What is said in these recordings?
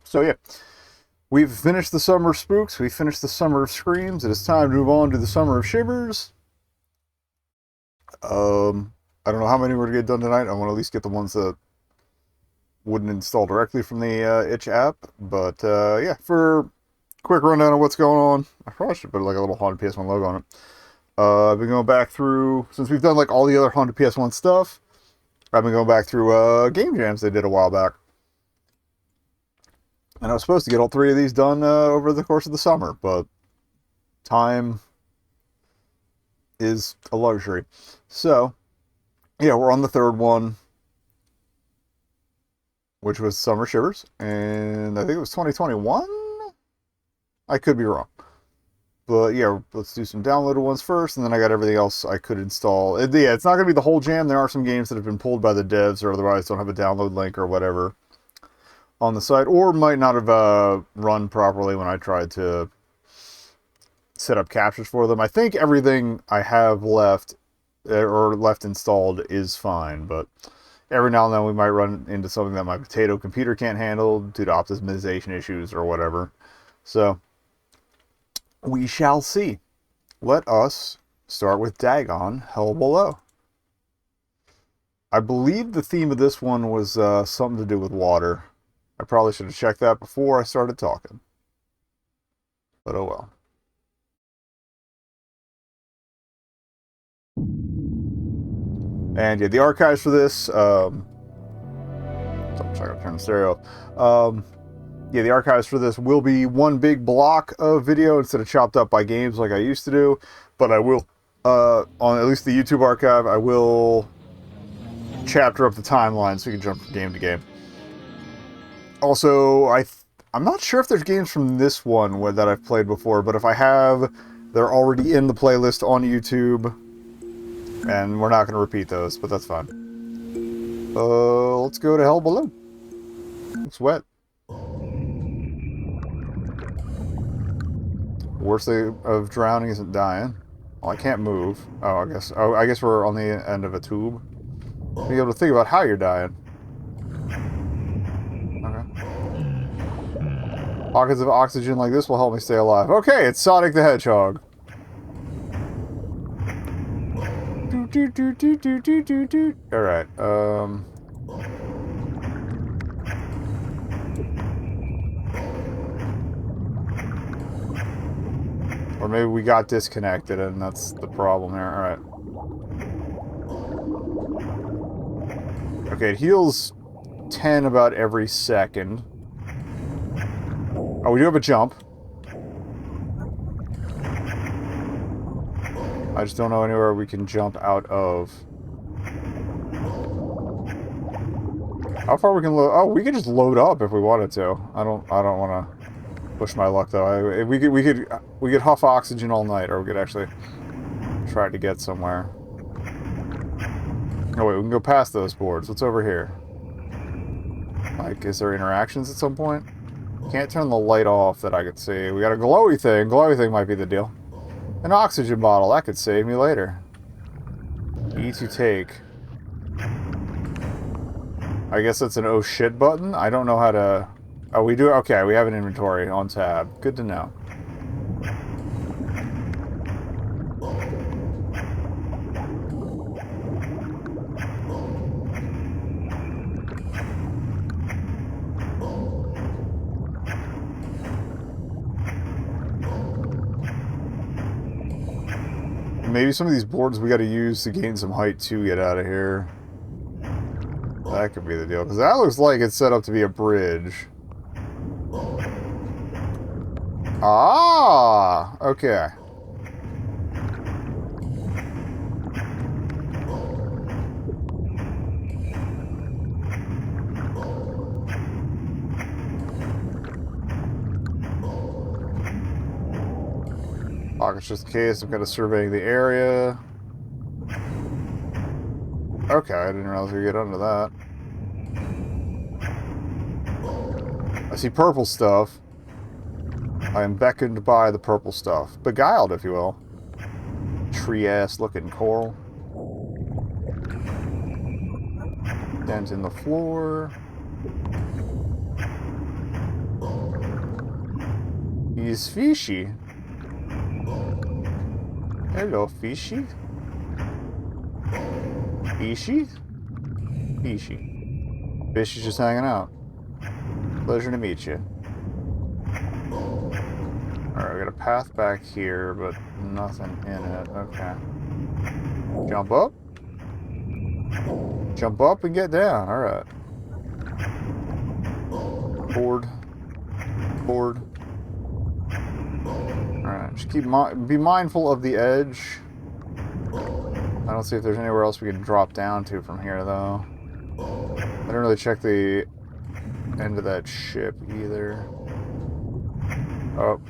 So yeah, we've finished the summer of spooks. We finished the summer of screams. It is time to move on to the summer of shivers. I don't know how many we're gonna get done tonight. I want to at least get the ones that wouldn't install directly from the itch app. But yeah, for a quick rundown of what's going on, I probably should put like a little Haunted PS1 logo on it. I've been going back through, since we've done like all the other Haunted PS1 stuff, I've been going back through game jams they did a while back. And I was supposed to get all 3 of these done over the course of the summer, but time is a luxury. So, yeah, we're on the 3rd one, which was Summer Shivers, and I think it was 2021? I could be wrong. But yeah, let's do some downloaded ones first, and then I got everything else I could install. Yeah, it's not going to be the whole jam. There are some games that have been pulled by the devs or otherwise don't have a download link or whatever on the site, or might not have run properly when I tried to set up captures for them. I think everything I have left or left installed is fine, but every now and then we might run into something that my potato computer can't handle due to optimization issues or whatever. So we shall see. Let us start with Dagon, Hell Below. I believe the theme of this one was something to do with water. I probably should have checked that before I started talking. But oh well. And yeah, the archives for this, sorry, I gotta turn the stereo off. Yeah, the archives for this will be one big block of video instead of chopped up by games like I used to do. But I will, on at least the YouTube archive, I will chapter up the timeline so you can jump from game to game. Also, I'm not sure if there's games from this one that I've played before, but if I have, they're already in the playlist on YouTube, and we're not going to repeat those, but that's fine. Let's go to Hell Below. It's wet. Worst thing of drowning isn't dying. Well, I can't move. Oh, I guess we're on the end of a tube. Be able to think about how you're dying. Okay. Pockets of oxygen like this will help me stay alive. Okay, it's Sonic the Hedgehog. Alright, or maybe we got disconnected and that's the problem here. Alright. Okay, it heals 10 about every second. Oh, we do have a jump. I just don't know anywhere we can jump out of. How far we can load? Oh, we could just load up if we wanted to. I don't want to push my luck though. We could huff oxygen all night, or we could actually try to get somewhere. Oh wait, we can go past those boards. What's over here? Like, is there interactions at some point? Can't turn the light off that I could see. We got a glowy thing. Glowy thing might be the deal. An oxygen bottle. That could save me later. E to take. I guess that's an oh shit button. I don't know how to... Oh, we do... Okay, we have an inventory on tab. Good to know. Maybe some of these boards we gotta use to gain some height to get out of here. That could be the deal, because that looks like it's set up to be a bridge. Ah! Okay. Pockets just in case. I'm kind of surveying the area. Okay, I didn't realize we could get under that. I see purple stuff. I am beckoned by the purple stuff. Beguiled, if you will. Tree-ass looking coral. Dent in the floor. He's fishy. Hello, fishy. Fishy? Fishy. Fish is just hanging out. Pleasure to meet you. Alright, we got a path back here, but nothing in it. Okay. Jump up. Jump up and get down. Alright. Board. Board. Alright, just be mindful of the edge. I don't see if there's anywhere else we can drop down to from here, though. I didn't really check the end of that ship, either. Oh.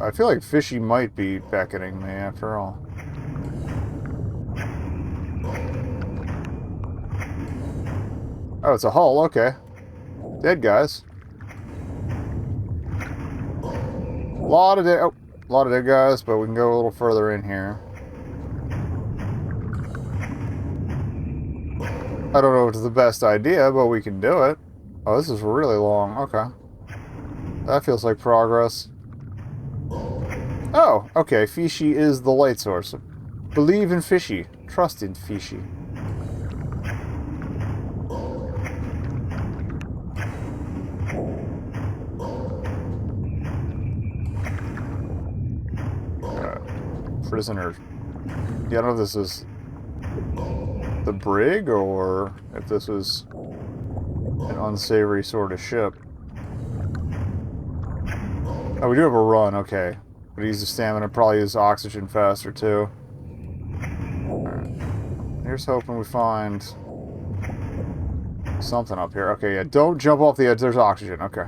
I feel like Fishy might be beckoning me, after all. Oh, it's a hull, okay. Dead guys. A lot of dead guys, but we can go a little further in here. I don't know if it's the best idea, but we can do it. Oh, this is really long. Okay. That feels like progress. Oh, okay. Fishy is the light source. Believe in Fishy. Trust in Fishy. Prisoner. Yeah, I don't know if this is the brig or if this is an unsavory sort of ship. Oh, we do have a run, okay. But use the stamina, probably use oxygen faster too. Alright. Here's hoping we find something up here. Okay, yeah, don't jump off the edge, there's oxygen, okay.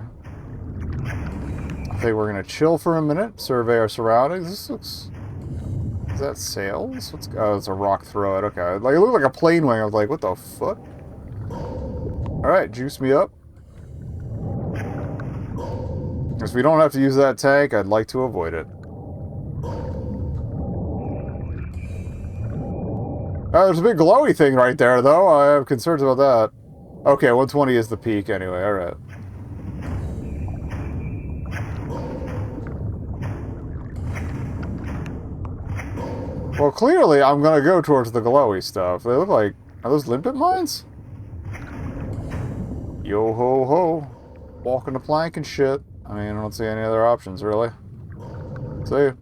I think we're gonna chill for a minute, survey our surroundings. This looks... Is that sails? Oh, it's a rock throw it. Okay. Like, it looked like a plane wing. I was like, what the fuck? Alright, juice me up. If we don't have to use that tank, I'd like to avoid it. Oh, there's a big glowy thing right there, though. I have concerns about that. Okay, 120 is the peak anyway. Alright. Well, clearly, I'm gonna go towards the glowy stuff. They look like... Are those limpet mines? Yo ho ho. Walking the plank and shit. I mean, I don't see any other options, really. See?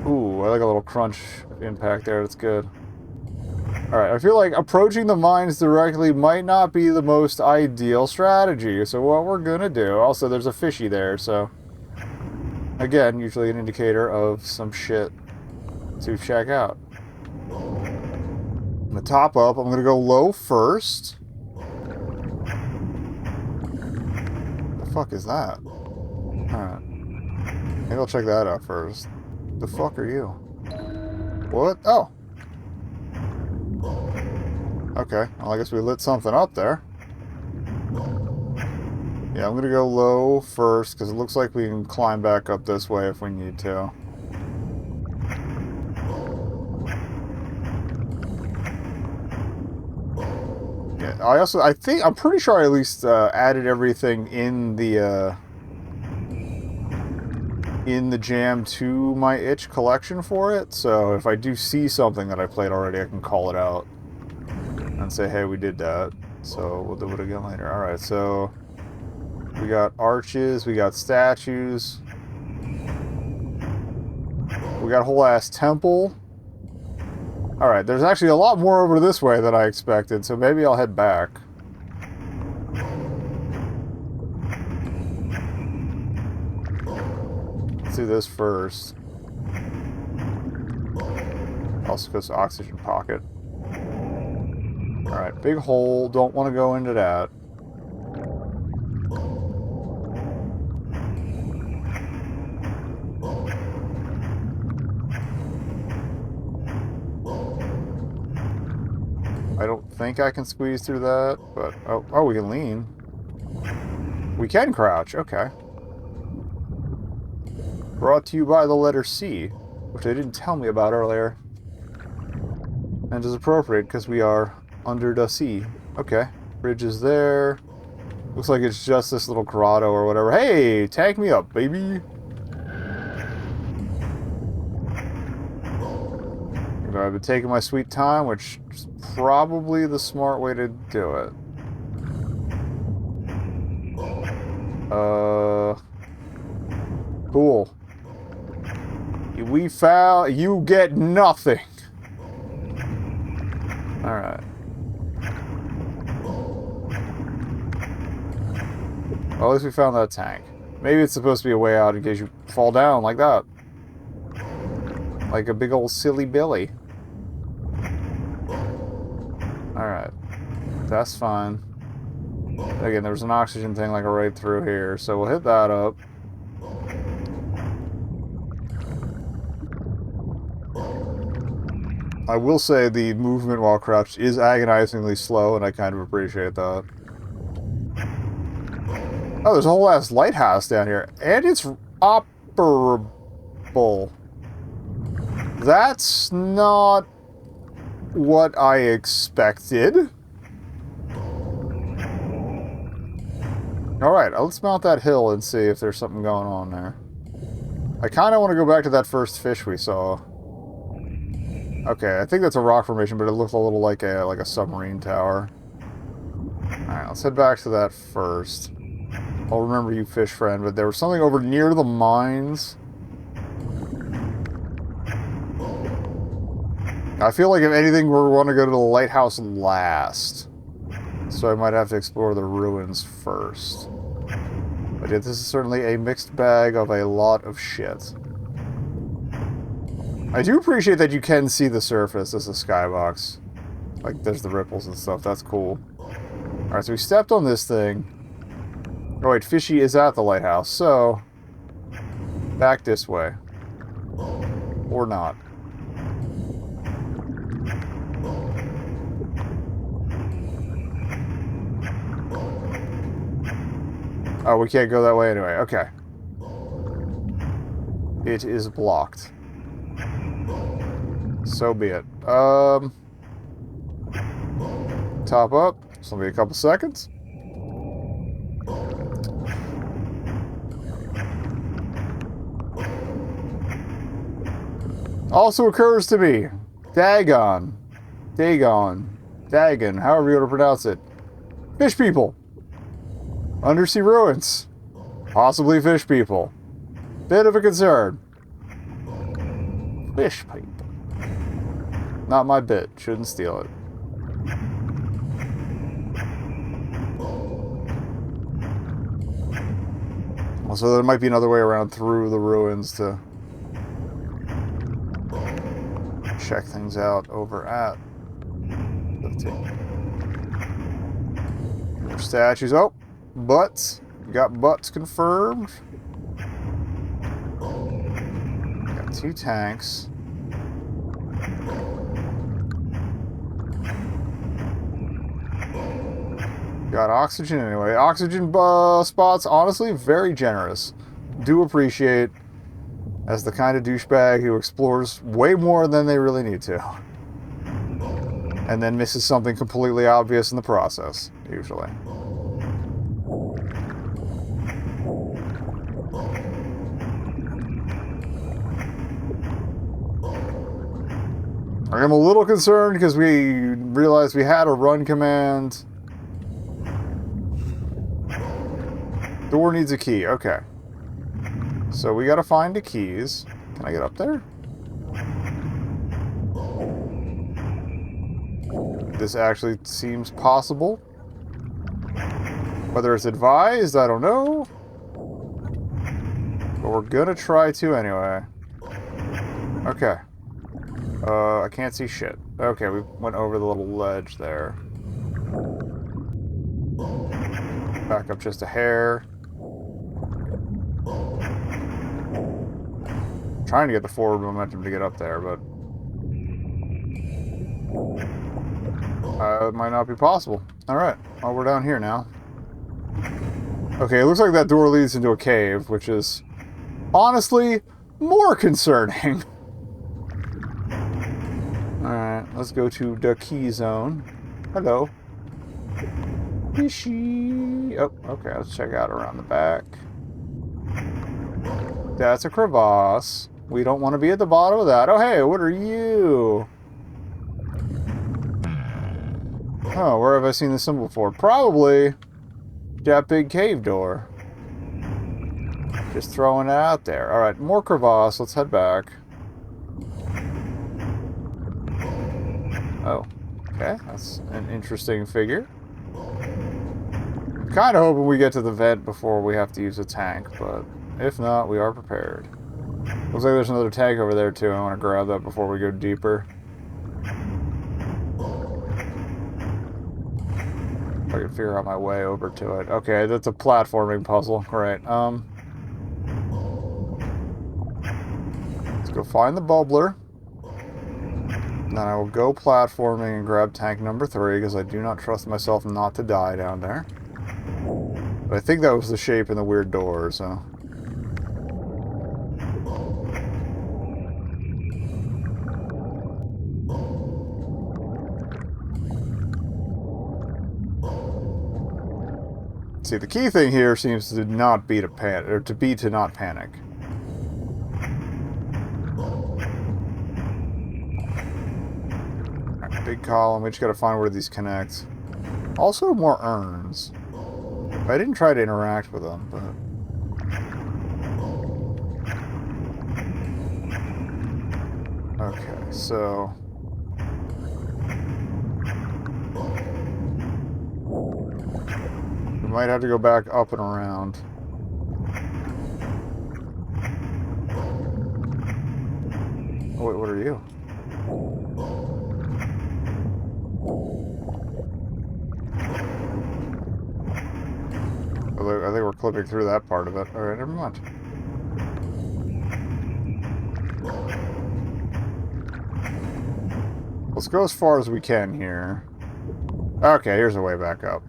Ooh, I like a little crunch impact there. That's good. Alright, I feel like approaching the mines directly might not be the most ideal strategy. So what we're gonna do... Also, there's a fishy there, so... Again, usually an indicator of some shit to check out. I'm gonna top up. I'm gonna go low first. What the fuck is that? Alright. Maybe I'll check that out first. The fuck are you? What? Oh. Okay. Well, I guess we lit something up there. Yeah, I'm gonna go low first, because it looks like we can climb back up this way if we need to. Yeah, I'm pretty sure I at least added everything in the jam to my itch collection for it, so if I do see something that I played already, I can call it out and say, hey, we did that. So we'll do it again later. Alright, so... We got arches, we got statues. We got a whole ass temple. Alright, there's actually a lot more over this way than I expected, so maybe I'll head back. Let's do this first. Also goes to oxygen pocket. Alright, big hole, don't want to go into that. I don't think I can squeeze through that, but... Oh, we can lean. We can crouch, okay. Brought to you by the letter C, which they didn't tell me about earlier. And is appropriate, because we are under the sea. Okay, bridge is there. Looks like it's just this little grotto or whatever. Hey, tank me up, baby. You know, I've been taking my sweet time, which is probably the smart way to do it. Cool. We found... You get nothing. Alright. Well, at least we found that tank. Maybe it's supposed to be a way out in case you fall down like that. Like a big old silly Billy. Alright. That's fine. Again, there's an oxygen thing like right through here, so we'll hit that up. I will say the movement while crouched is agonizingly slow, and I kind of appreciate that. Oh, there's a whole ass lighthouse down here, and it's operable. That's not what I expected. Alright, let's mount that hill and see if there's something going on there. I kind of want to go back to that first fish we saw. Okay, I think that's a rock formation, but it looks a little like a submarine tower. Alright, let's head back to that first. I'll remember you, fish friend, but there was something over near the mines. I feel like if anything, we want to go to the lighthouse last. So I might have to explore the ruins first. But yeah, this is certainly a mixed bag of a lot of shit. I do appreciate that you can see the surface as a skybox. Like, there's the ripples and stuff. That's cool. Alright, so we stepped on this thing. Oh wait, Fishy is at the lighthouse, so... back this way. Or not. Oh, we can't go that way anyway. Okay. It is blocked. So be it. Top up. It's gonna be a couple seconds. Also occurs to me. Dagon. Dagon. However you want to pronounce it. Fish people. Undersea ruins. Possibly fish people. Bit of a concern. Fish people. Not my bit. Shouldn't steal it. Also, there might be another way around through the ruins to check things out over at the team. More statues. Oh, butts. Got butts confirmed. Got 2 tanks. Got oxygen anyway. Oxygen spots, honestly, very generous. Do appreciate as the kind of douchebag who explores way more than they really need to. And then misses something completely obvious in the process, usually. I'm a little concerned because we realized we had a run command. Door needs a key. Okay. So we gotta find the keys. Can I get up there? This actually seems possible. Whether it's advised, I don't know. But we're gonna try to anyway. Okay. I can't see shit. Okay, we went over the little ledge there. Back up just a hair. Trying to get the forward momentum to get up there, but it might not be possible. Alright, well, we're down here now. Okay, it looks like that door leads into a cave, which is honestly more concerning. Alright, let's go to the key zone. Hello. Fishy. Oh, okay, let's check out around the back. That's a crevasse. We don't want to be at the bottom of that. Oh, hey, what are you? Oh, where have I seen this symbol before? Probably that big cave door. Just throwing it out there. Alright, more crevasse. Let's head back. Oh, okay. That's an interesting figure. Kind of hoping we get to the vent before we have to use a tank, but if not, we are prepared. Looks like there's another tank over there, too. I want to grab that before we go deeper. If I can figure out my way over to it. Okay, that's a platforming puzzle. Great. Let's go find the bubbler. Then I will go platforming and grab tank number 3, because I do not trust myself not to die down there. But I think that was the shape in the weird door, so... See, the key thing here seems to not be to panic, or to not panic. Right, big column. We just gotta find where these connect. Also, more urns. I didn't try to interact with them, but okay, so. Might have to go back up and around. Oh, wait, what are you? I think we're clipping through that part of it. Alright, never mind. Let's go as far as we can here. Okay, here's a way back up.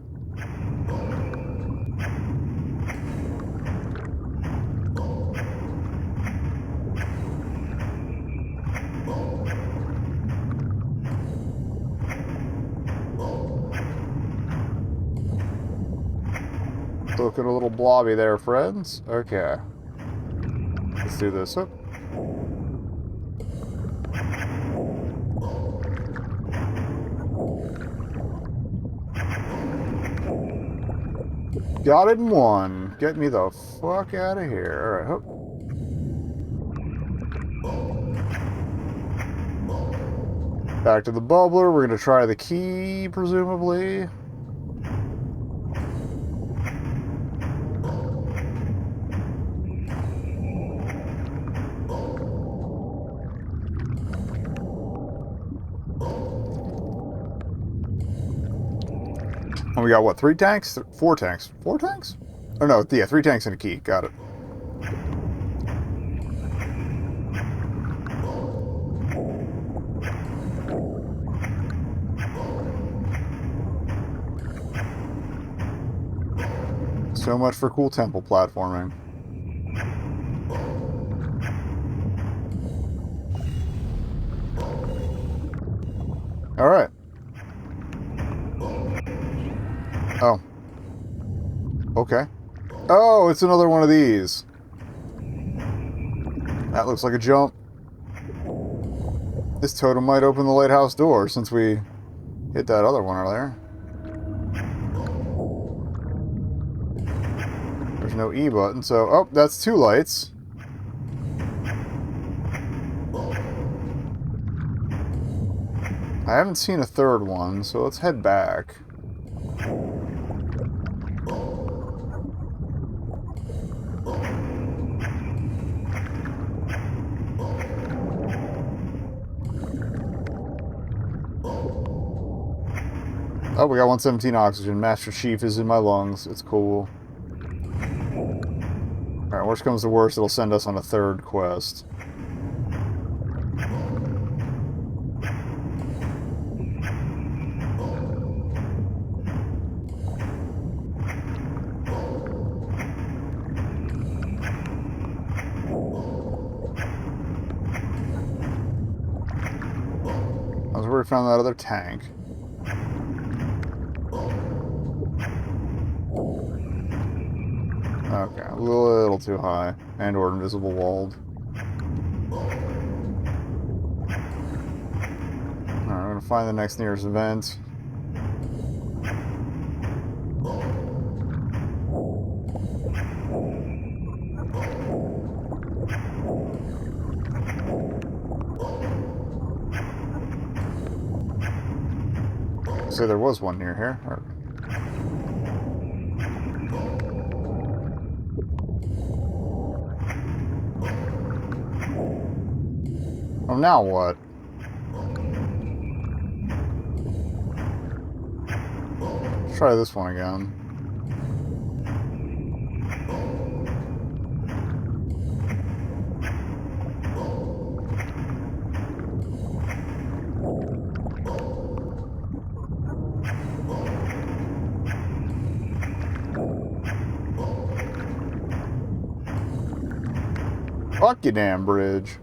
Looking a little blobby there, friends. Okay. Let's do this. Oh. Got it in one. Get me the fuck out of here. Alright, hope. Back to the bubbler. We're going to try the key, presumably. And we got, what, 3 tanks? 4 tanks. 4 tanks? Oh, no, yeah, 3 tanks and a key. Got it. So much for cool temple platforming. Alright. Oh. Okay. Oh, it's another one of these. That looks like a jump. This totem might open the lighthouse door since we hit that other one earlier. There's no E button, so... Oh, that's 2 lights. I haven't seen a 3rd one, so let's head back. Oh, we got 117 oxygen. Master Chief is in my lungs. It's cool. Alright, worst comes to worst, it'll send us on a 3rd quest. I was where we found that other tank. Okay, a little too high. And or invisible walled. Alright, I'm gonna find the next nearest vent. So there was one near here. Or... Oh, now what? Let's try this one again. Fuck you, damn bridge.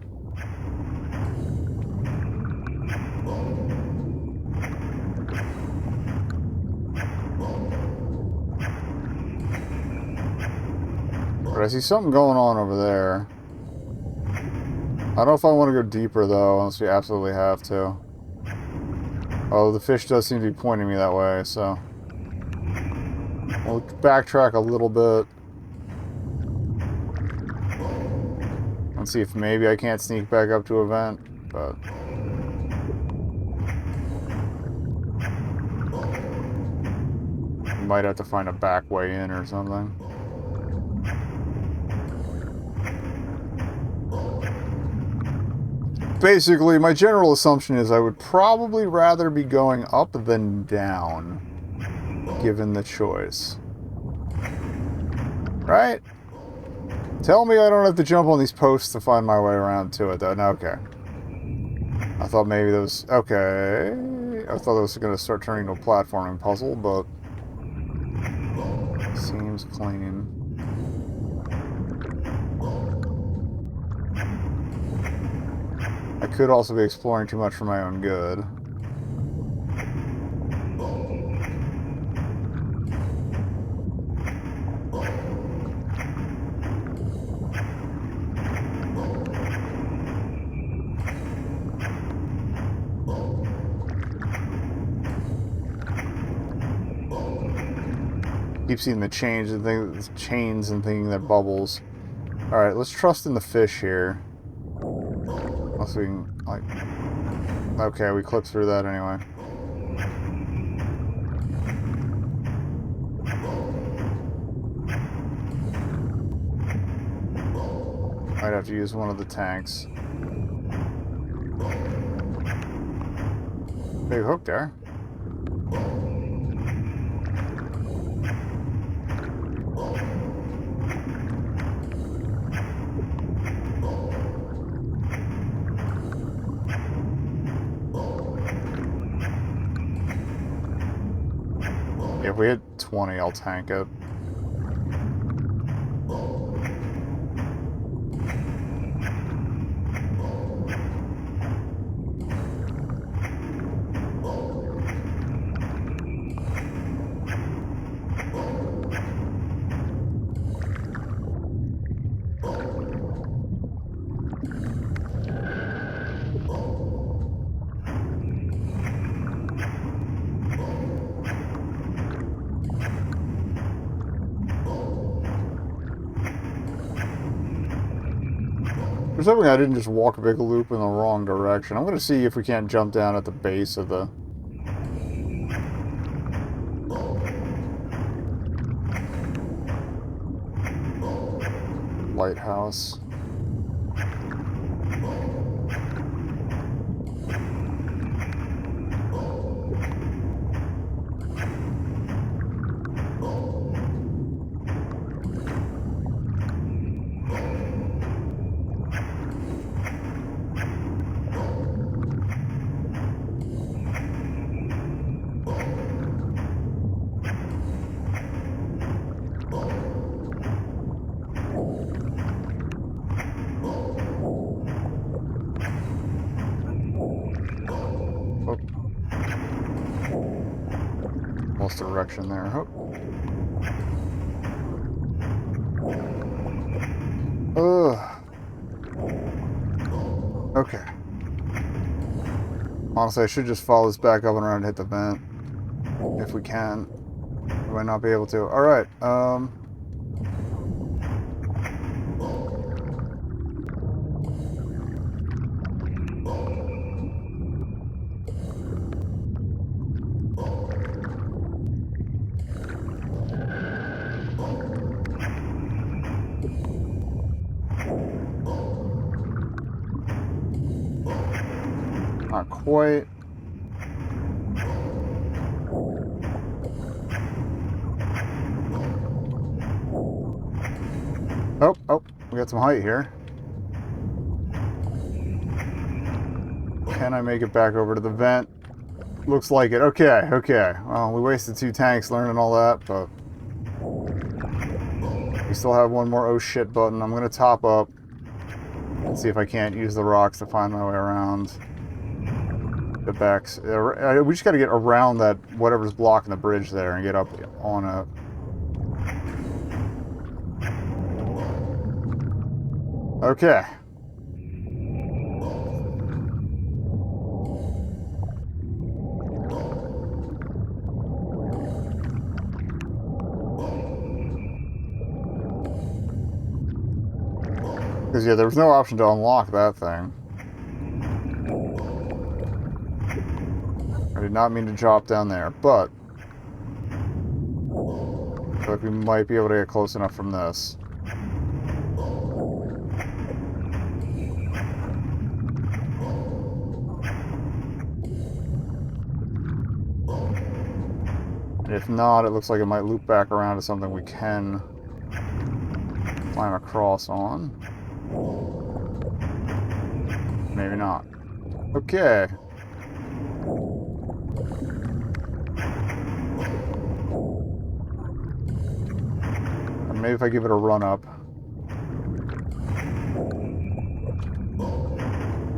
But I see something going on over there. I don't know if I want to go deeper, though, unless we absolutely have to. Oh, the fish does seem to be pointing me that way, so... We'll backtrack a little bit. And see if maybe I can't sneak back up to a vent, but... Might have to find a back way in or something. Basically, my general assumption is I would probably rather be going up than down, given the choice. Right? Tell me I don't have to jump on these posts to find my way around to it, though. No, okay. I thought maybe those... Okay. I thought those were going to start turning into a platforming puzzle, but... Seems clean. I could also be exploring too much for my own good. Keep seeing the chains and thinking they're bubbles. Alright, let's trust in the fish here. Unless we can, like... Okay, we clipped through that anyway. Might have to use one of the tanks. Big hook there. If we hit 20, I'll tank it. For something, I didn't just walk a big loop in the wrong direction. I'm going to see if we can't jump down at the base of the... lighthouse. Lost direction there. Oh. Ugh. Okay. Honestly, I should just follow this back up and around and hit the vent. If we can. We might not be able to. Alright, not quite. Oh, we got some height here. Can I make it back over to the vent? Looks like it. Okay, okay. Well, we wasted 2 tanks learning all that, but we still have one more oh shit button. I'm gonna top up and see if I can't use the rocks to find my way around the backs. We just gotta get around that whatever's blocking the bridge there and get up on it. Okay. Because, yeah, there was no option to unlock that thing. I did not mean to drop down there, but I feel like we might be able to get close enough from this. If not, it looks like it might loop back around to something we can climb across on. Maybe not. Okay. Or maybe if I give it a run up.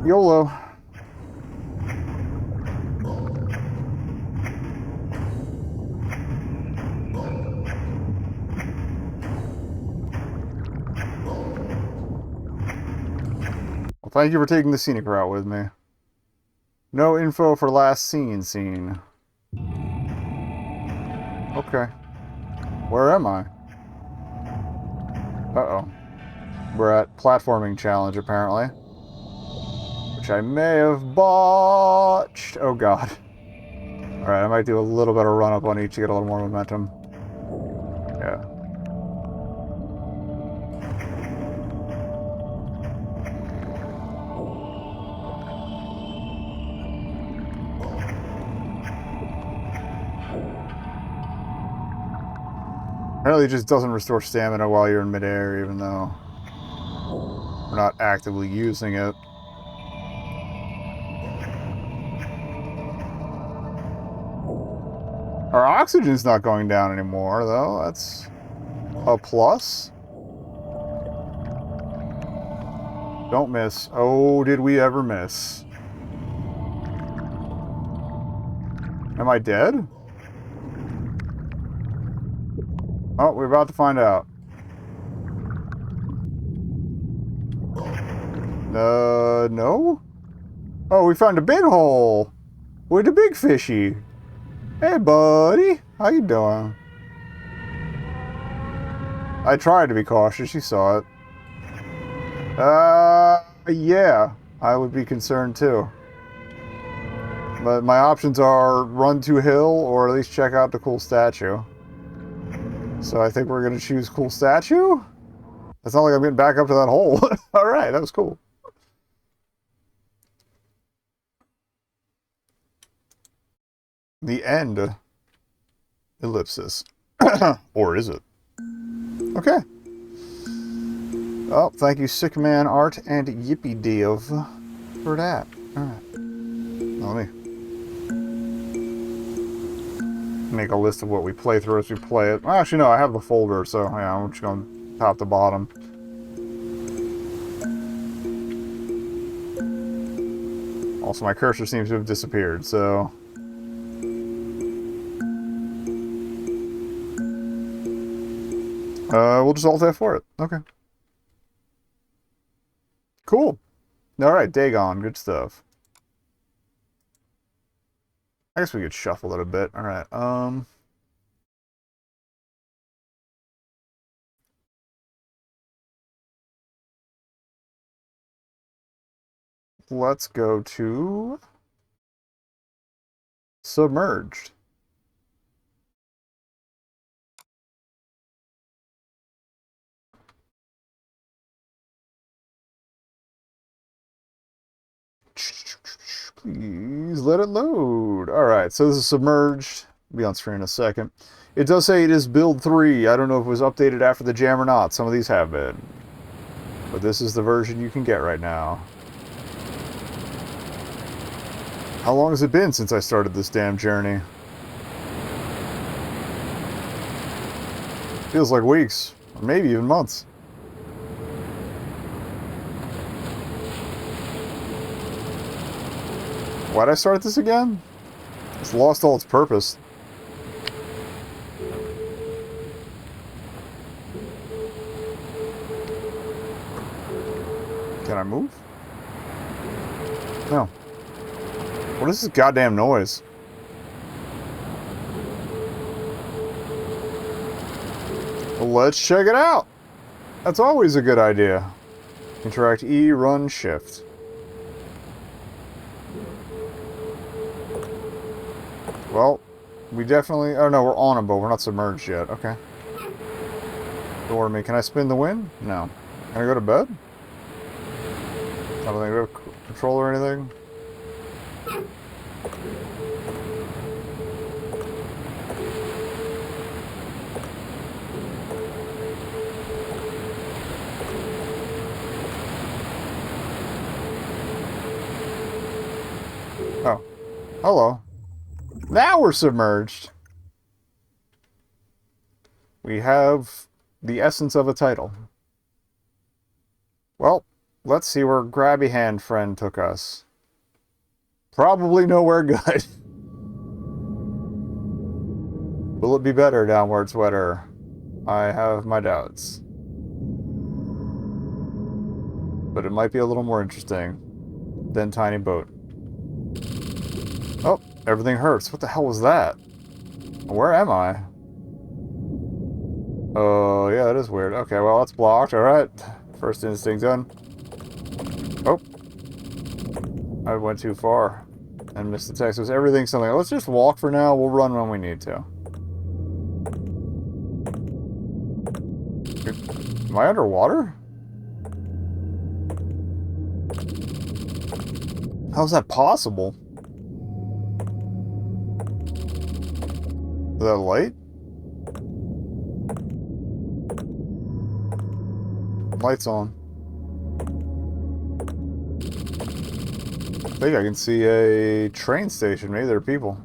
YOLO. Thank you for taking the scenic route with me. No info for last scene. Okay. Where am I? Uh-oh. We're at platforming challenge, apparently. Which I may have botched. Oh, God. Alright, I might do a little bit of run-up on each to get a little more momentum. Yeah. Apparently it just doesn't restore stamina while you're in midair, even though we're not actively using it. Our oxygen's not going down anymore, though. That's a plus. Don't miss. Oh, did we ever miss? Am I dead? Oh, we're about to find out. No? Oh, we found a big hole with a big fishy. Hey, buddy. How you doing? I tried to be cautious. You saw it. Yeah. I would be concerned, too. But my options are run to hill or at least check out the cool statue. So I think we're going to choose cool statue? It's not like I'm getting back up to that hole. Alright, that was cool. The end. Ellipsis. Or is it? Okay. Well, thank you, Sick Man Art and Yippee Div for that. Alright. Let me make a list of what we play through as we play it. Well, actually, no, I have the folder, so yeah, I'm just going top to bottom. Also, my cursor seems to have disappeared, so... we'll just alt F for it. Okay. Cool. Alright, Dagon. Good stuff. I guess we could shuffle it a bit. Alright, let's go to Submerged. Please let it load. Alright, so this is Submerged. It'll be on screen in a second. It does say it is build 3. I don't know if it was updated after the jam or not. Some of these have been. But this is the version you can get right now. How long has it been since I started this damn journey? Feels like weeks, or maybe even months. Why'd I start this again? It's lost all its purpose. Can I move? No. What is this goddamn noise? Well, let's check it out. That's always a good idea. Interact E, run, shift. Well, we definitely... Oh no, we're on a boat. We're not submerged yet. Okay. Don't worry me. Can I spin the wind? No. Can I go to bed? I don't think we have control or anything. Oh. Hello. Now we're submerged. We have the essence of a title. Well, let's see where Grabby Hand Friend took us. Probably nowhere good. Will it be better down where it's wetter? I have my doubts. But it might be a little more interesting than Tiny Boat. Oh, everything hurts. What the hell was that? Where am I? Oh, yeah, that is weird. Okay, well, that's blocked. Alright. First instinct done. Oh. I went too far and missed the text. Was everything something? Let's just walk for now. We'll run when we need to. Am I underwater? How's that possible? Is that light? Lights on. I think I can see a train station. Maybe there are people.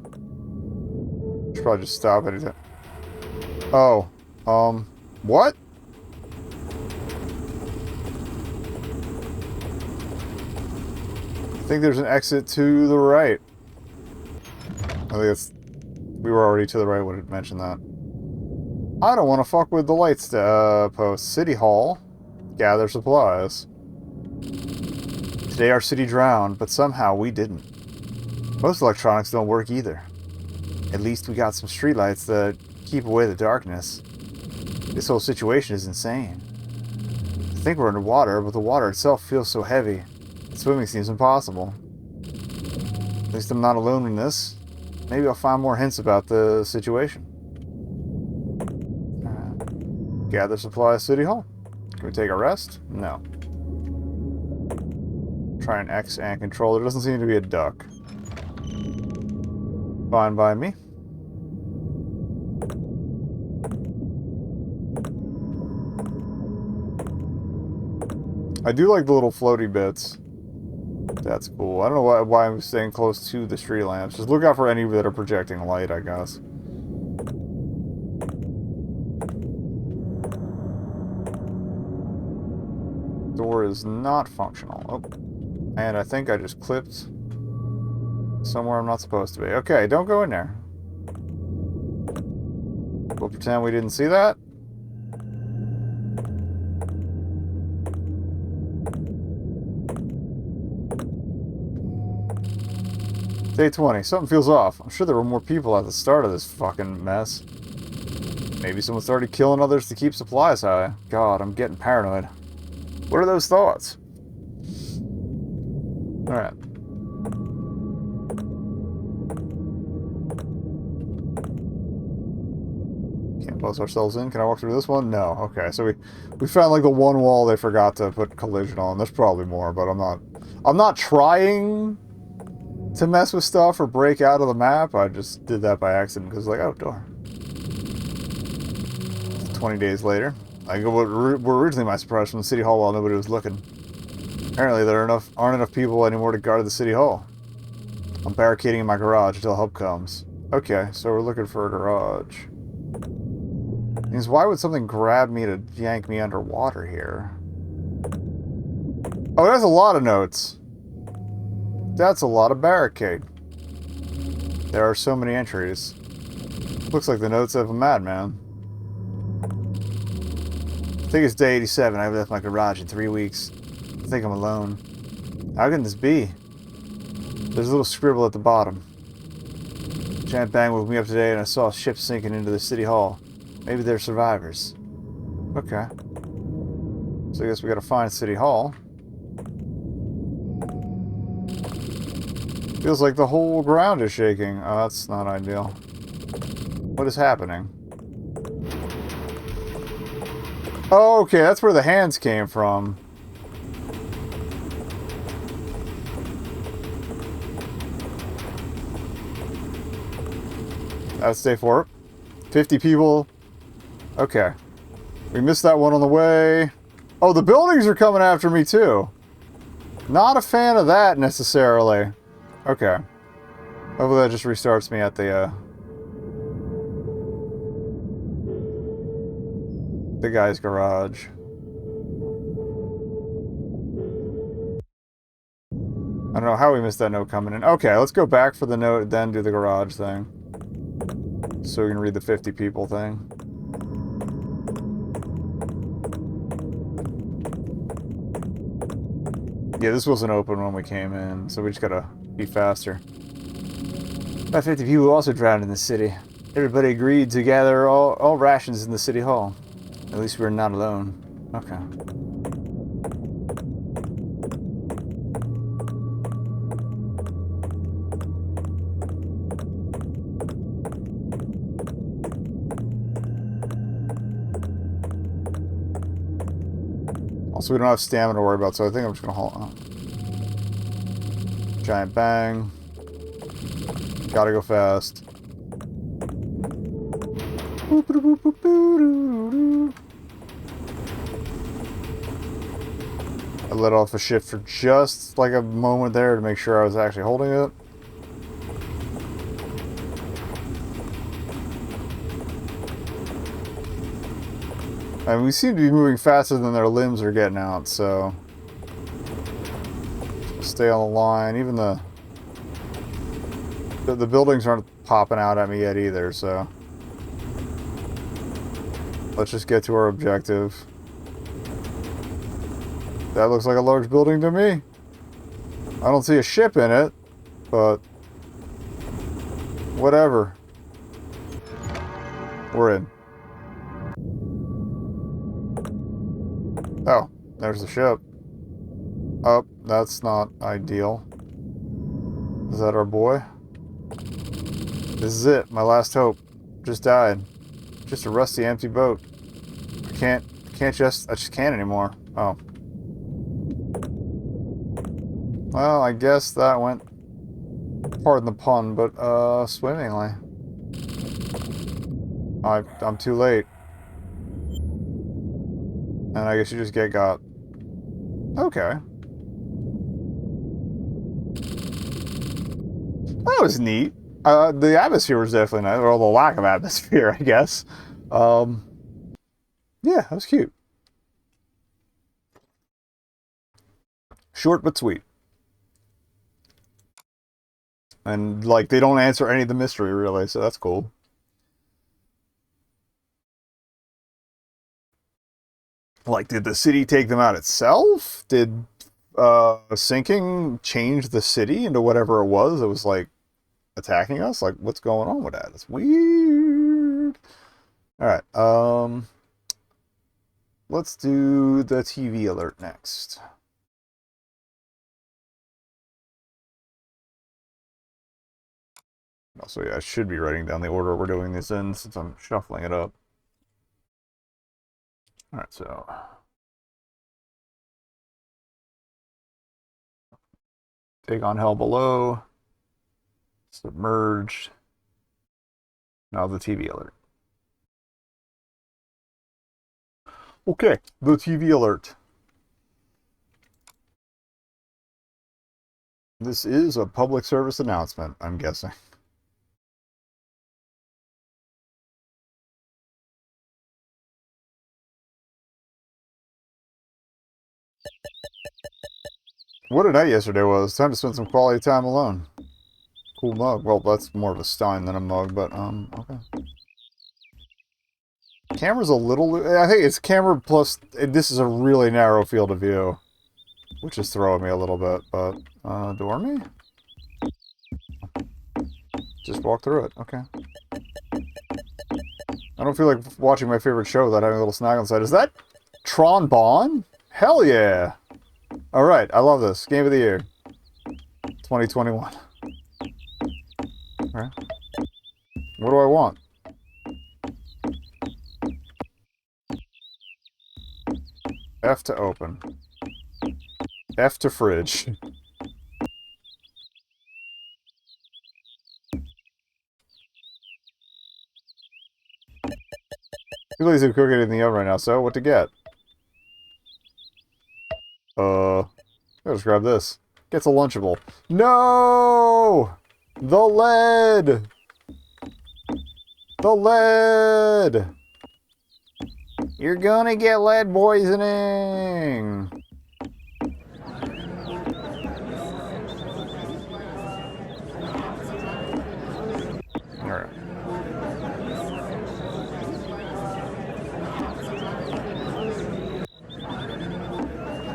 Should probably just stop anytime. Oh. What? I think there's an exit to the right. I think it's... We were already to the right when it mentioned that. I don't want to fuck with the lights post. City Hall. Gather supplies. Today our city drowned, but somehow we didn't. Most electronics don't work either. At least we got some streetlights that keep away the darkness. This whole situation is insane. I think we're underwater, but the water itself feels so heavy. Swimming seems impossible. At least I'm not alone in this. Maybe I'll find more hints about the situation. Gather supplies, City Hall. Can we take a rest? No. Try an X and control. There doesn't seem to be a duck. Fine by me. I do like the little floaty bits. That's cool. I don't know why I'm staying close to the street lamps. Just look out for any that are projecting light, I guess. Door is not functional. Oh. And I think I just clipped somewhere I'm not supposed to be. Okay, don't go in there. We'll pretend we didn't see that. Day 20. Something feels off. I'm sure there were more people at the start of this fucking mess. Maybe someone started killing others to keep supplies high. God, I'm getting paranoid. What are those thoughts? Alright. Can't buzz ourselves in. Can I walk through this one? No. Okay, so we found like the one wall they forgot to put collision on. There's probably more, but I'm not trying to mess with stuff or break out of the map. I just did that by accident because like, oh, door. 20 days later. I go what were originally my surprise from the city hall while nobody was looking. Apparently there aren't enough people anymore to guard the city hall. I'm barricading in my garage until help comes. Okay, so we're looking for a garage. Means why would something grab me to yank me underwater here? Oh, that's a lot of notes. That's a lot of barricade. There are so many entries. Looks like the notes of a madman. I think it's day 87. I've left my garage in 3 weeks. I think I'm alone. How can this be? There's a little scribble at the bottom. Giant bang woke me up today and I saw a ship sinking into the city hall. Maybe they're survivors. Okay. So I guess we gotta find City Hall. Feels like the whole ground is shaking. Oh, that's not ideal. What is happening? Oh, okay, that's where the hands came from. That's day 4. 50 people. Okay. We missed that one on the way. Oh, the buildings are coming after me too. Not a fan of that necessarily. Okay. Hopefully that just restarts me at the guy's garage. I don't know how we missed that note coming in. Okay, let's go back for the note, then do the garage thing. So we can read the 50 people thing. Yeah, this wasn't open when we came in, so we just gotta be faster. About 50 people also drowned in the city. Everybody agreed to gather all rations in the city hall. At least we're not alone. Okay. Also, we don't have stamina to worry about, so I think I'm just gonna haul on. Giant bang. Gotta go fast. I let off the shift for just like a moment there to make sure I was actually holding it. And we seem to be moving faster than their limbs are getting out, so stay on the line. Even the buildings aren't popping out at me yet either, so let's just get to our objective. That looks like a large building to me. I don't see a ship in it, but whatever. We're in. Oh, there's the ship. Oh, that's not ideal. Is that our boy? This is it, my last hope. Just died. Just a rusty, empty boat. I just can't anymore. Oh. Well, I guess that went, pardon the pun, but, swimmingly. I'm too late. And I guess you just get got. Okay. That was neat. The atmosphere was definitely nice, or the lack of atmosphere, I guess. Yeah, that was cute. Short but sweet. And, like, they don't answer any of the mystery, really, so that's cool. Like, did the city take them out itself? Did, sinking change the city into whatever it was? It was, like, attacking us? Like, what's going on with that? It's weird. Alright, let's do the TV alert next. Also, yeah, I should be writing down the order we're doing this in since I'm shuffling it up. Alright, so... Dagon Hell Below. Submerged. Now the TV alert. Okay, the TV alert. This is a public service announcement, I'm guessing. What a night yesterday was. Time to spend some quality time alone. Cool mug. Well, that's more of a stein than a mug, but, okay. Camera's a little... I think it's camera plus... This is a really narrow field of view. Which is throwing me a little bit, but... door me? Just walk through it. Okay. I don't feel like watching my favorite show without having a little snack on the side. Is that Tron Bon? Hell yeah! Alright, I love this. Game of the year. 2021. Alright. What do I want? F to open. F to fridge. Too lazy to cook it in the oven right now, so what to get? I'll just grab this. Gets a Lunchable. No! The lead! The lead! You're gonna get lead poisoning! Alright.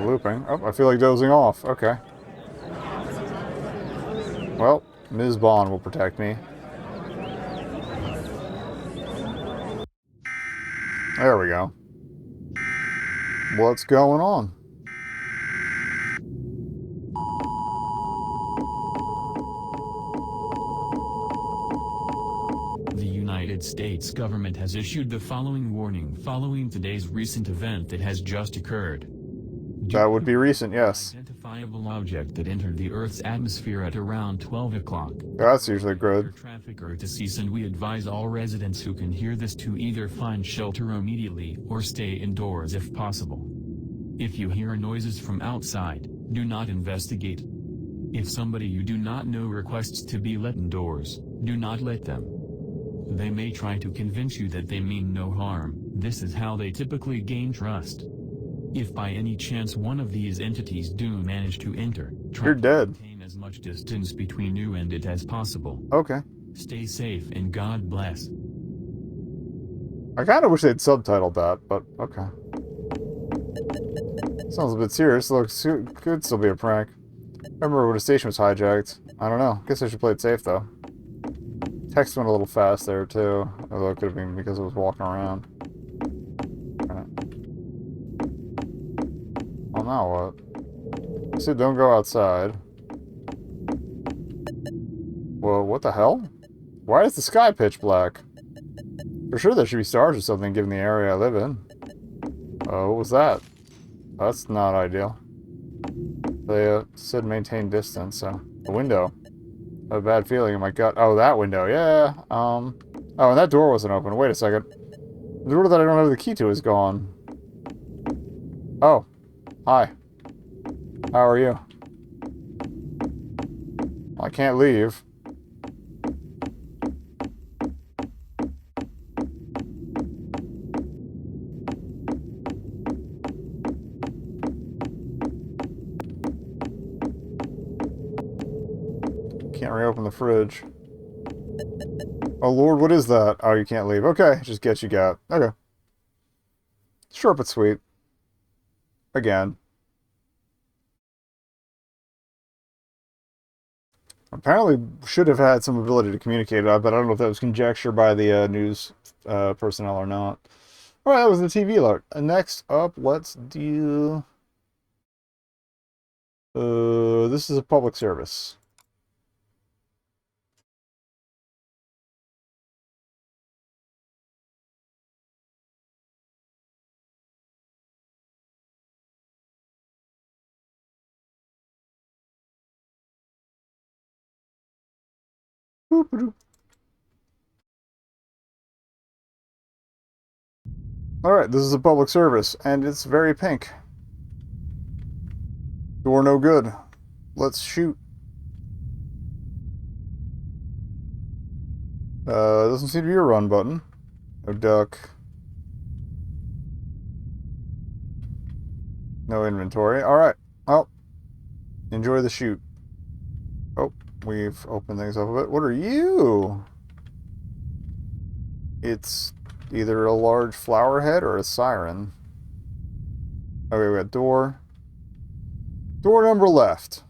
Looping. Oh, I feel like dozing off. Okay. Well, Ms. Bond will protect me. There we go. What's going on? The United States government has issued the following warning following today's recent event that has just occurred. That would be recent, yes. Identifiable object that entered the Earth's atmosphere at around 12 o'clock. That's usually good. Traffic are to cease, and we advise all residents who can hear this to either find shelter immediately or stay indoors if possible. If you hear noises from outside, do not investigate. If somebody you do not know requests to be let indoors, do not let them. They may try to convince you that they mean no harm. This is how they typically gain trust. If by any chance one of these entities do manage to enter, try to maintain as much distance between you and it as possible. Okay. Stay safe and God bless. I kind of wish they'd subtitled that, but okay. Sounds a bit serious. Looks could still be a prank. Remember when a station was hijacked? I don't know. Guess I should play it safe though. Text went a little fast there too, although it could have been because I was walking around. Well, now what? I said don't go outside. Well, what the hell? Why is the sky pitch black? For sure there should be stars or something given the area I live in. Oh, what was that? That's not ideal. They said maintain distance, so... The window. I have a bad feeling in my gut. Oh, that window, yeah. Oh, and that door wasn't open. Wait a second. The door that I don't have the key to is gone. Oh. Hi. How are you? Well, I can't leave. Can't reopen the fridge. Oh lord, what is that? Oh, you can't leave. Okay, just get you got. Okay. Short but sweet. Again. Apparently should have had some ability to communicate, but I don't know if that was conjecture by the news personnel or not. All right, that was the TV alert. Next up, let's do... this is a public service. Boop-a-doop. All right, this is a public service, and it's very pink. Door no good. Let's shoot. Doesn't seem to be a run button. No duck. No inventory. All right. Well, enjoy the shoot. Oh, we've opened things up a bit. What are you? It's either a large flower head or a siren. Okay, we got door. Door number left.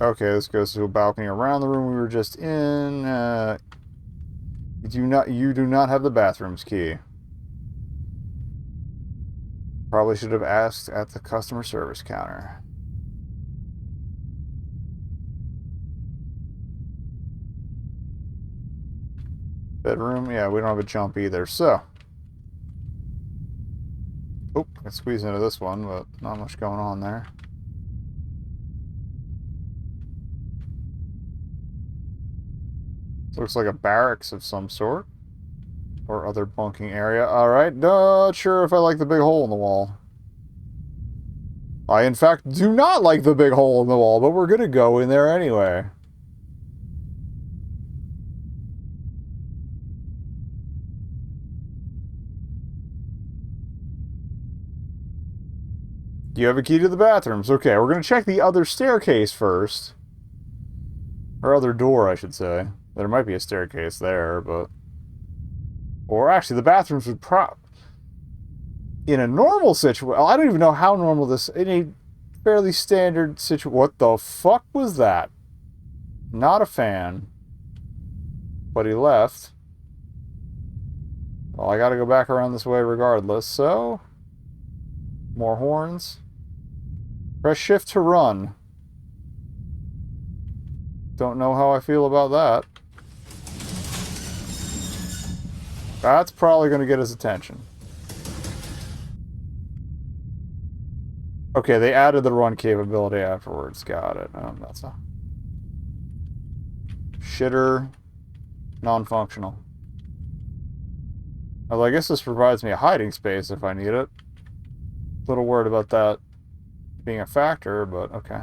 Okay, this goes to a balcony around the room we were just in. You do not have the bathroom's key. Probably should have asked at the customer service counter. Bedroom, yeah, we don't have a jump either, so. Oh, I can squeeze into this one, but not much going on there. Looks like a barracks of some sort. Or other bunking area. Alright, not sure if I like the big hole in the wall. I, in fact, do not like the big hole in the wall, but we're gonna go in there anyway. Do you have a key to the bathrooms? Okay, we're gonna check the other staircase first. Or other door, I should say. There might be a staircase there, but... Or actually, the bathrooms would in a normal situation... I don't even know how normal this... In a fairly standard situation... What the fuck was that? Not a fan. But he left. Well, I gotta go back around this way regardless, so... More horns. Press shift to run. Don't know how I feel about that. That's probably going to get his attention. Okay, they added the run capability afterwards. Got it. That's a... Shitter. Non-functional. Well, I guess this provides me a hiding space if I need it. A little worried about that being a factor, but okay.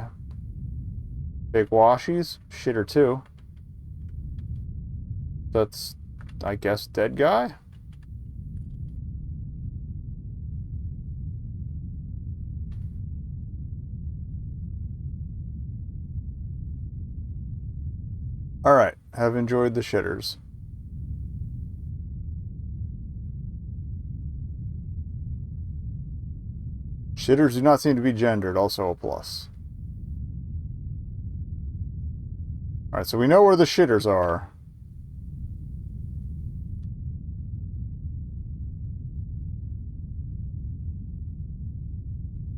Big washies. Shitter too. That's... I guess dead guy? Alright, have enjoyed the shitters. Shitters do not seem to be gendered, also a plus. Alright, so we know where the shitters are.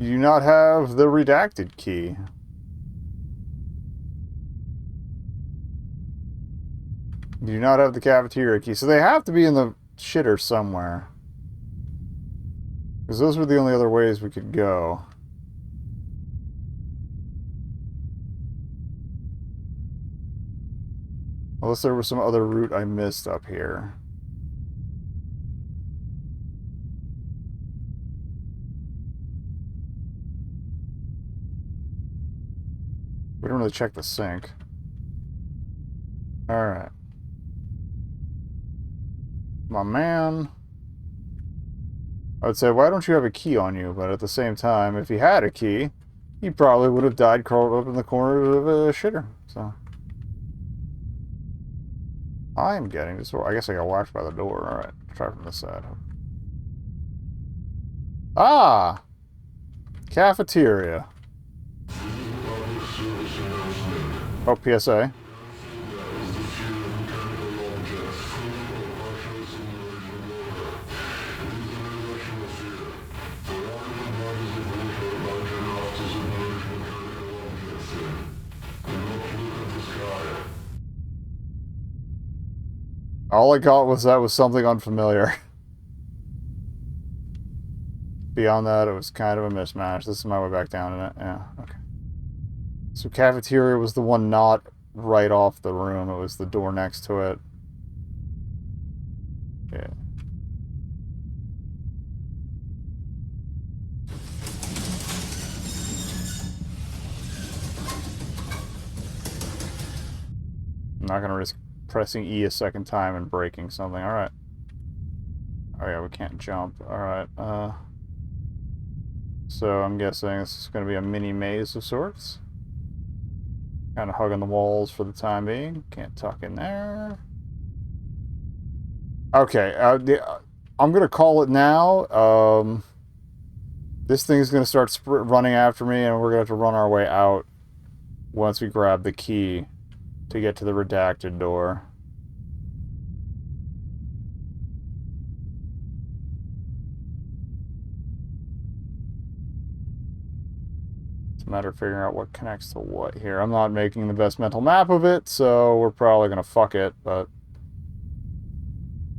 You do not have the redacted key. You do not have the cafeteria key. So they have to be in the shitter somewhere. Because those were the only other ways we could go. Unless there was some other route I missed up here. We don't really check the sink. Alright. My man. I would say, why don't you have a key on you? But at the same time, if he had a key, he probably would have died curled up in the corner of a shitter. So. I'm getting this. I guess I got watched by the door. Alright, try from this side. Ah! Cafeteria. Oh, PSA. All I got was that was something unfamiliar. Beyond that, it was kind of a mismatch. This is my way back down in it. Yeah, okay. So cafeteria was the one not right off the room. It was the door next to it. Yeah. I'm not going to risk pressing E a second time and breaking something. Alright. Oh yeah, we can't jump. Alright, so I'm guessing this is going to be a mini maze of sorts. Kind of hugging the walls for the time being. Can't tuck in there. Okay, I'm going to call it now. This thing's going to start running after me, and we're going to have to run our way out once we grab the key to get to the redacted door. It's a matter of figuring out what connects to what here. I'm not making the best mental map of it, so we're probably going to fuck it, but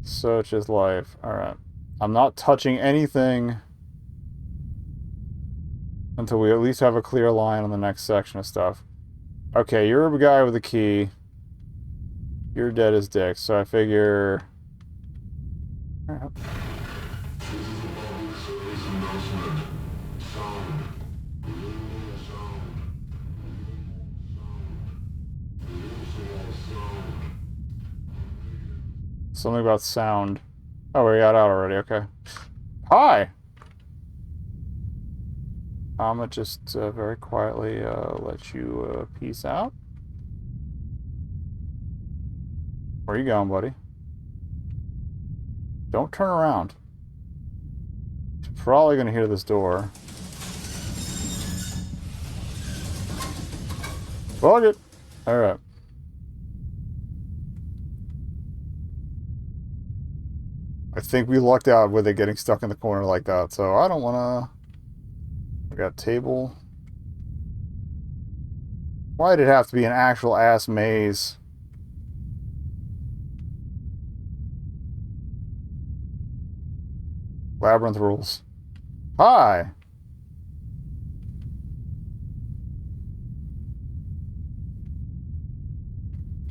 such is life. Alright. I'm not touching anything until we at least have a clear line on the next section of stuff. Okay, you're a guy with a key. You're dead as dick, so I figure... Alright. Something about sound. Oh, we got out already, okay. Hi! I'm gonna just very quietly let you peace out. Where you going, buddy? Don't turn around. You're probably gonna hear this door. Fuck it! Alright. I think we lucked out with it getting stuck in the corner like that, so I don't wanna... We got a table. Why'd it have to be an actual ass maze? Labyrinth rules. Hi!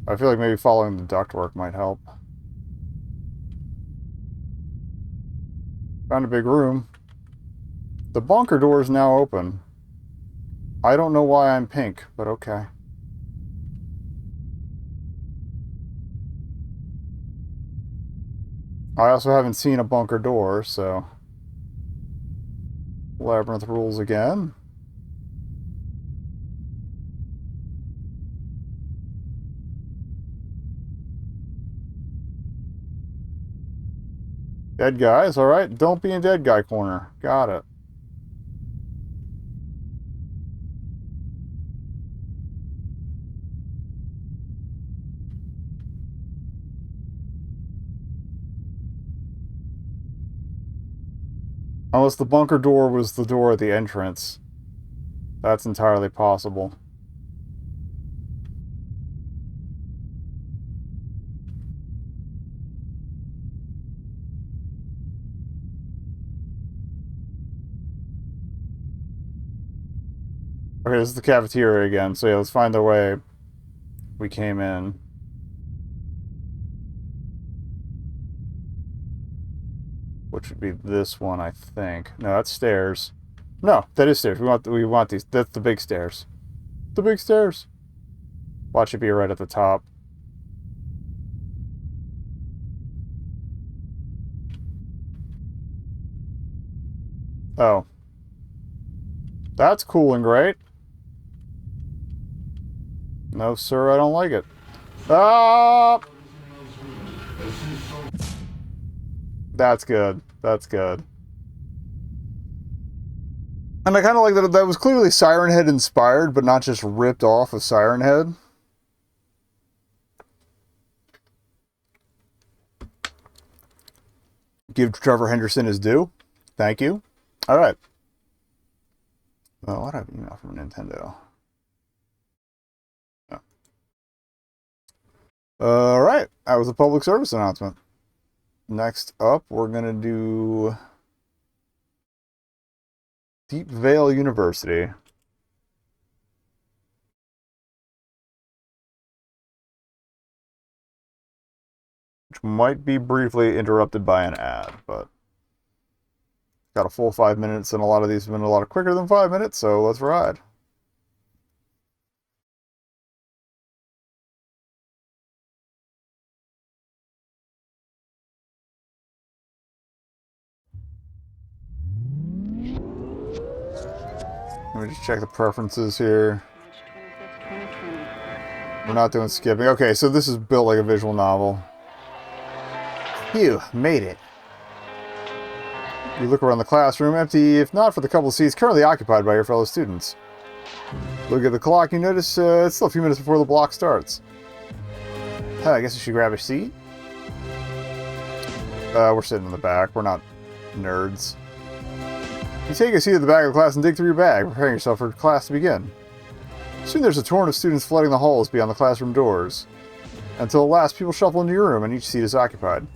I feel like maybe following the ductwork might help. Found a big room. The bunker door is now open. I don't know why I'm pink, but okay. I also haven't seen a bunker door, so... Labyrinth rules again. Dead guys, alright. Don't be in dead guy corner. Got it. Unless the bunker door was the door at the entrance. That's entirely possible. Okay, this is the cafeteria again, so yeah, let's find the way we came in. Which would be this one, I think. No, that's stairs. No, that is stairs. We want these. That's the big stairs. The big stairs. Watch it be right at the top. Oh. That's cool and great. No, sir, I don't like it. Ah! That's good. That's good. And I kind of like that that was clearly Siren Head inspired, but not just ripped off of Siren Head. Give Trevor Henderson his due. Thank you. All right. Well, what have you email from Nintendo? Oh. All right. That was a public service announcement. Next up, we're going to do Deep Vale University. Which might be briefly interrupted by an ad, but got a full 5 minutes, and a lot of these have been a lot quicker than 5 minutes, so let's ride. Let me just check the preferences here. We're not doing skipping. Okay, so this is built like a visual novel. Phew, made it. You look around the classroom, empty if not for the couple of seats currently occupied by your fellow students. Look at the clock, you notice it's still a few minutes before the block starts. I guess you should grab a seat. We're sitting in the back, we're not nerds. You take a seat at the back of the class and dig through your bag, preparing yourself for class to begin. Soon there's a torrent of students flooding the halls beyond the classroom doors. Until at last, people shuffle into your room and each seat is occupied.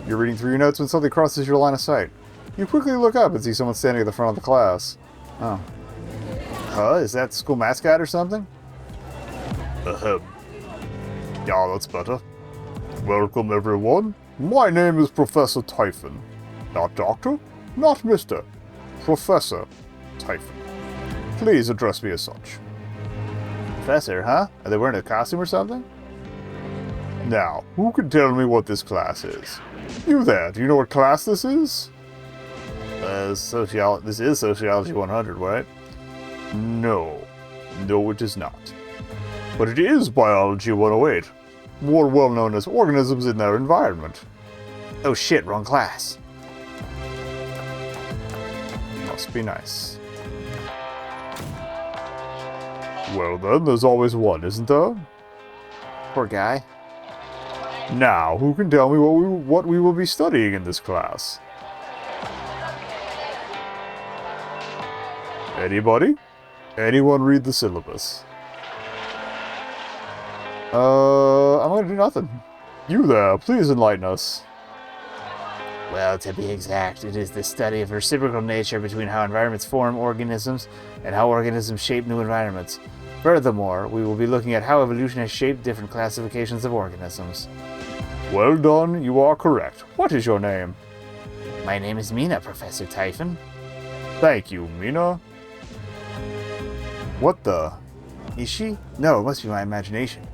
You're reading through your notes when something crosses your line of sight. You quickly look up and see someone standing at the front of the class. Oh. Huh? Is that school mascot or something? Ahem. Yeah, that's better. Welcome, everyone. My name is Professor Typhon. Not Doctor, not Mr. Professor Typhon. Please address me as such. Professor, huh? Are they wearing a costume or something? Now, who can tell me what this class is? You there, do you know what class this is? This is Sociology 100, right? No. No, it is not. But it is Biology 108, more well known as organisms in their environment. Oh shit, wrong class. Must be nice. Well then, there's always one, isn't there? Poor guy. Now, who can tell me what we will be studying in this class? Anybody? Anyone read the syllabus? I'm gonna do nothing. You there, please enlighten us. Well, to be exact, it is the study of reciprocal nature between how environments form organisms and how organisms shape new environments. Furthermore, we will be looking at how evolution has shaped different classifications of organisms. Well done, you are correct. What is your name? My name is Mina, Professor Typhon. Thank you, Mina. What the? Is she? No, it must be my imagination.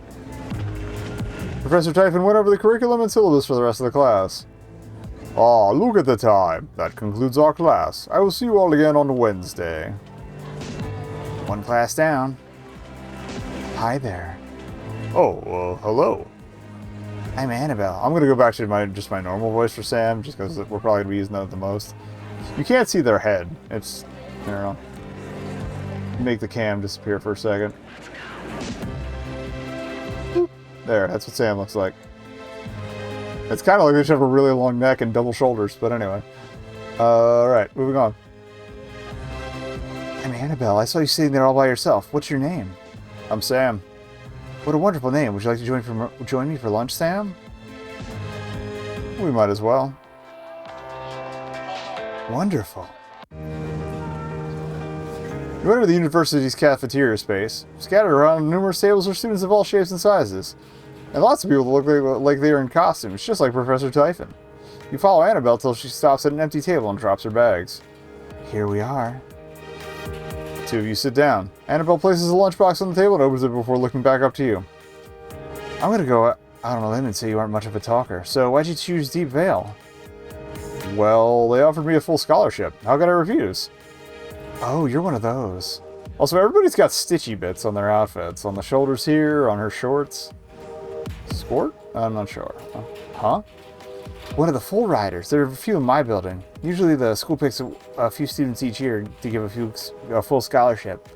Professor Typhon went over the curriculum and syllabus for the rest of the class. Ah, look at the time. That concludes our class. I will see you all again on Wednesday. One class down. Hi there. Oh, hello. I'm Annabelle. I'm going to go back to just my normal voice for Sam, just because we're probably going to be using that the most. You can't see their head. It's, I don't know. Make the cam disappear for a second. Boop. There, that's what Sam looks like. It's kind of like they should have a really long neck and double shoulders, but anyway. Alright, moving on. I'm Annabelle. I saw you sitting there all by yourself. What's your name? I'm Sam. What a wonderful name. Would you like to join me for lunch, Sam? We might as well. Wonderful. You enter the university's cafeteria space. Scattered around numerous tables are students of all shapes and sizes. And lots of people look like they are in costumes, just like Professor Typhon. You follow Annabelle till she stops at an empty table and drops her bags. Here we are. The two of you sit down. Annabelle places a lunchbox on the table and opens it before looking back up to you. I'm gonna go out on a limb and say you aren't much of a talker, so why'd you choose Deep Vale? Well, they offered me a full scholarship. How could I refuse? Oh, you're one of those. Also, everybody's got stitchy bits on their outfits. On the shoulders here, on her shorts. Sport? I'm not sure. Huh? One of the full riders. There are a few in my building. Usually the school picks a few students each year to give a full scholarship.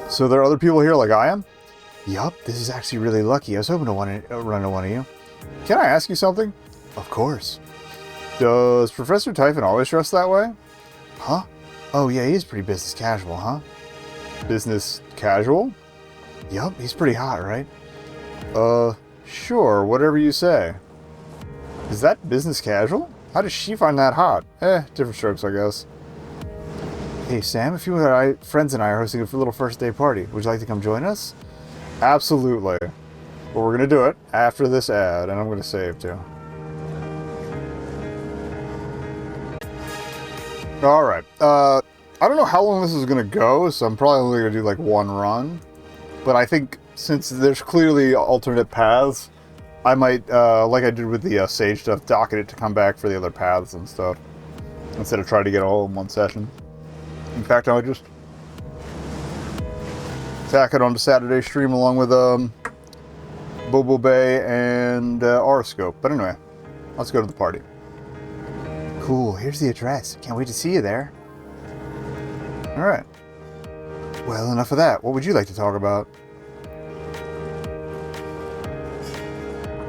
So there are other people here like I am? Yup, this is actually really lucky. I was hoping to run into one of you. Can I ask you something? Of course. Does Professor Typhon always dress that way? Huh? Oh yeah, he is pretty business casual, huh? Business casual? Yup, he's pretty hot, right? Sure, whatever you say. Is that business casual? How does she find that hot? Different strokes, I guess. Hey, Sam, a few of our friends and I are hosting a little first day party. Would you like to come join us? Absolutely. But we're going to do it after this ad, and I'm going to save too. Alright. I don't know how long this is going to go, so I'm probably only going to do like one run. But I think since there's clearly alternate paths, I might, like I did with the Sage stuff, docket it to come back for the other paths and stuff. Instead of trying to get it all in one session. In fact, I would just tack it onto Saturday stream along with Bobo Bay and Horoscope. But anyway, let's go to the party. Cool, here's the address. Can't wait to see you there. Alright. Well, enough of that. What would you like to talk about?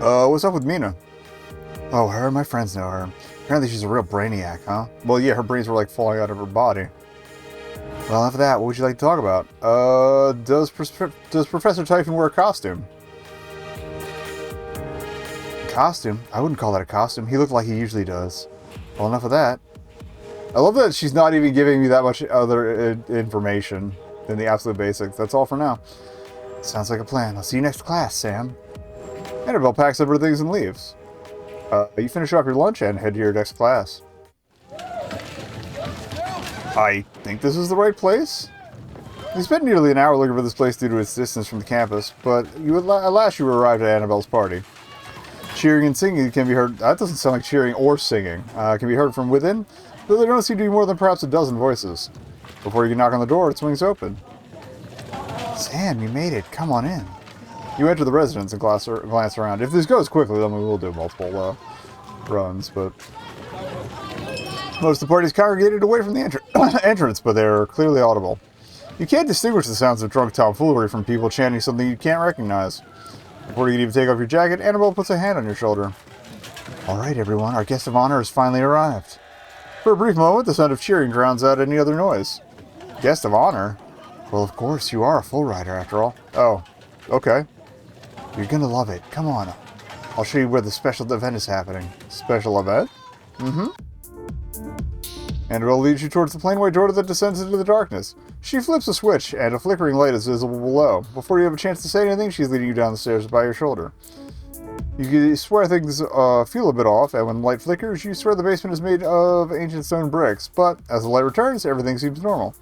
What's up with Mina? Oh, her and my friends know her. Apparently she's a real brainiac, huh? Well, yeah, her brains were like falling out of her body. Well, enough of that. What would you like to talk about? Does Professor Typhon wear a costume? Costume? I wouldn't call that a costume. He looked like he usually does. Well, enough of that. I love that she's not even giving me that much other information than the absolute basics. That's all for now. Sounds like a plan. I'll see you next class, Sam. Annabelle packs up her things and leaves. You finish off your lunch and head to your next class. I think this is the right place. We spent nearly an hour looking for this place due to its distance from the campus, but at last you arrived at Annabelle's party. Cheering and singing can be heard. That doesn't sound like cheering or singing. Can be heard from within, though there don't seem to be more than perhaps a dozen voices. Before you can knock on the door, it swings open. Sam, you made it. Come on in. You enter the residence and glance around. If this goes quickly, then we will do multiple runs, but most of the party is congregated away from the entrance, but they're clearly audible. You can't distinguish the sounds of drunk tomfoolery from people chanting something you can't recognize. Before you can even take off your jacket, Annabelle puts a hand on your shoulder. Alright everyone, our guest of honor has finally arrived. For a brief moment, the sound of cheering drowns out any other noise. Guest of honor? Well, of course, you are a full rider after all. Oh, okay. You're gonna love it. Come on. I'll show you where the special event is happening. Special event? Mm-hmm. Annabelle leads you towards the plain white door that descends into the darkness. She flips a switch, and a flickering light is visible below. Before you have a chance to say anything, she's leading you down the stairs by your shoulder. You swear things feel a bit off, and when the light flickers, you swear the basement is made of ancient stone bricks, but as the light returns, everything seems normal.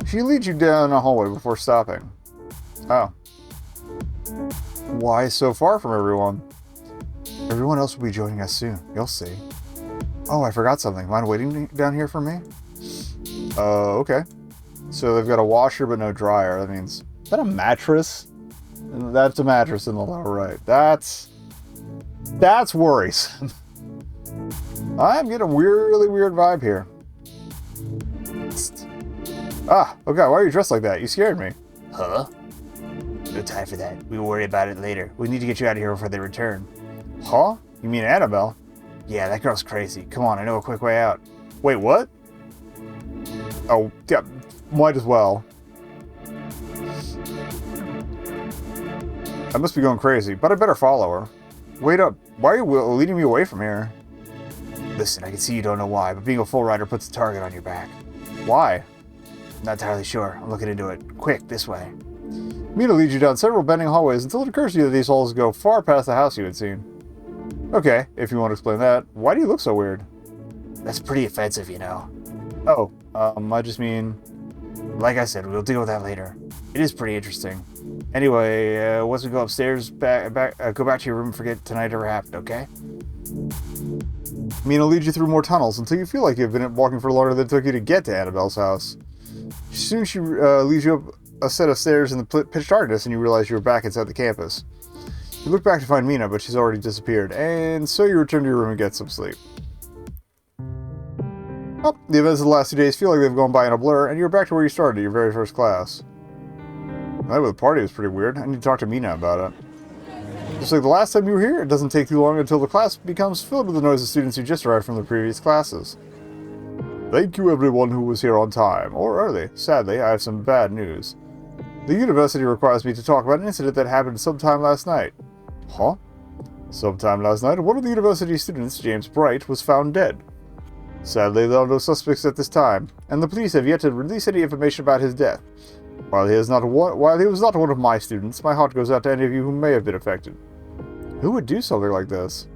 She leads you down a hallway before stopping. Oh. Why so far from everyone? Everyone else will be joining us soon. You'll see. Oh, I forgot something. Mind waiting down here for me? Okay. So they've got a washer but no dryer. That means... Is that a mattress? That's a mattress in the lower right. That's worrisome. I'm getting a really weird vibe here. Ah, okay, why are you dressed like that? You scared me. Huh? No time for that. We will worry about it later. We need to get you out of here before they return. Huh? You mean Annabelle? Yeah, that girl's crazy. Come on, I know a quick way out. Wait, what? Oh, yeah, might as well. I must be going crazy, but I better follow her. Wait up. Why are you leading me away from here? Listen, I can see you don't know why, but being a full rider puts a target on your back. Why? Not entirely sure. I'm looking into it. Quick, this way. Mina leads you down several bending hallways until it occurs to you that these halls go far past the house you had seen. Okay, if you want to explain that. Why do you look so weird? That's pretty offensive, you know. Oh, I just mean... Like I said, we'll deal with that later. It is pretty interesting. Anyway, once we go upstairs, go back to your room and forget tonight ever happened, okay? Mina leads you through more tunnels until you feel like you've been walking for longer than it took you to get to Annabelle's house. Soon she leads you up a set of stairs in the pitch darkness and you realize you were back inside the campus. You look back to find Mina, but she's already disappeared, and so you return to your room and get some sleep. Well, the events of the last 2 days feel like they've gone by in a blur, and you're back to where you started, your very first class. The night with the party was pretty weird. I need to talk to Mina about it. Just like the last time you were here, it doesn't take too long until the class becomes filled with the noise of students who just arrived from the previous classes. Thank you everyone who was here on time, or early. Sadly, I have some bad news. The university requires me to talk about an incident that happened sometime last night. Huh? Sometime last night, one of the university students, James Bright, was found dead. Sadly, there are no suspects at this time, and the police have yet to release any information about his death. While he was not one of my students, my heart goes out to any of you who may have been affected. Who would do something like this?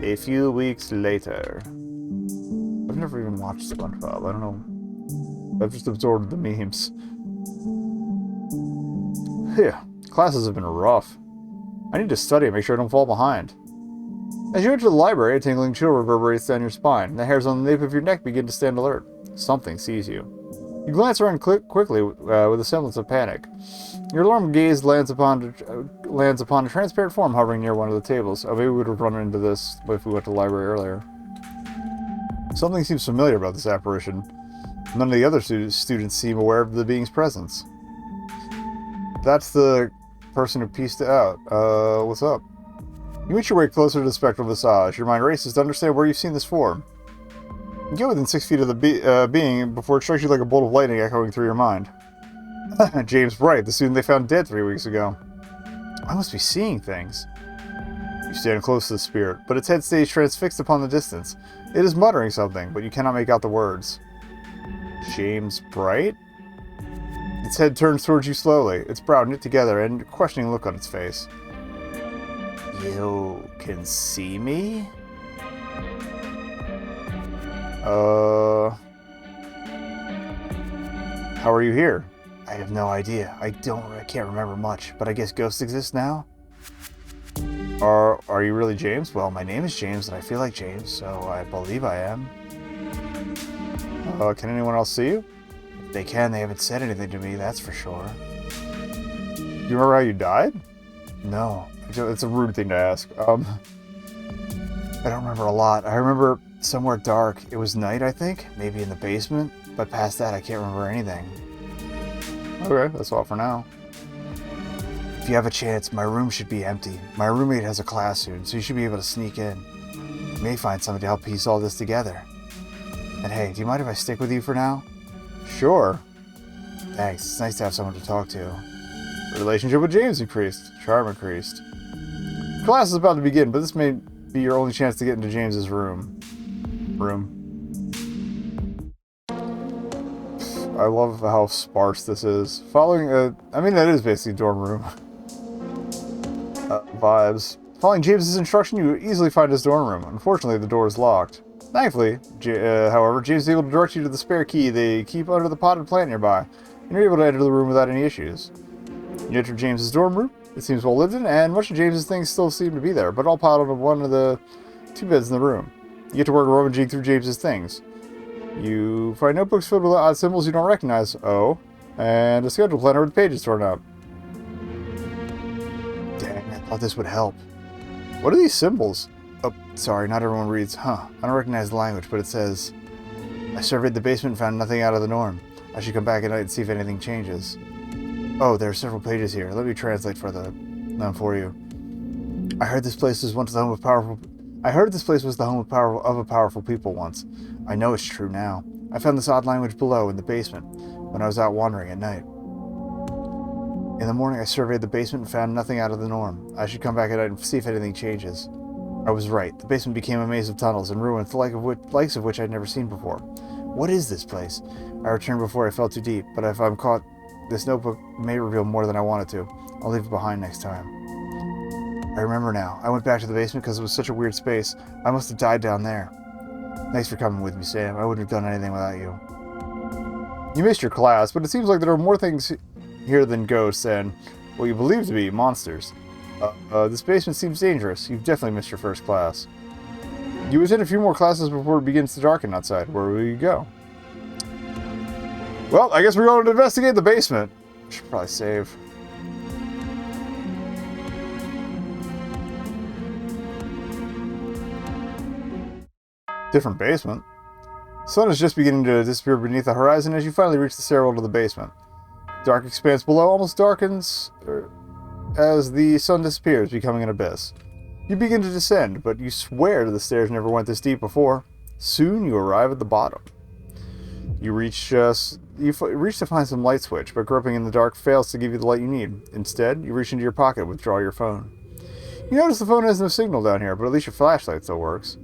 A few weeks later. I've never even watched SpongeBob. I don't know. I've just absorbed the memes. Yeah, classes have been rough. I need to study and make sure I don't fall behind. As you enter the library, a tingling chill reverberates down your spine, and the hairs on the nape of your neck begin to stand alert. Something sees you. You glance around quickly with a semblance of panic. Your alarmed gaze lands upon a transparent form hovering near one of the tables. Oh, maybe we would have run into this if we went to the library earlier. Something seems familiar about this apparition. None of the other students seem aware of the being's presence. That's the person who pieced it out. What's up? You inch your way closer to the spectral visage. Your mind races to understand where you've seen this form. You get within 6 feet of the being before it strikes you like a bolt of lightning echoing through your mind. James Bright, the student they found dead 3 weeks ago. I must be seeing things. You stand close to the spirit, but its head stays transfixed upon the distance. It is muttering something, but you cannot make out the words. James Bright? Its head turns towards you slowly, its brow knit together, and a questioning look on its face. You can see me? How are you here? I have no idea. I can't remember much, but I guess ghosts exist now? Are you really James? Well, my name is James, and I feel like James, so I believe I am. Can anyone else see you? If they can, they haven't said anything to me, that's for sure. Do you remember how you died? No. It's a rude thing to ask. I don't remember a lot. I remember somewhere dark. It was night, I think? Maybe in the basement? But past that, I can't remember anything. Okay, that's all for now. If you have a chance, my room should be empty. My roommate has a class soon, so you should be able to sneak in. You may find somebody to help piece all this together. And hey, do you mind if I stick with you for now? Sure. Thanks. It's nice to have someone to talk to. Relationship with James increased. Charm increased. Class is about to begin, but this may be your only chance to get into James's room. I love how sparse this is. That is basically dorm room. Vibes. Following James's instruction, you easily find his dorm room. Unfortunately, the door is locked. Thankfully, however, James is able to direct you to the spare key they keep under the potted plant nearby, and you're able to enter the room without any issues. You enter James's dorm room. It seems well lived in, and much of James's things still seem to be there, but all piled onto one of the 2 beds in the room. You get to work rummaging through James's things. You find notebooks filled with odd symbols you don't recognize. Oh, and a schedule planner with pages torn out. Dang, I thought this would help. What are these symbols? Oh, sorry, not everyone reads. I don't recognize the language, but it says, I surveyed the basement and found nothing out of the norm. I should come back at night and see if anything changes. Oh, there are several pages here. Let me translate them for you. I heard this place was once the home of powerful. I heard this place was the home of a powerful people once. I know it's true now. I found this odd language below in the basement when I was out wandering at night. In the morning, I surveyed the basement and found nothing out of the norm. I should come back at night and see if anything changes. I was right. The basement became a maze of tunnels and ruins, the likes of which I'd never seen before. What is this place? I returned before I fell too deep, but if I'm caught, this notebook may reveal more than I wanted to. I'll leave it behind next time. I remember now. I went back to the basement because it was such a weird space. I must have died down there. Thanks for coming with me, Sam. I wouldn't have done anything without you. You missed your class, but it seems like there are more things here than ghosts and what you believe to be monsters. This basement seems dangerous. You've definitely missed your first class. You attend a few more classes before it begins to darken outside. Where will you go? Well, I guess we're going to investigate the basement. Should probably save. Different basement. Sun is just beginning to disappear beneath the horizon as you finally reach the stairwell to the basement. Dark expanse below almost darkens as the sun disappears, becoming an abyss. You begin to descend, but you swear the stairs never went this deep before. Soon you arrive at the bottom. You reach to find some light switch, but groping in the dark fails to give you the light you need. Instead, you reach into your pocket and withdraw your phone. You notice the phone has no signal down here, but at least your flashlight still works.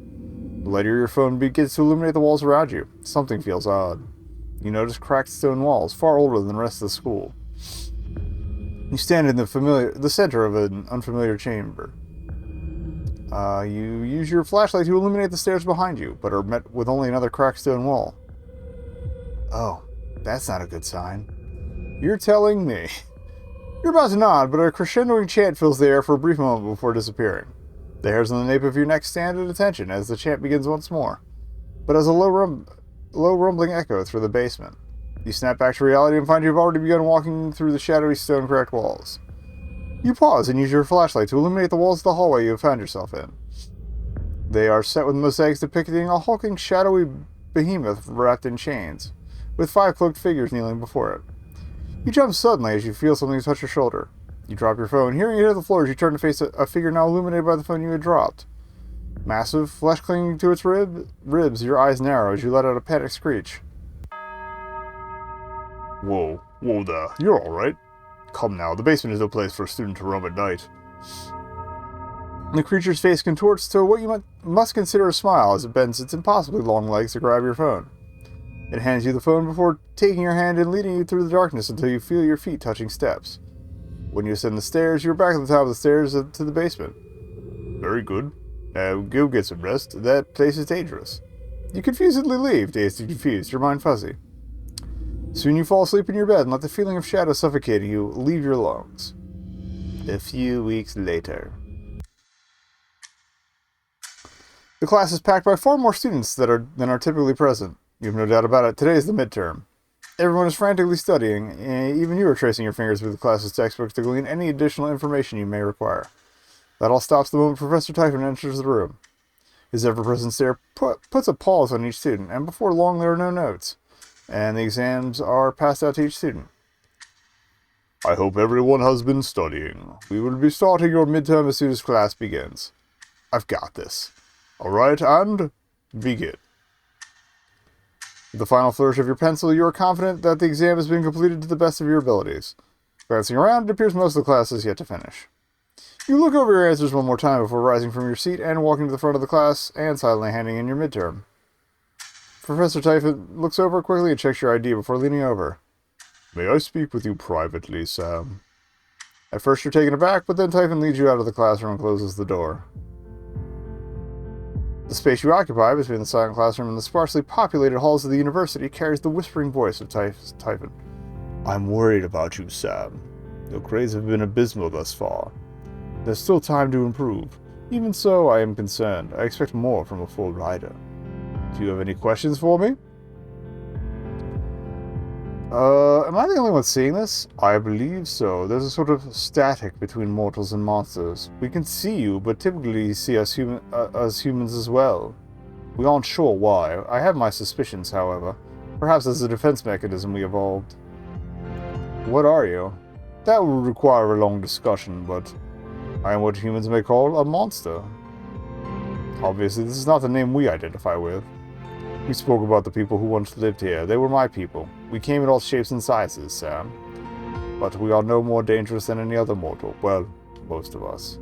The light of your phone begins to illuminate the walls around you. Something feels odd. You notice cracked stone walls, far older than the rest of the school. You stand in the center of an unfamiliar chamber. You use your flashlight to illuminate the stairs behind you, but are met with only another cracked stone wall. Oh, that's not a good sign. You're telling me. You're about to nod, but a crescendoing chant fills the air for a brief moment before disappearing. The hairs on the nape of your neck stand at attention as the chant begins once more, but as a low rumbling echo through the basement. You snap back to reality and find you've already begun walking through the shadowy stone-cracked walls. You pause and use your flashlight to illuminate the walls of the hallway you have found yourself in. They are set with mosaics depicting a hulking, shadowy behemoth wrapped in chains, with 5 cloaked figures kneeling before it. You jump suddenly as you feel something touch your shoulder. You drop your phone, hearing it hit the floor as you turn to face a figure now illuminated by the phone you had dropped. Massive, flesh clinging to its ribs, your eyes narrow as you let out a panicked screech. Whoa there, you're alright. Come now, the basement is no place for a student to roam at night. The creature's face contorts to what you must consider a smile as it bends its impossibly long legs to grab your phone. It hands you the phone before taking your hand and leading you through the darkness until you feel your feet touching steps. When you ascend the stairs, you're back at the top of the stairs to the basement. Very good. Now go get some rest. That place is dangerous. You confusedly leave, dazed and confused, your mind fuzzy. Soon you fall asleep in your bed and let the feeling of shadow suffocating you leave your lungs. A few weeks later. The class is packed by far more students than are typically present. You have no doubt about it. Today is the midterm. Everyone is frantically studying, and even you are tracing your fingers through the class's textbooks to glean any additional information you may require. That all stops the moment Professor Typhon enters the room. His ever-present stare puts a pause on each student, and before long there are no notes, and the exams are passed out to each student. I hope everyone has been studying. We will be starting your midterm as soon as class begins. I've got this. Alright, and begin. With the final flourish of your pencil, you are confident that the exam has been completed to the best of your abilities. Glancing around, it appears most of the class is yet to finish. You look over your answers one more time before rising from your seat and walking to the front of the class and silently handing in your midterm. Professor Typhon looks over quickly and checks your ID before leaning over. May I speak with you privately, Sam? At first you're taken aback, but then Typhon leads you out of the classroom and closes the door. The space you occupy between the silent classroom and the sparsely populated halls of the university carries the whispering voice of Typhon. I'm worried about you, Sam. Your grades have been abysmal thus far. There's still time to improve. Even so, I am concerned. I expect more from a full rider. Do you have any questions for me? Am I the only one seeing this? I believe so. There's a sort of static between mortals and monsters. We can see you, but typically you see us humans as well. We aren't sure why. I have my suspicions, however. Perhaps as a defense mechanism we evolved. What are you? That would require a long discussion, but I am what humans may call a monster. Obviously, this is not the name we identify with. We spoke about the people who once lived here. They were my people. We came in all shapes and sizes, Sam. But we are no more dangerous than any other mortal. Well, most of us.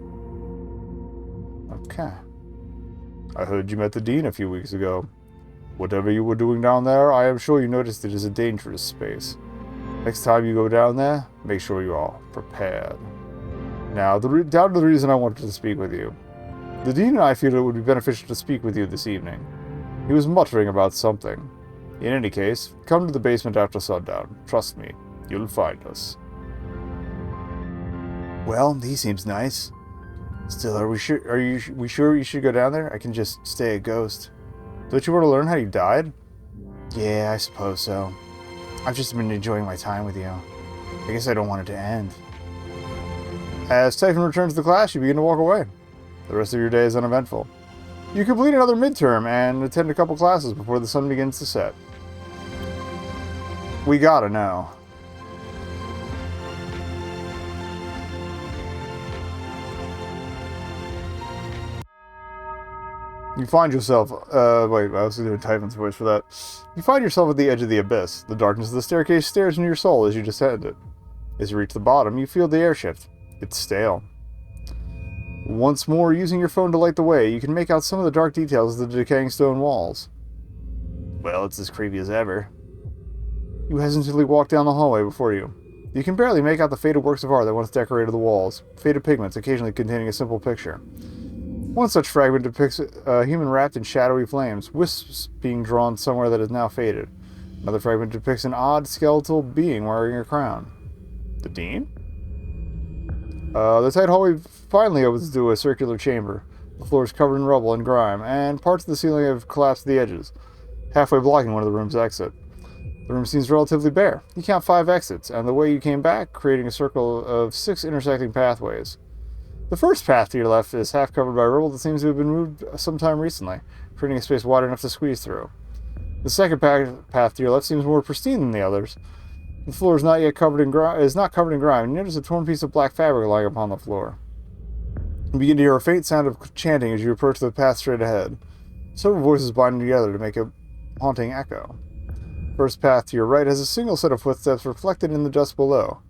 Okay. I heard you met the Dean a few weeks ago. Whatever you were doing down there, I am sure you noticed it is a dangerous space. Next time you go down there, make sure you are prepared. Now, down to the reason I wanted to speak with you. The Dean and I feel it would be beneficial to speak with you this evening. He was muttering about something. In any case, come to the basement after sundown. Trust me, you'll find us. Well, he seems nice. Still, are we sure you should go down there? I can just stay a ghost. Don't you want to learn how you died? Yeah, I suppose so. I've just been enjoying my time with you. I guess I don't want it to end. As Typhon returns to class, you begin to walk away. The rest of your day is uneventful. You complete another midterm and attend a couple classes before the sun begins to set. We gotta know. You find yourself, wait, I was doing Typhon's voice for that. You find yourself at the edge of the abyss. The darkness of the staircase stares into your soul as you descend it. As you reach the bottom, you feel the air shift. It's stale. Once more, using your phone to light the way, you can make out some of the dark details of the decaying stone walls. Well, it's as creepy as ever. You hesitantly walk down the hallway before you. You can barely make out the faded works of art that once decorated the walls, faded pigments occasionally containing a simple picture. One such fragment depicts a human wrapped in shadowy flames, wisps being drawn somewhere that is now faded. Another fragment depicts an odd skeletal being wearing a crown. The Dean? The tight hallway finally opens to a circular chamber. The floor is covered in rubble and grime, and parts of the ceiling have collapsed to the edges, halfway blocking one of the room's exit. The room seems relatively bare. You count 5 exits, and the way you came back, creating a circle of 6 intersecting pathways. The first path to your left is half covered by rubble that seems to have been moved sometime recently, creating a space wide enough to squeeze through. The second path to your left seems more pristine than the others. The floor is not yet covered in grime, and you notice a torn piece of black fabric lying upon the floor. You begin to hear a faint sound of chanting as you approach the path straight ahead. Several voices bind together to make a haunting echo. The first path to your right has a single set of footsteps reflected in the dust below.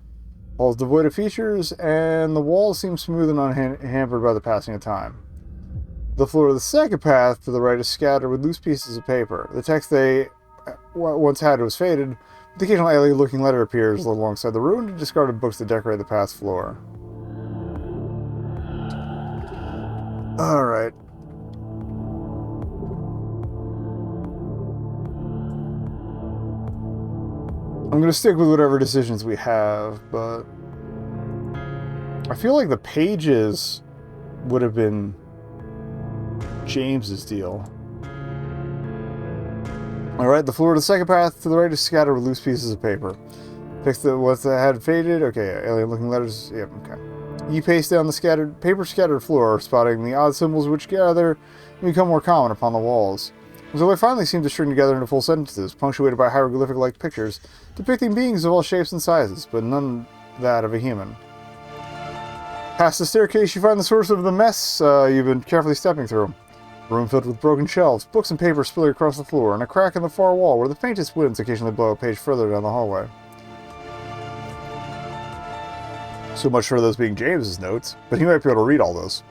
Hall is devoid of features, and the walls seem smooth and unhampered by the passing of time. The floor of the second path to the right is scattered with loose pieces of paper. The text they once had was faded, but the occasional alien-looking letter appears alongside the ruined and discarded books that decorate the path's floor. Alright. I'm going to stick with whatever decisions we have, but I feel like the pages would have been James's deal. Alright, the floor of the second path to the right is scattered with loose pieces of paper. Fix the ones that had faded. Okay, alien-looking letters. Yep, okay. You pace down the paper-scattered floor, spotting the odd symbols which gather and become more common upon the walls. Until they finally seem to string together into full sentences, punctuated by hieroglyphic-like pictures, depicting beings of all shapes and sizes, but none that of a human. Past the staircase, you find the source of the mess you've been carefully stepping through. A room filled with broken shelves, books and paper spilling across the floor, and a crack in the far wall where the faintest winds occasionally blow a page further down the hallway. So much for those being James's notes, but he might be able to read all those.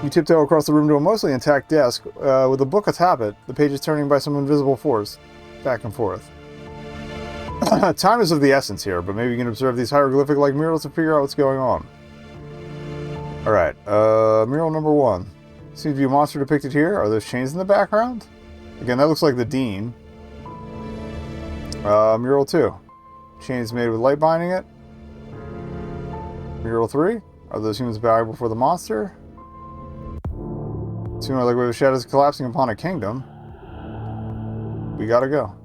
You tiptoe across the room to a mostly intact desk, with a book atop it, the pages turning by some invisible force, back and forth. Time is of the essence here, but maybe you can observe these hieroglyphic-like murals to figure out what's going on. Alright, mural number 1. Seems to be a monster depicted here. Are those chains in the background? Again, that looks like the Dean. Mural 2. Chains made with light binding it. Mural 3. Are those humans bowing before the monster? Seem like wave of shadows collapsing upon a kingdom. We gotta go.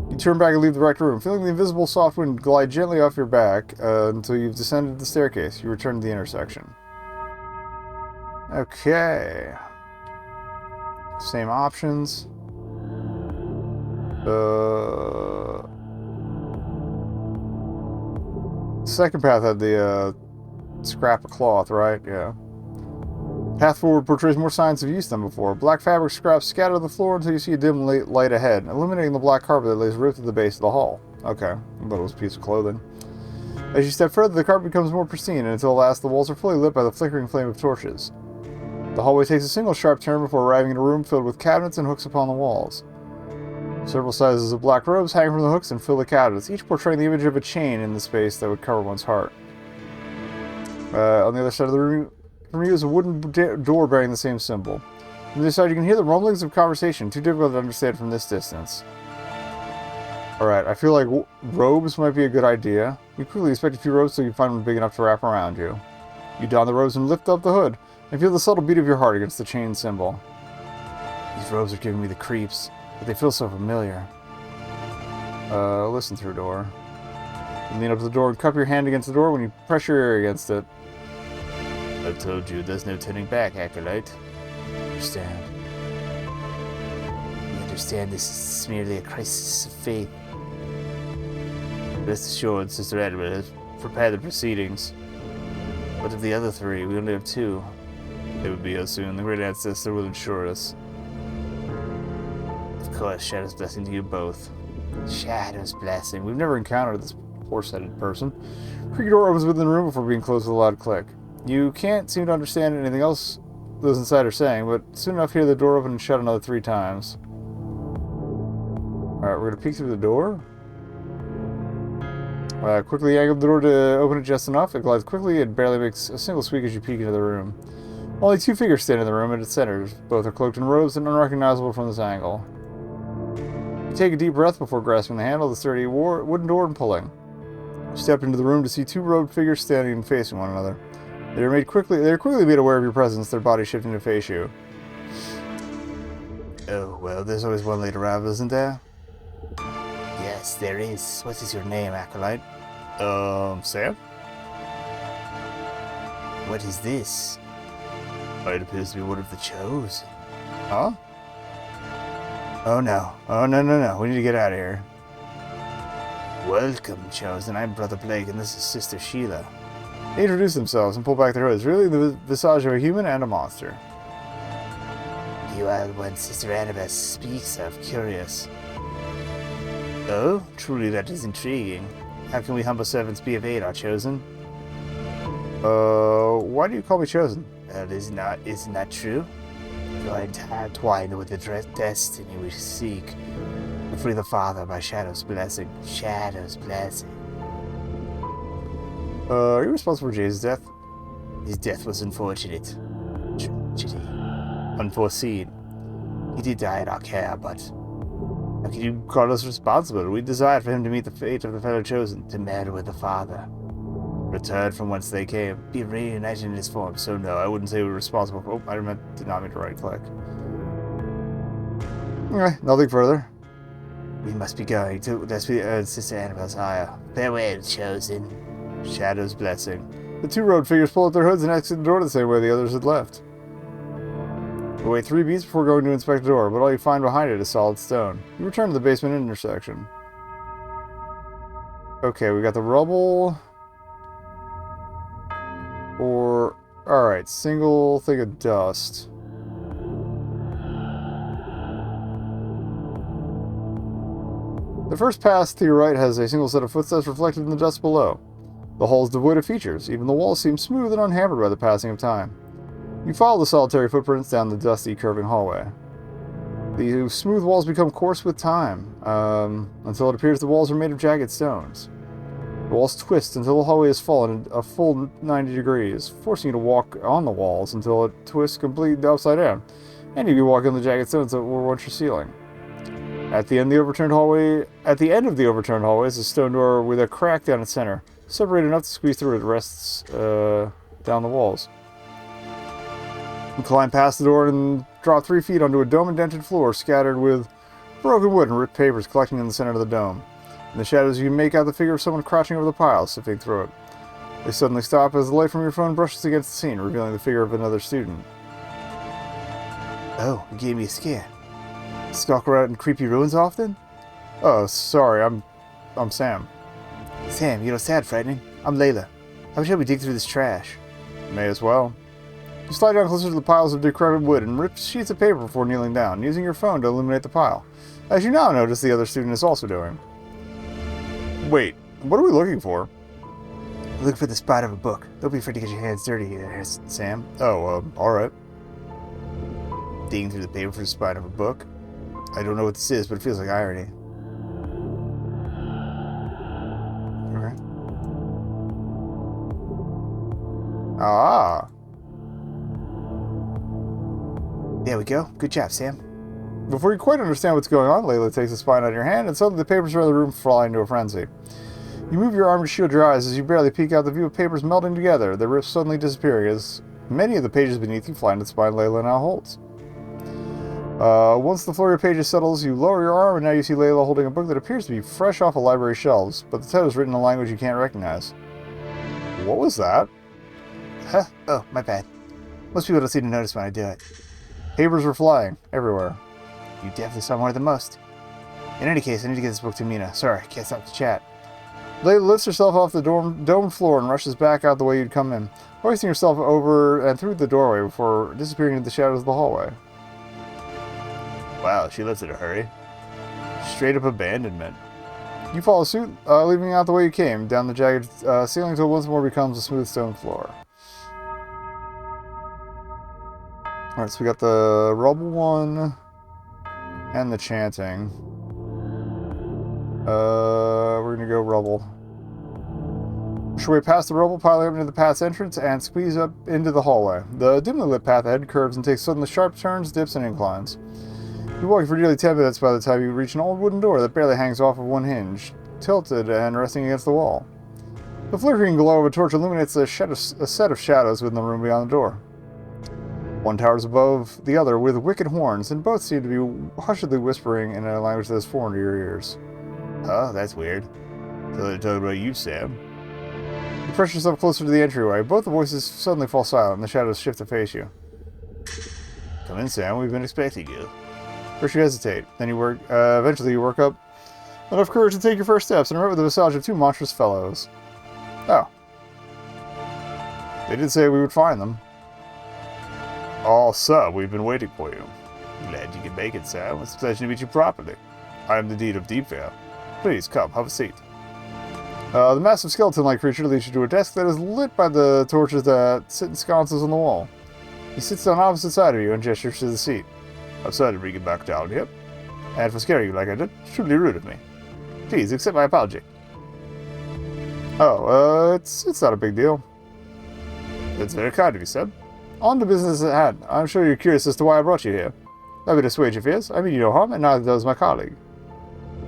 You turn back and leave the wrecked room, feeling the invisible soft wind glide gently off your back until you've descended the staircase. You return to the intersection. Okay. Same options. Second path had the scrap of cloth, right? Yeah. Path forward portrays more signs of use than before. Black fabric scraps scatter the floor until you see a dim light ahead, illuminating the black carpet that lays ripped at the base of the hall. Okay, I thought it was a piece of clothing. As you step further, the carpet becomes more pristine, and until last, the walls are fully lit by the flickering flame of torches. The hallway takes a single sharp turn before arriving in a room filled with cabinets and hooks upon the walls. Several sizes of black robes hang from the hooks and fill the cabinets, each portraying the image of a chain in the space that would cover one's heart. On the other side of the room, from you is a wooden door bearing the same symbol. On the other side, you can hear the rumblings of conversation, too difficult to understand from this distance. Alright, I feel like robes might be a good idea. You quickly inspect a few robes so you find one big enough to wrap around you. You don the robes and lift up the hood, and feel the subtle beat of your heart against the chain symbol. These robes are giving me the creeps, but they feel so familiar. Listen through door. You lean up to the door and cup your hand against the door when you press your ear against it. I've told you, there's no turning back, Acolyte. Understand? You understand this is merely a crisis of faith. Rest assured, Sister Edward has prepared the proceedings. What of the other three? We only have two. They would be here soon. The great ancestor will ensure us. Of course, Shadow's blessing to you both. Shadow's blessing. We've never encountered this poor-sighted person. Creaky door opens within the room before being closed with a loud click. You can't seem to understand anything else those inside are saying, but soon enough hear the door open and shut another 3 times. Alright, we're gonna peek through the door. Quickly angle the door to open it just enough. It glides quickly and barely makes a single squeak as you peek into the room. Only 2 figures stand in the room at its center. Both are cloaked in robes and unrecognizable from this angle. You take a deep breath before grasping the handle of the sturdy wooden door and pulling. You step into the room to see 2 robed figures standing and facing one another. They are quickly made aware of your presence, their bodies shifting to face you. Oh, well, there's always one late arrival, isn't there? Yes, there is. What is your name, Acolyte? Sam? What is this? It appears to be one of the Chosen. Huh? Oh no. Oh no. We need to get out of here. Welcome, Chosen. I'm Brother Blake, and this is Sister Sheila. They introduce themselves and pull back their hoods, really the visage of a human and a monster. You are the one Sister Annabeth speaks of, curious. Oh, truly that is intriguing. How can we humble servants be of aid, our Chosen? Why do you call me Chosen? Isn't that true? You are entwined with the destiny we seek. To free the Father by Shadow's blessing. Shadow's blessing. Are you responsible for Jay's death? His death was unfortunate. Tragedy. Unforeseen. He did die in our care, but how can you call us responsible? We desired for him to meet the fate of the fellow Chosen, to marry with the Father. Return from whence they came, be reunited in his form. So no, I wouldn't say we were responsible for... Oh, did not mean to right-click. Okay, nothing further. We must be going to... Lest we earn Sister Annabelle's ire. Farewell, Chosen. Shadow's blessing. The 2 robed figures pull up their hoods and exit the door the same way the others had left. You wait 3 beats before going to inspect the door, but all you find behind it is solid stone. You return to the basement intersection. Okay, we got the rubble... Alright, single thing of dust. The first pass to your right has a single set of footsteps reflected in the dust below. The hall is devoid of features, even the walls seem smooth and unhampered by the passing of time. You follow the solitary footprints down the dusty, curving hallway. The smooth walls become coarse with time, until it appears the walls are made of jagged stones. The walls twist until the hallway has fallen a full 90 degrees, forcing you to walk on the walls until it twists completely upside down, and you can walk on the jagged stones that were once your ceiling. At the end of the overturned hallway is a stone door with a crack down its center, separated enough to squeeze through it rests down the walls. You climb past the door and drop 3 feet onto a dome-indented floor scattered with broken wood and ripped papers collecting in the center of the dome. In the shadows, you make out the figure of someone crouching over the pile, sifting through it. They suddenly stop as the light from your phone brushes against the scene, revealing the figure of another student. Oh, you gave me a scare. Stalk around in creepy ruins often? Oh, sorry, I'm Sam. Sam, you don't sound frightening. I'm Layla. How shall we dig through this trash? May as well. You slide down closer to the piles of decrepit wood and rip sheets of paper before kneeling down, using your phone to illuminate the pile, as you now notice the other student is also doing. Wait, what are we looking for? Look for the spot of a book. Don't be afraid to get your hands dirty here, Sam. Oh, alright. Digging through the paper for the spot of a book? I don't know what this is, but it feels like irony. Okay. Ah! There we go. Good job, Sam. Before you quite understand what's going on, Layla takes the spine out of your hand, and suddenly the papers around the room fly into a frenzy. You move your arm to shield your eyes as you barely peek out the view of papers melting together, the rips suddenly disappearing as many of the pages beneath you fly into the spine Layla now holds. Once the flurry of pages settles, you lower your arm, and now you see Layla holding a book that appears to be fresh off of library shelves, but the title is written in a language you can't recognize. What was that? Huh? Oh, my bad. Most people don't seem to notice when I do it. Papers were flying everywhere. You definitely saw more than most. In any case, I need to get this book to Mina. Sorry, can't stop to chat. Layla lifts herself off the dome floor and rushes back out the way you'd come in, hoisting herself over and through the doorway before disappearing into the shadows of the hallway. Wow, she lives in a hurry. Straight up abandonment. You follow suit, leaving out the way you came, down the jagged ceiling until once more becomes a smooth stone floor. Alright, so we got the rubble one and the chanting. We're gonna go rubble. Push your way past the rubble, piling up into the path's entrance, and squeeze up into the hallway. The dimly lit path ahead curves and takes suddenly sharp turns, dips, and inclines. You're walking for nearly 10 minutes by the time you reach an old wooden door that barely hangs off of one hinge, tilted and resting against the wall. The flickering glow of a torch illuminates a set of shadows within the room beyond the door. One towers above the other with wicked horns, and both seem to be hushedly whispering in a language that is foreign to your ears. Oh, that's weird. So they're talking about you, Sam. You press yourself closer to the entryway. Both the voices suddenly fall silent, and the shadows shift to face you. Come in, Sam. We've been expecting you. First you hesitate, then you eventually you work up enough courage to take your first steps and arrive at the visage of two monstrous fellows. Oh. They did say we would find them. Oh, sir, we've been waiting for you. Glad you can make it, Sam. It's a pleasure to meet you properly. I am the Dean of Deepvale. Please, come, have a seat. The massive skeleton-like creature leads you to a desk that is lit by the torches that sit in sconces on the wall. He sits on the opposite side of you and gestures to the seat. I'm sorry to bring you back down here, and for scaring you like I did. Truly rude of me. Please, accept my apology. Oh, it's not a big deal. That's very kind of you, Sam. On to business at hand. I'm sure you're curious as to why I brought you here. Let me dissuade your fears. I mean you no harm, and neither does my colleague.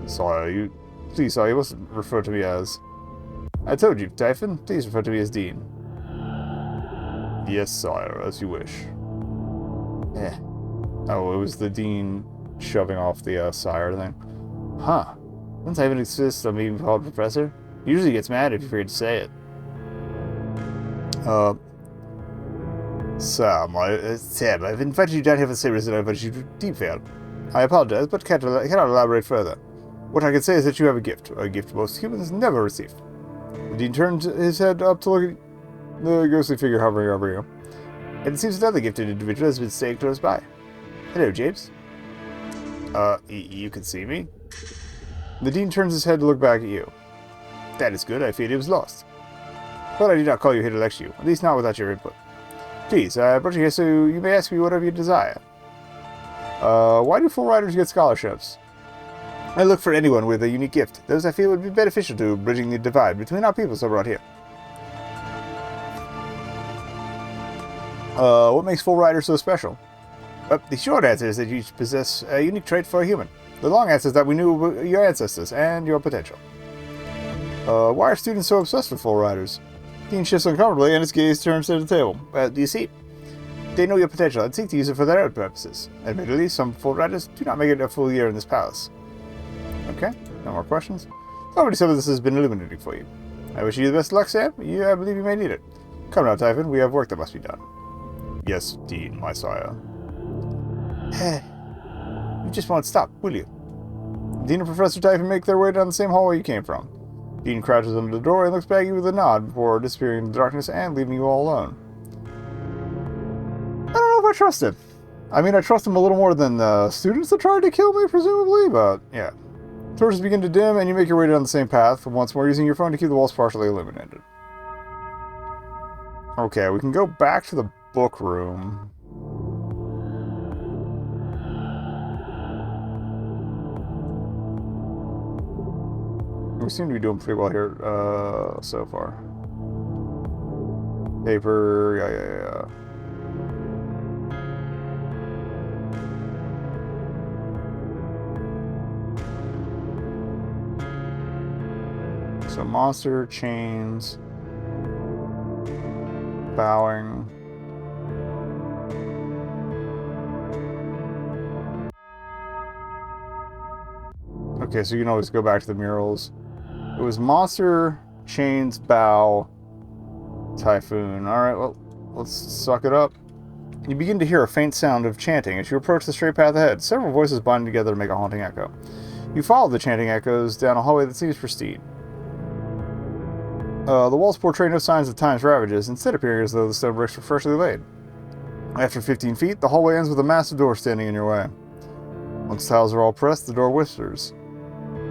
Sorry, Please, you mustn't refer to me as... I told you, Typhon. Please refer to me as Dean. Yes, sire, as you wish. Oh, it was the Dean shoving off the sire thing. Huh. Doesn't Typhon insist on being called Professor? He usually gets mad if you forget to say it. Sam, I've invited you down here for the same reason I invited you to Deepvale. I apologize, but cannot elaborate further. What I can say is that you have a gift most humans never receive. The Dean turns his head up to look at the ghostly figure hovering over you. And it seems another gifted individual has been staying close by. Hello, James. You can see me? The Dean turns his head to look back at you. That is good. I feared it was lost. But I did not call you here to lecture you, at least not without your input. Please, I brought you here so you may ask me whatever you desire. Why do full riders get scholarships? I look for anyone with a unique gift, those I feel would be beneficial to bridging the divide between our peoples I brought here. What makes full riders so special? Well, the short answer is that you possess a unique trait for a human. The long answer is that we knew your ancestors and your potential. Why are students so obsessed with full riders? Dean shifts uncomfortably and his gaze turns to the table. Well, do you see? They know your potential and seek to use it for their own purposes. Admittedly, some full riders do not make it a full year in this palace. Okay, no more questions. Already some of this has been illuminating for you. I wish you the best of luck, Sam. I believe you may need it. Come now, Typhon, we have work that must be done. Yes, Dean, my sire. You just won't stop, will you? Dean and Professor Typhon make their way down the same hallway you came from. Dean crouches under the door and looks back at you with a nod before disappearing into the darkness and leaving you all alone. I don't know if I trust him. I mean, I trust him a little more than the students that tried to kill me, presumably, but yeah. Torches begin to dim and you make your way down the same path, once more using your phone to keep the walls partially illuminated. Okay, we can go back to the book room. We seem to be doing pretty well here so far. Paper, yeah. So monster, chains, bowing. Okay, so you can always go back to the murals. It was Monster, Chains, Bow, Typhoon. Alright, well, let's suck it up. You begin to hear a faint sound of chanting as you approach the straight path ahead, several voices binding together to make a haunting echo. You follow the chanting echoes down a hallway that seems pristine. The walls portray no signs of time's ravages, instead appearing as though the stone bricks were freshly laid. After 15 feet, the hallway ends with a massive door standing in your way. Once tiles are all pressed, the door whispers,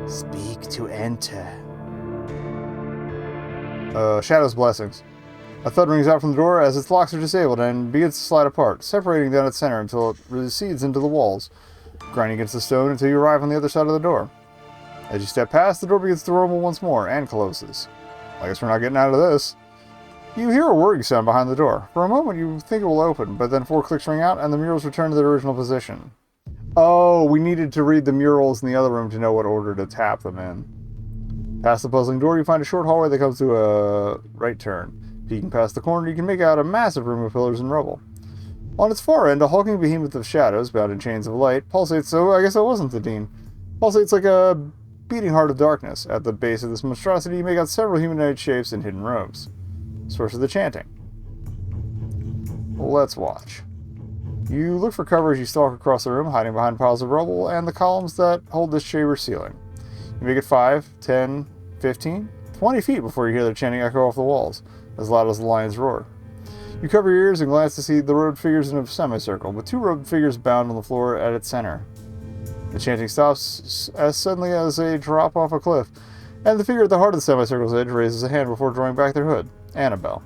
"Speak to enter." Shadow's Blessings. A thud rings out from the door as its locks are disabled and begins to slide apart, separating down its center until it recedes into the walls, grinding against the stone until you arrive on the other side of the door. As you step past, the door begins to rumble once more and closes. I guess we're not getting out of this. You hear a whirring sound behind the door. For a moment you think it will open, but then 4 clicks ring out and the murals return to their original position. Oh, we needed to read the murals in the other room to know what order to tap them in. Past the puzzling door, you find a short hallway that comes to a right turn. Peeking past the corner, you can make out a massive room of pillars and rubble. On its far end, a hulking behemoth of shadows, bound in chains of light, pulsates, so I guess that wasn't the Dean. Pulsates like a beating heart of darkness. At the base of this monstrosity, you make out several humanoid shapes in hidden robes. Source of the chanting. Let's watch. You look for cover as you stalk across the room, hiding behind piles of rubble and the columns that hold this chamber ceiling. You make it 5, 10, 15, 20 feet before you hear the chanting echo off the walls, as loud as the lion's roar. You cover your ears and glance to see the robed figures in a semicircle, with 2 robed figures bound on the floor at its center. The chanting stops as suddenly as they drop off a cliff, and the figure at the heart of the semicircle's edge raises a hand before drawing back their hood. Annabelle.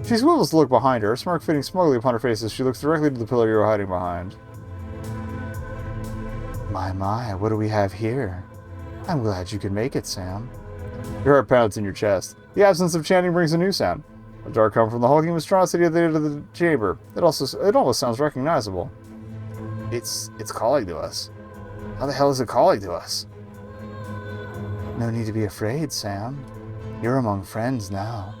She swivels to look behind her, a smirk fitting smugly upon her face as she looks directly to the pillar you're hiding behind. My, what do we have here? I'm glad you could make it, Sam. Your heart pounds in your chest. The absence of chanting brings a new sound. A dart comes from the hulking monstrosity at the end of the chamber. It almost sounds recognizable. It's calling to us. How the hell is it calling to us? No need to be afraid, Sam. You're among friends now.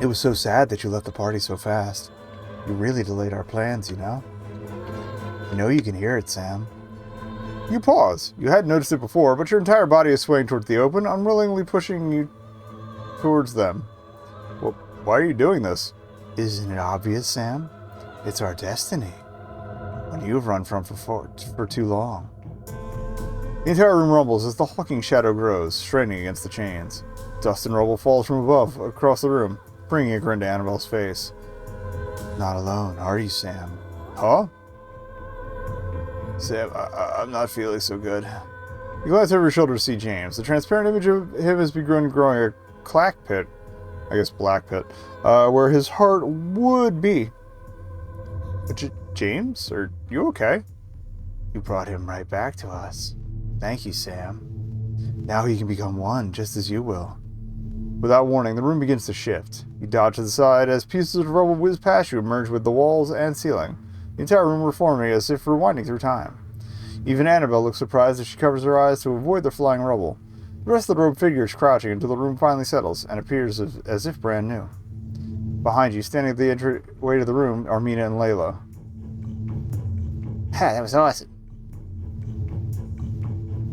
It was so sad that you left the party so fast. You really delayed our plans, you know? I know you can hear it, Sam. You pause. You hadn't noticed it before, but your entire body is swaying towards the open, unwillingly pushing you towards them. Well, why are you doing this? Isn't it obvious, Sam? It's our destiny. One you've run from for too long. The entire room rumbles as the hulking shadow grows, straining against the chains. Dust and rubble falls from above, across the room, bringing a grin to Annabelle's face. Not alone, are you, Sam? Huh? Sam, I'm not feeling so good. You glance over your shoulder to see James. The transparent image of him has begun growing a clack pit, I guess black pit, where his heart would be. James, are you okay? You brought him right back to us. Thank you, Sam. Now he can become one, just as you will. Without warning, the room begins to shift. You dodge to the side as pieces of rubble whiz past you, merge with the walls and ceiling. The entire room reforming as if rewinding through time. Even Annabelle looks surprised as she covers her eyes to avoid the flying rubble. The rest of the robed figure is crouching until the room finally settles and appears as if brand new. Behind you, standing at the entryway to the room, are Mina and Layla. Ha, that was awesome.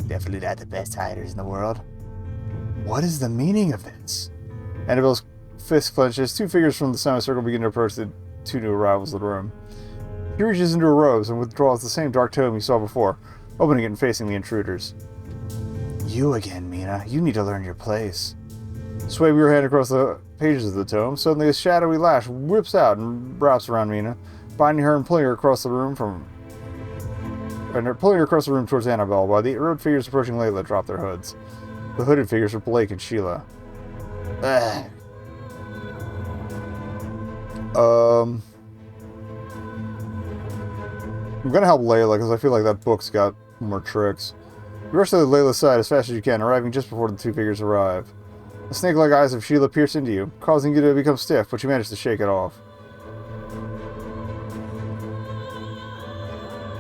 Definitely not the best hiders in the world. What is the meaning of this? Annabelle's fist clenches. 2 figures from the semicircle begin to approach the 2 new arrivals of the room. He reaches into her robes and withdraws the same dark tome you saw before, opening it and facing the intruders. You again, Mina. You need to learn your place. Sway your hand across the pages of the tome. Suddenly a shadowy lash whips out and wraps around Mina, binding her and pulling her across the room towards Annabelle, while the robed figures approaching Layla drop their hoods. The hooded figures are Blake and Sheila. Ugh. I'm gonna help Layla because I feel like that book's got more tricks. You rush to Layla's side as fast as you can, arriving just before the 2 figures arrive. The snake-like eyes of Sheila pierce into you, causing you to become stiff, but you manage to shake it off.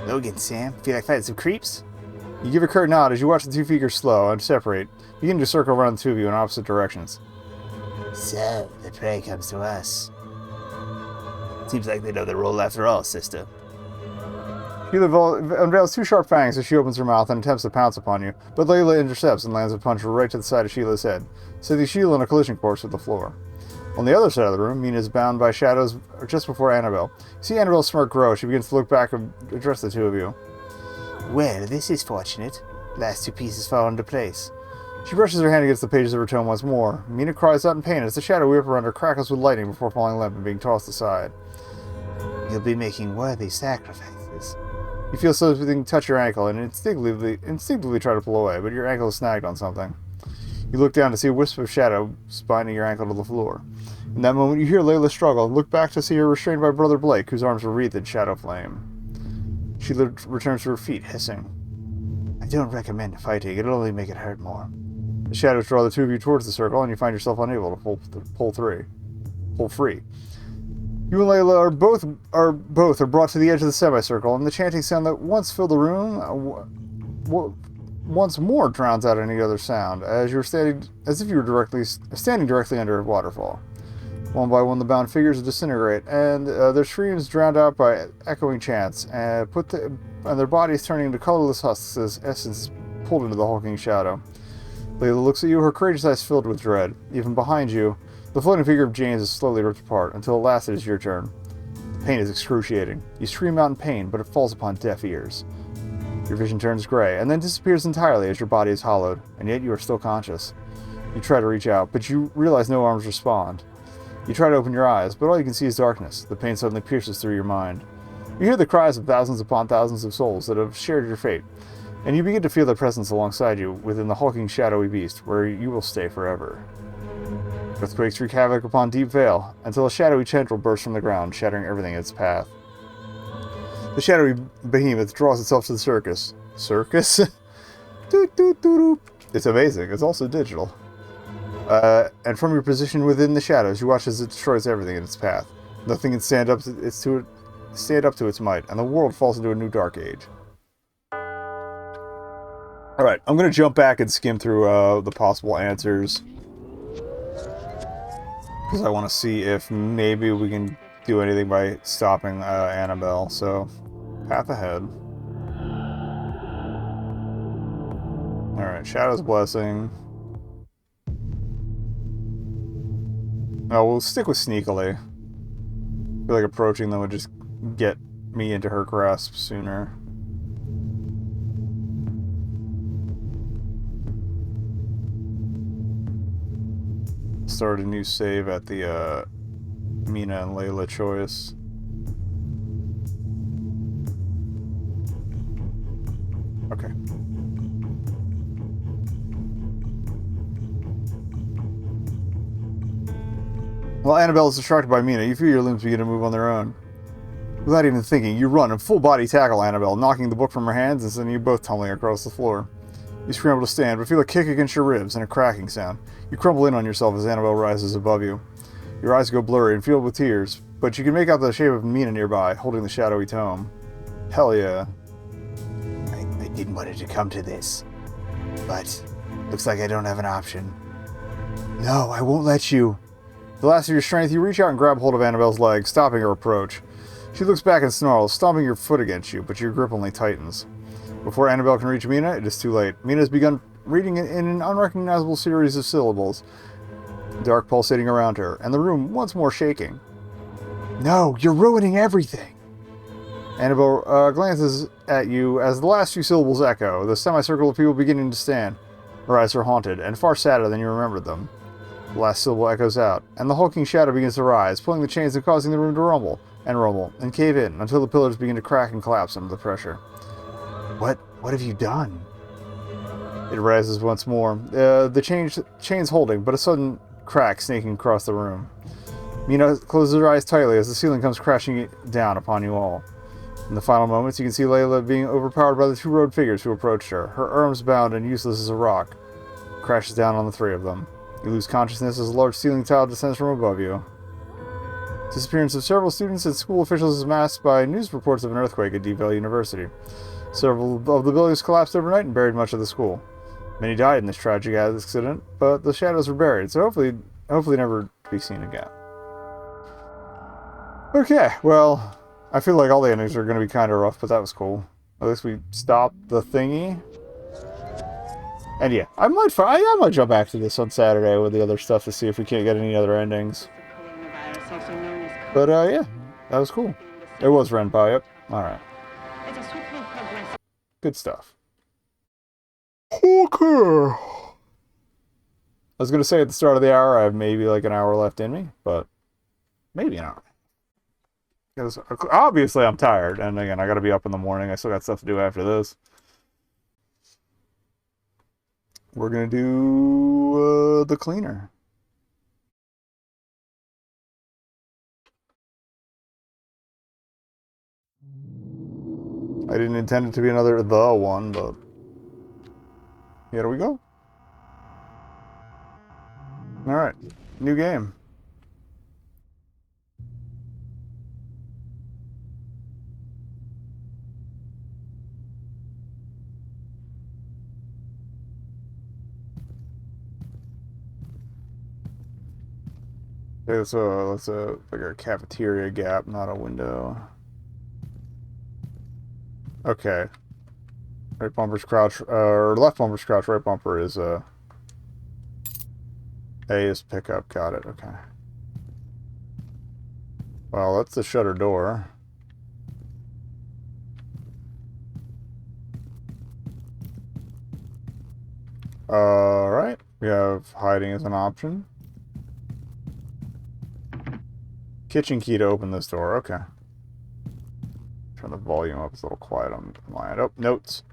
Logan, Sam, feel like fighting some creeps? You give a curt nod as you watch the 2 figures slow and separate, beginning to circle around the 2 of you in opposite directions. So, the prey comes to us. Seems like they know their role after all, sister. Sheila unveils two sharp fangs as she opens her mouth and attempts to pounce upon you, but Layla intercepts and lands a punch right to the side of Sheila's head, sending Sheila on a collision course with the floor. On the other side of the room, Mina is bound by shadows just before Annabelle. You see Annabelle's smirk grow. She begins to look back and address the two of you. Well, this is fortunate. Last two pieces fall into place. She brushes her hand against the pages of her tome once more. Mina cries out in pain as the shadow we up around her crackles with lightning before falling limp and being tossed aside. You'll be making worthy sacrifices. You feel something touch your ankle and instinctively try to pull away, but your ankle is snagged on something. You look down to see a wisp of shadow binding your ankle to the floor. In that moment, you hear Layla struggle and look back to see her restrained by Brother Blake, whose arms were wreathed in shadow flame. She returns to her feet, hissing. I don't recommend fighting. It'll only make it hurt more. The shadows draw the two of you towards the circle, and you find yourself unable to pull free. You and Layla are brought to the edge of the semicircle, and the chanting sound that once filled the room once more drowns out any other sound, as if you were standing directly under a waterfall. One by one, the bound figures disintegrate, and their screams drowned out by echoing chants, and their bodies turning into colorless husks as essence is pulled into the hulking shadow. Layla looks at you, her courageous eyes filled with dread. Even behind you, the floating figure of James is slowly ripped apart, until at last it is your turn. The pain is excruciating. You scream out in pain, but it falls upon deaf ears. Your vision turns gray, and then disappears entirely as your body is hollowed, and yet you are still conscious. You try to reach out, but you realize no arms respond. You try to open your eyes, but all you can see is darkness. The pain suddenly pierces through your mind. You hear the cries of thousands upon thousands of souls that have shared your fate, and you begin to feel their presence alongside you within the hulking shadowy beast, where you will stay forever. Earthquakes wreak havoc upon Deep Vale, until a shadowy tendril bursts from the ground, shattering everything in its path. The shadowy behemoth draws itself to the circus. Circus? Doot, doot, doot, doot. It's amazing. It's also digital. And from your position within the shadows, you watch as it destroys everything in its path. Nothing can stand up to its might, and the world falls into a new dark age. Alright, I'm going to jump back and skim through the possible answers, because I want to see if maybe we can do anything by stopping Annabelle. So, path ahead. Alright, Shadow's Blessing. Oh, we'll stick with Sneakily. I feel like approaching them would just get me into her grasp sooner. Start a new save at the Mina and Layla choice. Okay. While Annabelle is distracted by Mina, you feel your limbs begin to move on their own. Without even thinking, you run and full body tackle Annabelle, knocking the book from her hands and sending you both tumbling across the floor. You scramble to stand, but feel a kick against your ribs and a cracking sound. You crumble in on yourself as Annabelle rises above you. Your eyes go blurry and filled with tears, but you can make out the shape of Mina nearby, holding the shadowy tome. Hell yeah. I didn't want it to come to this, but looks like I don't have an option. No, I won't let you. The last of your strength, you reach out and grab hold of Annabelle's leg, stopping her approach. She looks back and snarls, stomping your foot against you, but your grip only tightens. Before Annabelle can reach Mina, it is too late. Mina has begun reading in an unrecognizable series of syllables, dark pulsating around her, and the room once more shaking. No, you're ruining everything! Annabelle glances at you as the last few syllables echo, the semicircle of people beginning to stand. Her eyes are haunted, and far sadder than you remembered them. The last syllable echoes out, and the hulking shadow begins to rise, pulling the chains and causing the room to rumble, and cave in, until the pillars begin to crack and collapse under the pressure. What have you done? It rises once more, the chains holding, but a sudden crack snaking across the room. Mina closes her eyes tightly as the ceiling comes crashing down upon you all. In the final moments, you can see Layla being overpowered by the two robed figures who approached her, her arms bound and useless as a rock. Crashes down on the three of them. You lose consciousness as a large ceiling tile descends from above you. Disappearance of several students and school officials is masked by news reports of an earthquake at Deep Vale University. Several of the buildings collapsed overnight and buried much of the school. Many died in this tragic accident, but the shadows were buried, so hopefully never to be seen again. Okay, well, I feel like all the endings are going to be kind of rough, but that was cool. At least we stopped the thingy. And yeah, I might jump back to this on Saturday with the other stuff to see if we can't get any other endings. But yeah, that was cool. It was Renpai, yep. Alright. Good stuff. Okay. I was going to say at the start of the hour, I have maybe like an hour left in me, but maybe an hour. Because obviously I'm tired, and again, I got to be up in the morning. I still got stuff to do after this. We're going to do the cleaner. I didn't intend it to be another the one, but here we go. Alright, new game. It's like a cafeteria gap, not a window. Okay. Right bumper's crouch, or left bumper's crouch, right bumper is, A is pickup, got it, okay. Well, that's the shutter door. Alright, we have hiding as an option. Kitchen key to open this door, okay. Turn the volume up, it's a little quiet on my end. Oh, notes.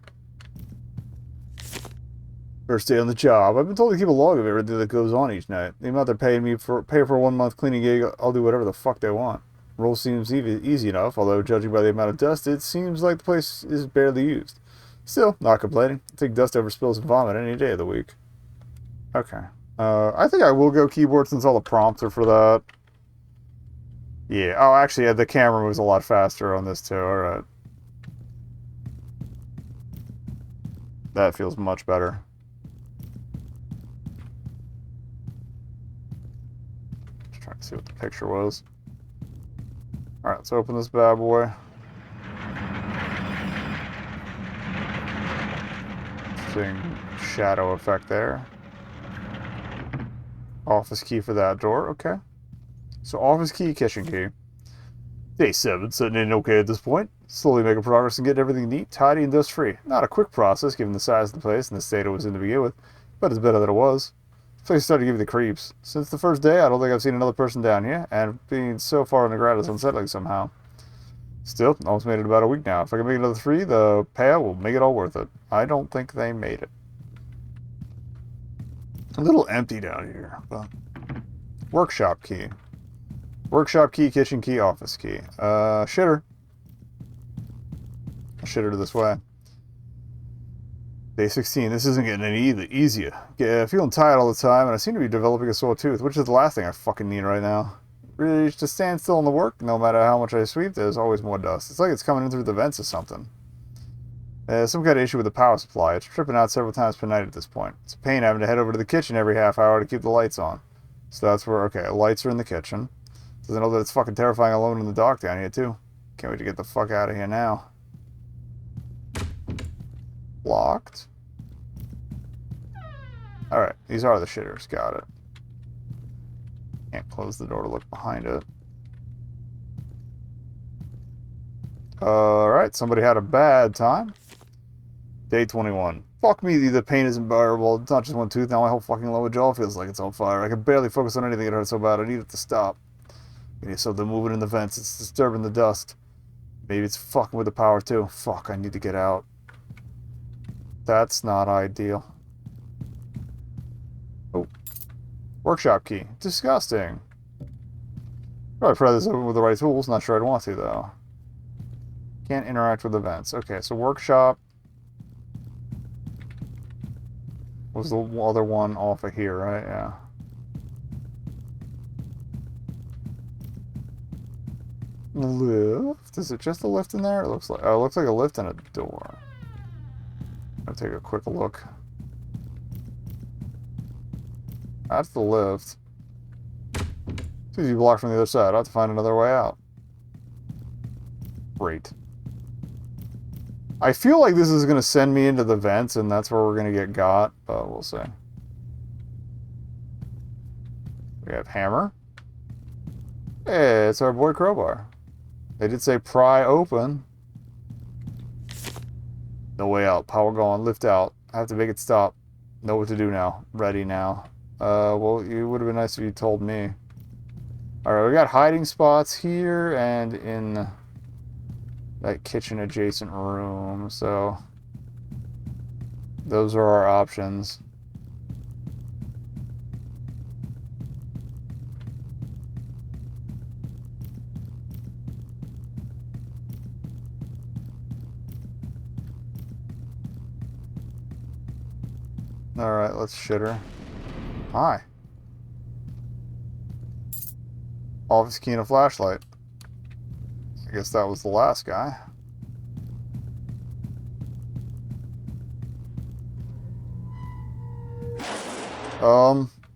First day on the job. I've been told to keep a log of everything that goes on each night. The amount they're paying me for a 1 month cleaning gig, I'll do whatever the fuck they want. Role seems easy enough, although judging by the amount of dust, it seems like the place is barely used. Still, not complaining. I take dust over spills and vomit any day of the week. Okay. I think I will go keyboard since all the prompts are for that. Yeah. Oh, actually, yeah, the camera moves a lot faster on this too. Alright. That feels much better. Just trying to see what the picture was. Alright, let's open this bad boy. Interesting shadow effect there. Office key for that door, okay. So office key, kitchen key. Day 7, sitting in okay at this point. Slowly making progress and getting everything neat, tidy, and dust-free. Not a quick process given the size of the place and the state it was in to begin with, but it's better than it was. The place started to give me the creeps. Since the first day, I don't think I've seen another person down here, and being so far on the ground is unsettling somehow. Still, almost made it about a week now. If I can make another 3, the payout will make it all worth it. I don't think they made it. A little empty down here, but... Workshop key. Workshop key, kitchen key, office key. Shitter. I'll shitter to this way. Day 16. This isn't getting any easier. Yeah, feeling tired all the time, and I seem to be developing a sore tooth, which is the last thing I fucking need right now. Really, to stand still in the work, no matter how much I sweep, there's always more dust. It's like it's coming in through the vents or something. Some kind of issue with the power supply. It's tripping out several times per night at this point. It's a pain having to head over to the kitchen every half hour to keep the lights on. So that's where, okay, lights are in the kitchen. Doesn't know that it's fucking terrifying alone in the dark down here, too. Can't wait to get the fuck out of here now. Locked. Alright, these are the shitters. Got it. Can't close the door to look behind it. Alright, somebody had a bad time. Day 21. Fuck me, the pain is unbearable. It's not just one tooth, now my whole fucking lower jaw feels like it's on fire. I can barely focus on anything, it hurts so bad, I need it to stop. Maybe something moving in the vents, it's disturbing the dust. Maybe it's fucking with the power too. Fuck, I need to get out. That's not ideal. Oh. Workshop key. Disgusting. Probably pry this open with the right tools, not sure I'd want to though. Can't interact with events. Okay, so workshop was the other one off of here, right? Yeah. Lift? Is it just a lift in there? It looks like a lift and a door. I'll take a quick look. That's the lift. It's easy blocked from the other side. I'll have to find another way out. Great. I feel like this is going to send me into the vents, and that's where we're going to get got, but we'll see. We have hammer. Hey, it's our boy Crowbar. They did say pry open. No way out. Power gone. Lift out. I have to make it stop. Know what to do now. Ready now. Well, it would have been nice if you told me. Alright, we got hiding spots here and in that kitchen adjacent room, so those are our options. Alright, let's shit her. Hi. Office key and a flashlight. I guess that was the last guy.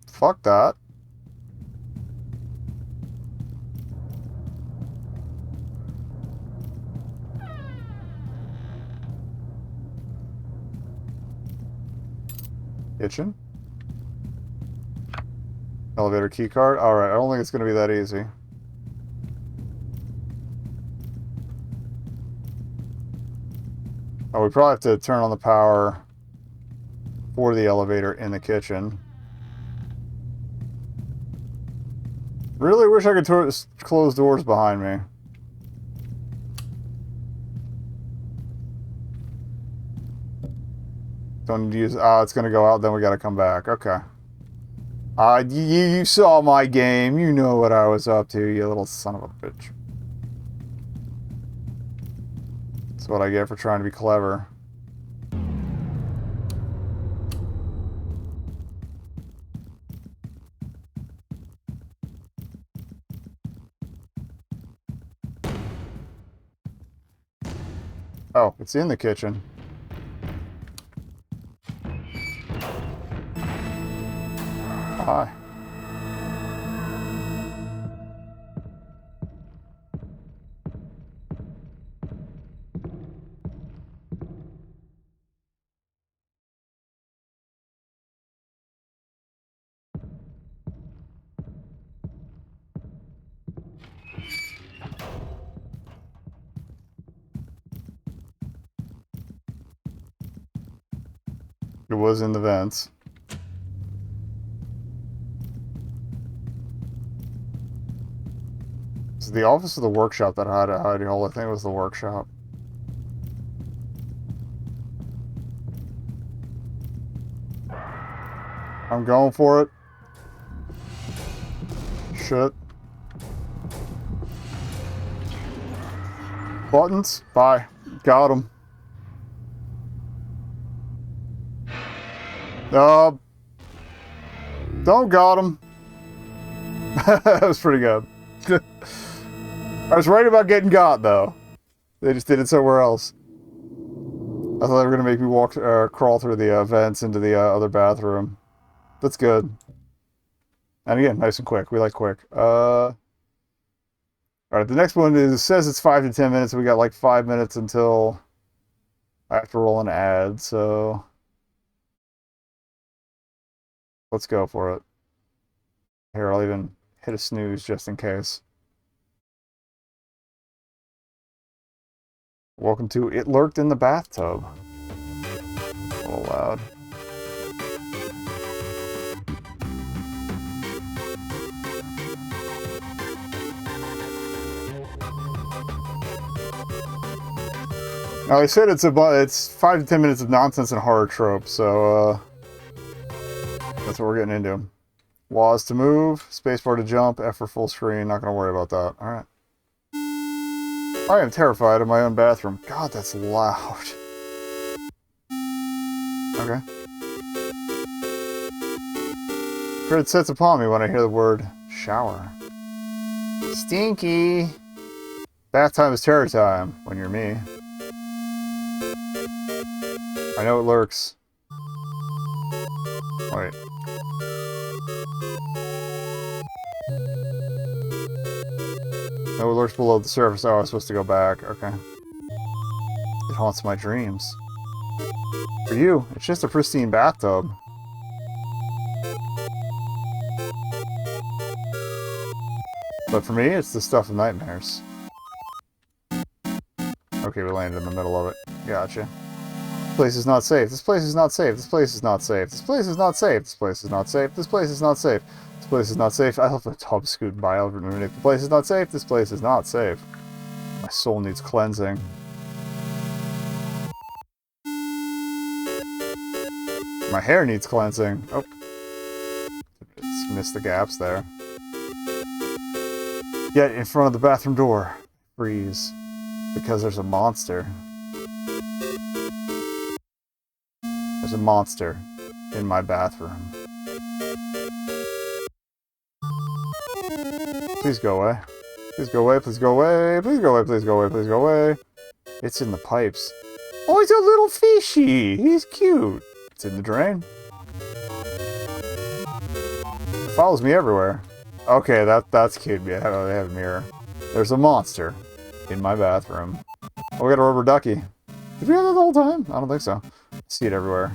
Fuck that. Kitchen. Elevator key card. Alright, I don't think it's going to be that easy. Oh, we probably have to turn on the power for the elevator in the kitchen. Really wish I could close doors behind me. Don't use... Ah, it's going to go out, then we got to come back. Okay. You saw my game. You know what I was up to, you little son of a bitch. That's what I get for trying to be clever. Oh, it's in the kitchen. Hi. It was in the vents. Is it the office or the workshop that had a hidey hole? I think it was the workshop. I'm going for it. Shit. Buttons? Bye. Got him. Don't got him. That was pretty good. I was right about getting got, though. They just did it somewhere else. I thought they were going to make me walk, crawl through the vents into the other bathroom. That's good. And again, nice and quick. We like quick. Alright, the next one is, it says it's 5 to 10 minutes. We got like 5 minutes until I have to roll an ad, so let's go for it. Here, I'll even hit a snooze just in case. Welcome to It Lurked in the Bathtub. A little loud. Now, they said it's 5 to 10 minutes of nonsense and horror tropes, so that's what we're getting into. Laws to move, spacebar to jump, F for full screen. Not going to worry about that. All right. I am terrified of my own bathroom. God, that's loud. Okay. Dread sets upon me when I hear the word shower. Stinky. Bath time is terror time when you're me. I know it lurks. Wait. No, it lurks below the surface. Oh, I was supposed to go back. Okay. It haunts my dreams. For you, it's just a pristine bathtub. But for me, it's the stuff of nightmares. Okay, we landed in the middle of it. Gotcha. This place is not safe. This place is not safe. This place is not safe. This place is not safe. This place is not safe. This place is not safe. This place is not safe. I hope the tub scooting by over a minute. The place is not safe. This place is not safe. My soul needs cleansing. My hair needs cleansing. Oh. Just missed the gaps there. Yet in front of the bathroom door, freeze. Because there's a monster. There's a monster in my bathroom. Please go away. Please go away, please go away, please go away, please go away, please go away. It's in the pipes. Oh, he's a little fishy! He's cute. It's in the drain. It follows me everywhere. Okay, that's cute. Yeah, they have a mirror. There's a monster in my bathroom. Oh, we got a rubber ducky. Did we have that the whole time? I don't think so. I see it everywhere.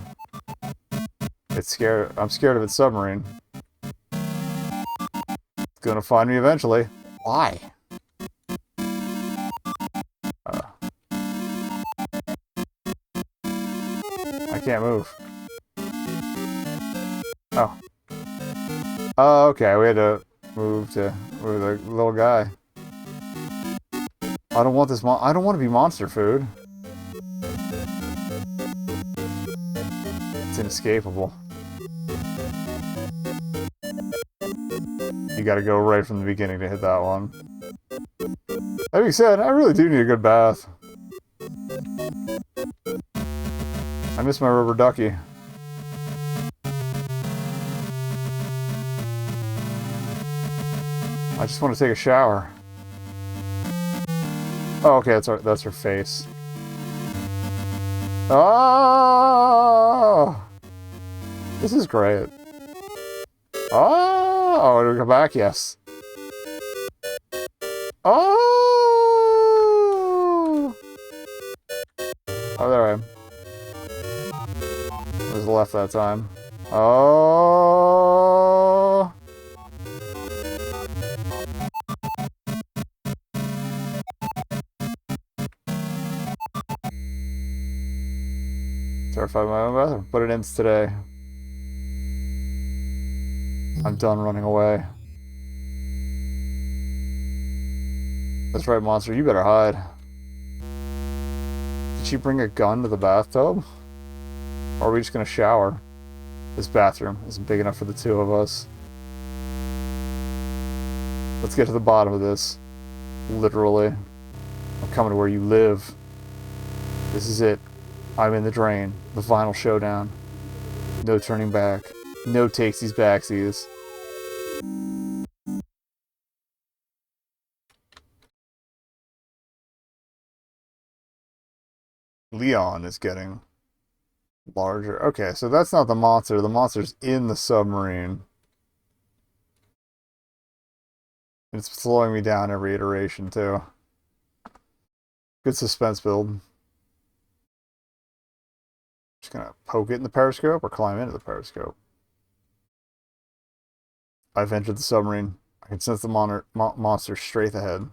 It's scared. I'm scared of its submarine. It's gonna find me eventually. Why? I can't move. Oh. Oh, okay. We had to move the little guy. I don't want this I don't want to be monster food. It's inescapable. You gotta go right from the beginning to hit that one. That being said, I really do need a good bath. I miss my rubber ducky. I just want to take a shower. Oh, okay, that's her face. Oh! This is great. Oh, did we come back? Yes. Oh! Oh, there I am. I was left that time. Oh! Terrified of my own bathroom. But it ends today. I'm done running away. That's right, monster. You better hide. Did she bring a gun to the bathtub? Or are we just gonna shower? This bathroom isn't big enough for the two of us. Let's get to the bottom of this. Literally. I'm coming to where you live. This is it. I'm in the drain. The final showdown. No turning back. No takesies backsies. Leon is getting larger. Okay, so that's not the monster. The monster's in the submarine. It's slowing me down every iteration, too. Good suspense build. Just gonna poke it in the periscope or climb into the periscope. I've entered the submarine. I can sense the monster straight ahead.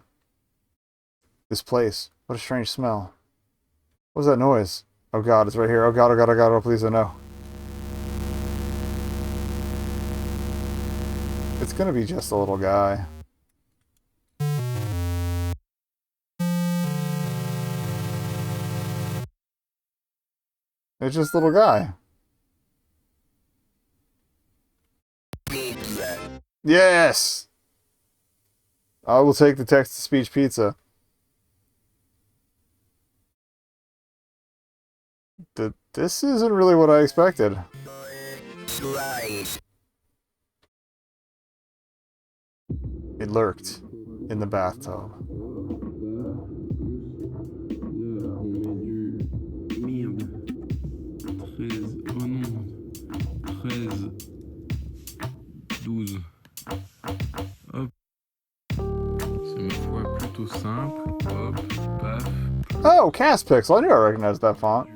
This place. What a strange smell. What was that noise? Oh god, it's right here. Oh god, oh god, oh god, oh please, oh no. It's gonna be just a little guy. It's just a little guy. Yes! I will take the text-to-speech pizza. This isn't really what I expected. It lurked in the bathtub. Hop. C'est ma fois plus tout simple. Hop, paf. Oh, Cast Pixel. I knew I recognized that font.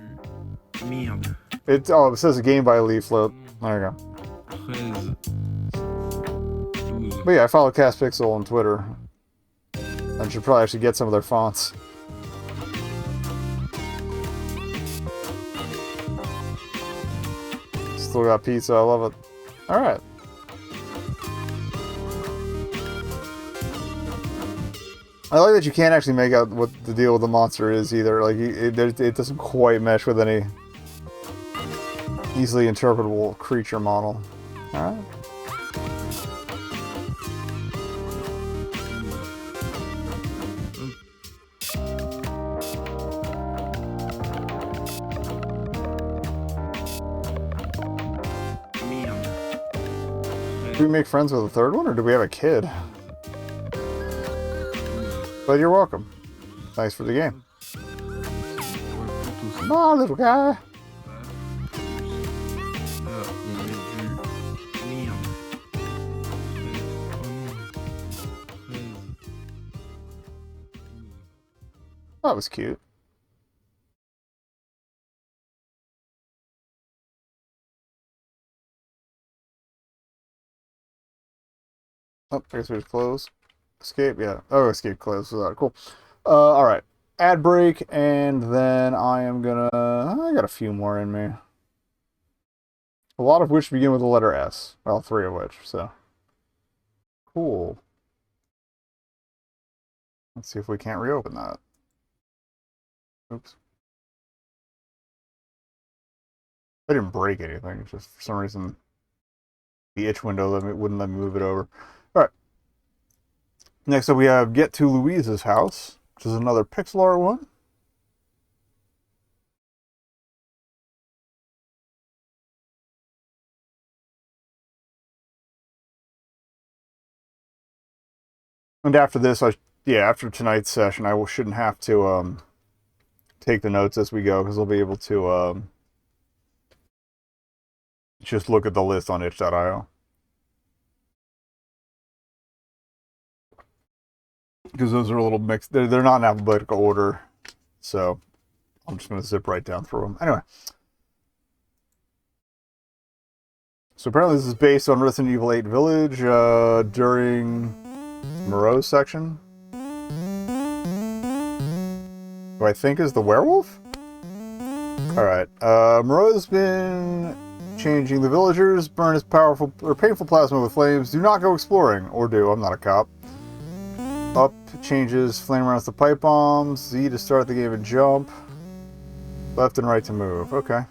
Merde. It says a game by Leaflet. There you go. 13. 12. But yeah, I follow Cast Pixel on Twitter. I should probably actually get some of their fonts. Still got pizza. I love it. All right. I like that you can't actually make out what the deal with the monster is either. Like, it doesn't quite mesh with any easily interpretable creature model. Alright. Merde. Do we make friends with a third one, or do we have a kid? But you're welcome. Thanks for the game. Come on, little guy. That was cute. Oh, I guess we just close. Escape, yeah. Oh, escape close. Cool. Alright. Ad break, and then I am gonna... I got a few more in me. A lot of which begin with the letter S. Well, 3 of which, so. Cool. Let's see if we can't reopen that. Oops. I didn't break anything, it's just for some reason the itch window wouldn't let me move it over. Alright. Next up we have Get to Luiza's House, which is another pixel art one. And after this, after tonight's session, I shouldn't have to take the notes as we go, because I'll be able to just look at the list on itch.io. Because those are a little mixed. They're not in alphabetical order, so I'm just going to zip right down through them. Anyway. So apparently this is based on Resident Evil 8 Village during Moreau's section. Who I think is the werewolf? Alright. Moreau's been changing the villagers, burn his powerful or painful plasma with flames. Do not go exploring. Or do. I'm not a cop. Up changes flame rounds to pipe bombs. Z to start the game and jump. Left and right to move. Okay.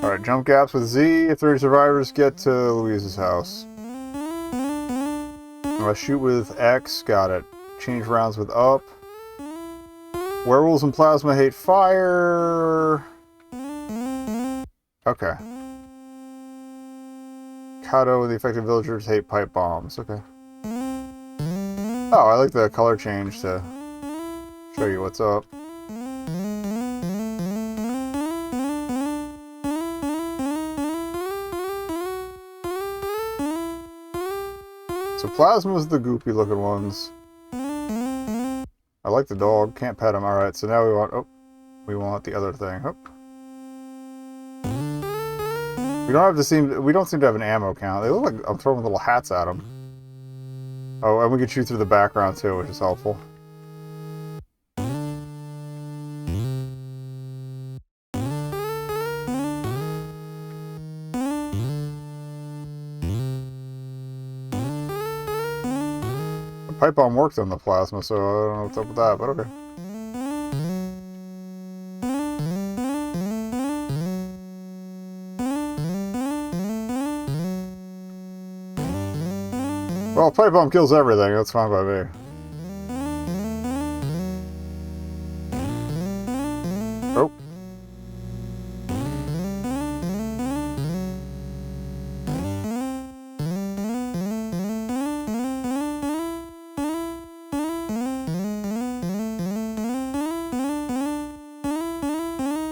Alright, jump gaps with Z. If 30 survivors get to Luiza's house. Shoot with X. Got it. Change rounds with up. Werewolves and plasma hate fire. Okay. Kato and the affected villagers hate pipe bombs. Okay. Oh, I like the color change to show you what's up. So Plasma's the goopy looking ones. I like the dog. Can't pet him. Alright, so now we want the other thing. Oh. We don't seem to have an ammo count. They look like I'm throwing little hats at them. Oh, and we can shoot through the background too, which is helpful. The pipe bomb worked on the plasma, so I don't know what's up with that, but okay. Well, pipe bomb kills everything. That's fine by me. Oh.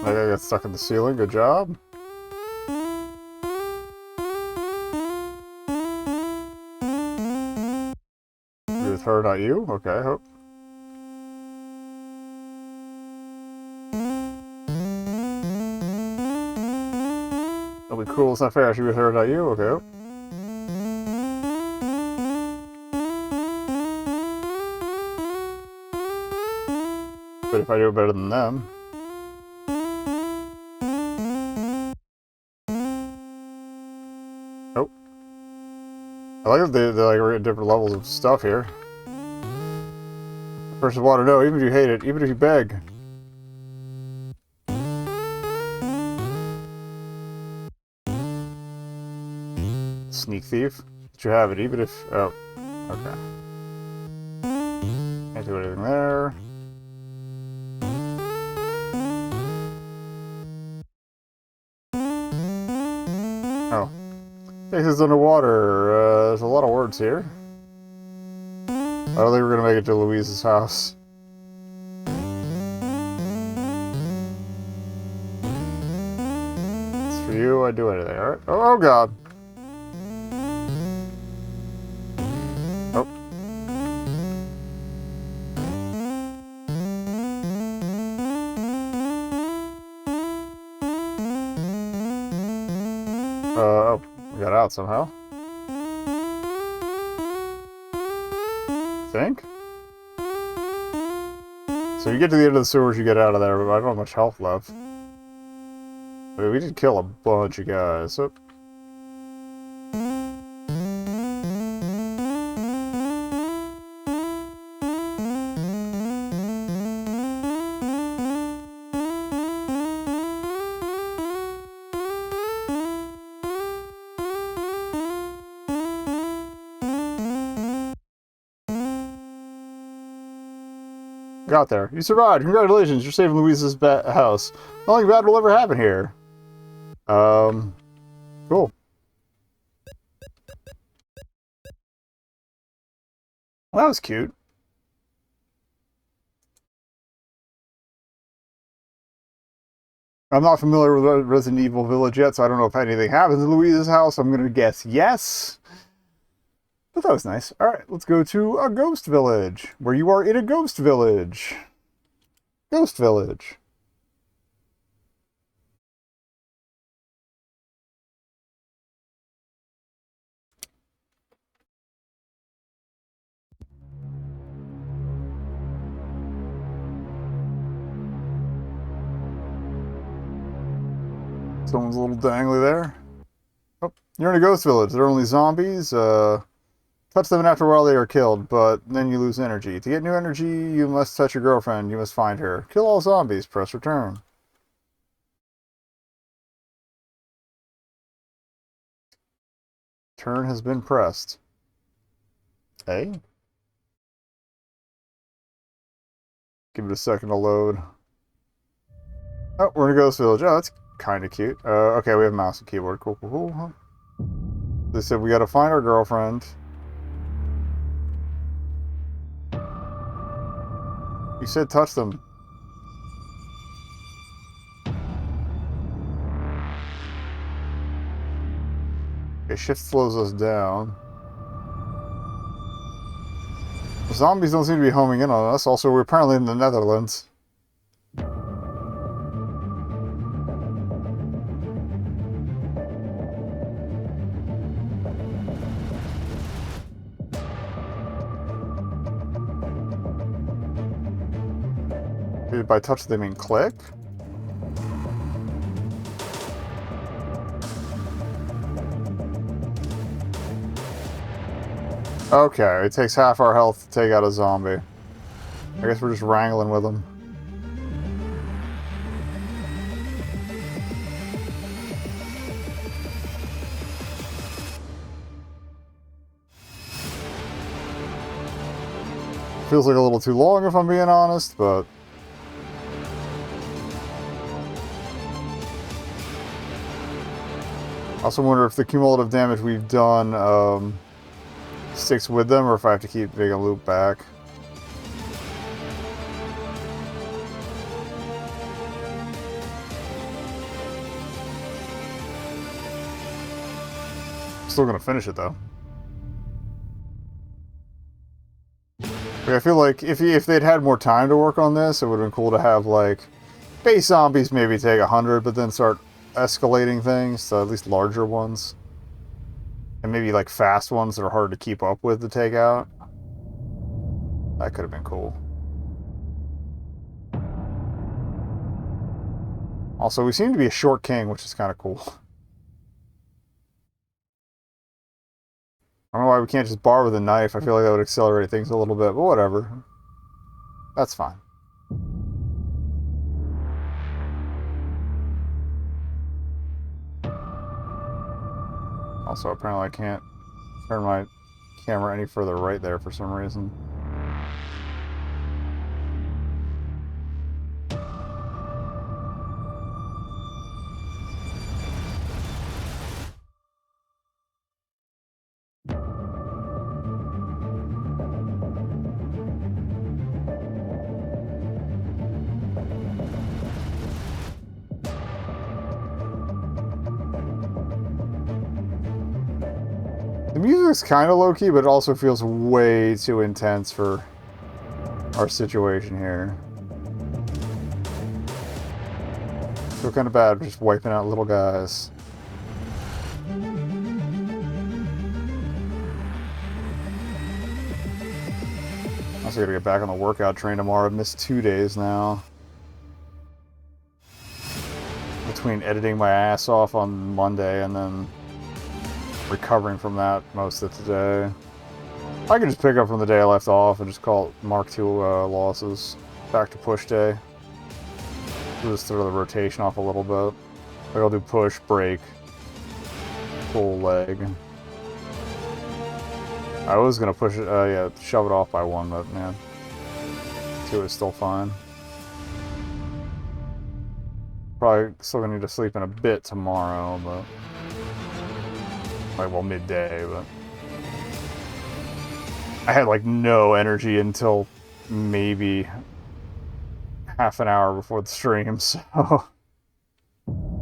I got stuck in the ceiling. Good job. with her, not you? Okay, hope. That'll be cool, it's not fair. I should be with her, not you? Okay, hope. But if I do it better than them. Oh. I like that they're at different levels of stuff here. Person water, no, even if you hate it, even if you beg. Sneak thief. Let you have it, even if... Oh. Okay. Can't do anything there. Oh. This is underwater. There's a lot of words here. I don't think we're gonna make it to Luiza's house. It's for you, I'd do anything, alright? Oh god. Oh. Oh, we got out somehow. Think? So you get to the end of the sewers, you get out of there, but I don't have much health left. I mean, we did kill a bunch of guys. So... Got there. You survived. Congratulations. You're saving Luiza's house. Nothing bad will ever happen here. Cool. Well, that was cute. I'm not familiar with Resident Evil Village yet, so I don't know if anything happens in Luiza's house. I'm going to guess yes. But that was nice. Alright, let's go to a ghost village, where you are in a ghost village. Ghost village. Someone's a little dangly there. Oh, you're in a ghost village. There are only zombies. Touch them and after a while they are killed, but then you lose energy. To get new energy, you must touch your girlfriend. You must find her. Kill all zombies. Press return. Turn has been pressed. Hey? Give it a second to load. Oh, we're in a ghost village. Oh, that's kind of cute. Okay, we have mouse and keyboard. Cool, cool, cool. Huh? They said we gotta find our girlfriend. You said touch them. Okay, shift slows us down. The zombies don't seem to be homing in on us. Also, we're apparently in the Netherlands. By touch they mean click? Okay, it takes half our health to take out a zombie. I guess we're just wrangling with them. Feels like a little too long if I'm being honest, but... I also wonder if the cumulative damage we've done sticks with them, or if I have to keep making a loop back. Still gonna finish it though. Like, I feel like if they'd had more time to work on this, it would have been cool to have, like, base zombies maybe take 100, but then start escalating things, so at least larger ones. And maybe, like, fast ones that are hard to keep up with to take out. That could have been cool. Also, we seem to be a short king, which is kind of cool. I don't know why we can't just bar with a knife. I feel like that would accelerate things a little bit, but whatever. That's fine. Also, apparently I can't turn my camera any further right there for some reason. The music's kind of low-key, but it also feels way too intense for our situation here. I feel kind of bad just wiping out little guys. Also gotta get back on the workout train tomorrow. I've missed 2 days now. Between editing my ass off on Monday and then recovering from that most of today. I could just pick up from the day I left off and just call it Mark II losses. Back to push day. Just throw the rotation off a little bit. Like I'll do push, break, pull leg. I was gonna push it, yeah, shove it off by 1, but man, 2 is still fine. Probably still gonna need to sleep in a bit tomorrow, but like, well, midday, but I had like no energy until maybe half an hour before the stream, so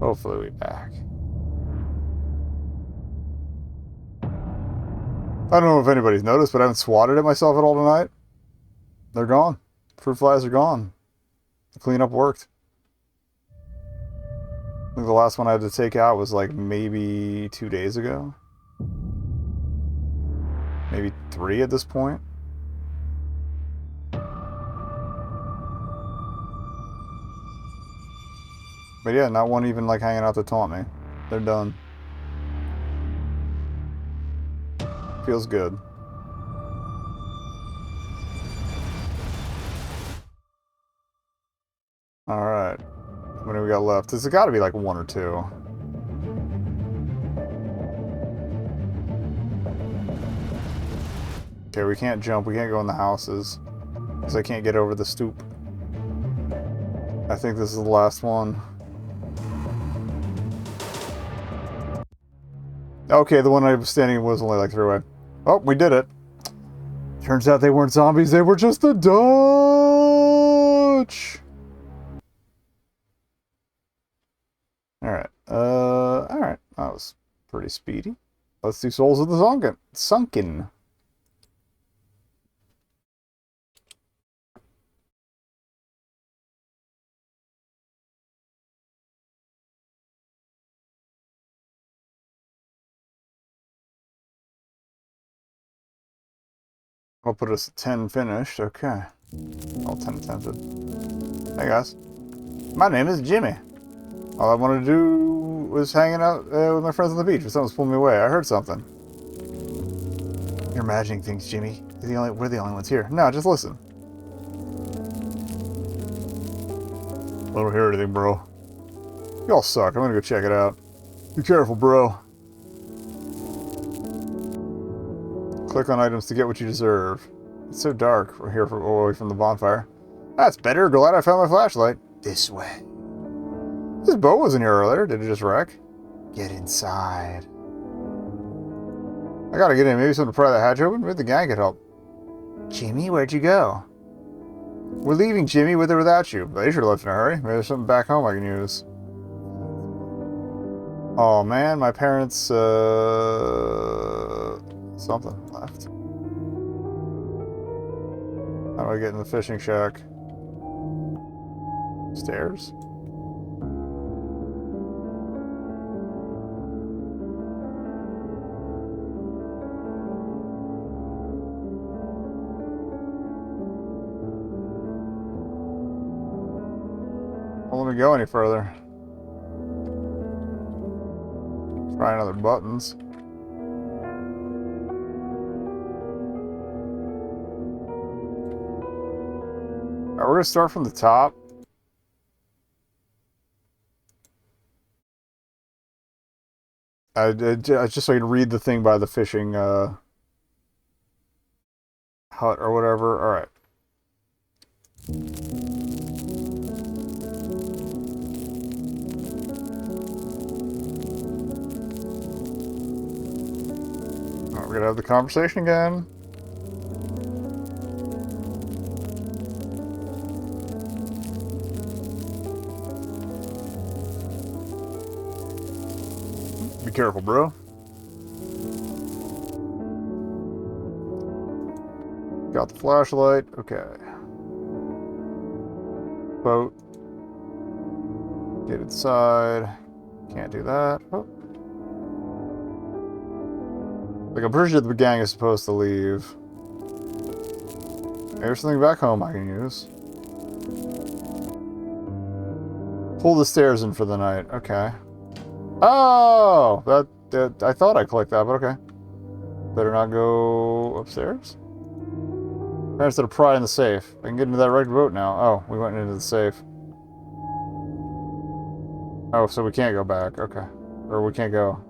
hopefully we'll be back. I don't know if anybody's noticed, but I haven't swatted at myself at all tonight. They're gone. Fruit flies are gone. The cleanup worked. I think the last one I had to take out was like maybe 2 days ago. Maybe 3 at this point. But yeah, not one even like hanging out to taunt me. They're done. Feels good. Alright. What do we got left? There's got to be like 1 or 2. Okay, we can't jump. We can't go in the houses. Because I can't get over the stoop. I think this is the last one. Okay, the one I was standing in was only like 3 away. Oh, we did it. Turns out they weren't zombies. They were just the Dutch. Alright. Alright. That was pretty speedy. Let's do Souls of the Sunken. I'll put us at 10 finished. Okay. All 10 attempted. Hey guys. My name is Jimmy. All I wanted to do was hanging out with my friends on the beach, but someone's pulling me away. I heard something. You're imagining things, Jimmy. We're the only ones here. No, just listen. I don't hear anything, bro. Y'all suck. I'm gonna go check it out. Be careful, bro. Click on items to get what you deserve. It's so dark. We're here away from the bonfire. That's better. Glad I found my flashlight. This way. This boat wasn't here earlier. Did it just wreck? Get inside. I gotta get in. Maybe someone to pry the hatch open? Maybe the gang could help. Jimmy, where'd you go? We're leaving, Jimmy, with or without you. They should have left in a hurry. Maybe there's something back home I can use. Oh man, my parents, something left. do I get in the fishing shack? Stairs? Won't let me go any further. Try another buttons. Alright, we're gonna start from the top. Just so I can read the thing by the fishing hut or whatever. Alright. Alright, we're gonna have the conversation again. Be careful, bro. Got the flashlight. Okay. Boat. Get inside. Can't do that. Oh. Like, I'm pretty sure the gang is supposed to leave. There's something back home I can use. Pull the stairs in for the night. Okay. Oh! That I thought I clicked that, but okay. Better not go upstairs. Parents that are pry in the safe. I can get into that right boat now. Oh, we went into the safe. Oh, so we can't go back. Okay. Or we can't go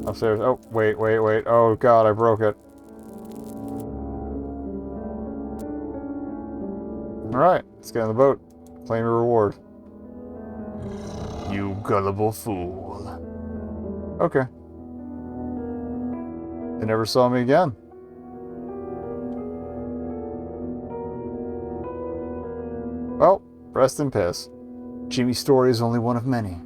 upstairs. Oh, wait. Oh, God, I broke it. Alright, let's get in the boat. Claim your reward. You gullible fool. Okay. They never saw me again. Well, rest in piss. Jimmy's story is only one of many.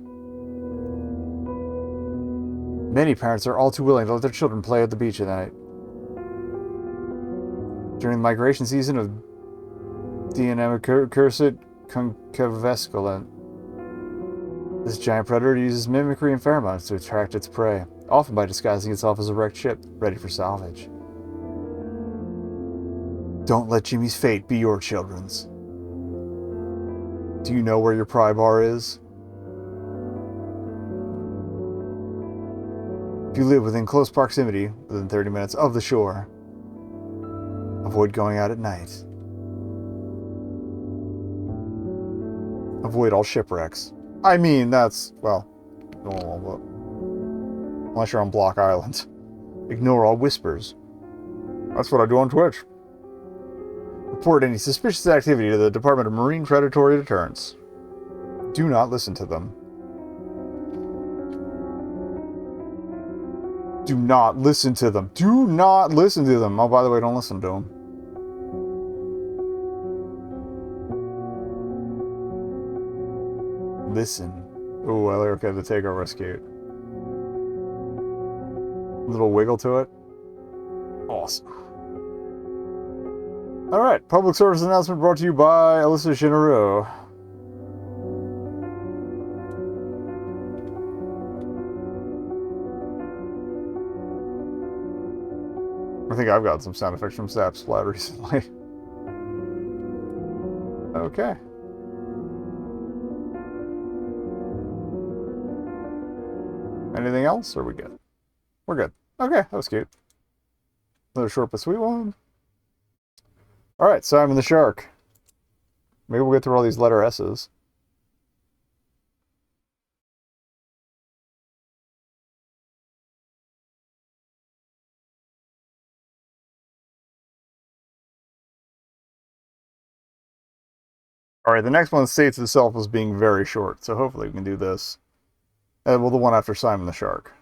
Many parents are all too willing to let their children play at the beach at night. During the migration season of DNM cursed concavesculent, this giant predator uses mimicry and pheromones to attract its prey, often by disguising itself as a wrecked ship, ready for salvage. Don't let Jimmy's fate be your children's. Do you know where your pry bar is? If you live within close proximity, within 30 minutes of the shore, avoid going out at night. Avoid all shipwrecks. I mean, that's, well, normal, but unless you're on Block Island. Ignore all whispers. That's what I do on Twitch. Report any suspicious activity to the Department of Marine Predatory Deterrence. Do not listen to them. Do not listen to them. Do not listen to them. Oh, by the way, don't listen to them. Listen. Ooh, I like the takeover is cute. Little wiggle to it. Awesome. Alright, public service announcement brought to you by Alyssa Shinnaru. I think I've got some sound effects from Zap Splat recently. Okay. Anything else, or are we good? We're good. Okay, that was cute. Another short but sweet one. Alright, Simon the Shark. Maybe we'll get through all these letter S's. Alright, the next one states itself as being very short, so hopefully we can do this. Well, the one after Simon the Shark.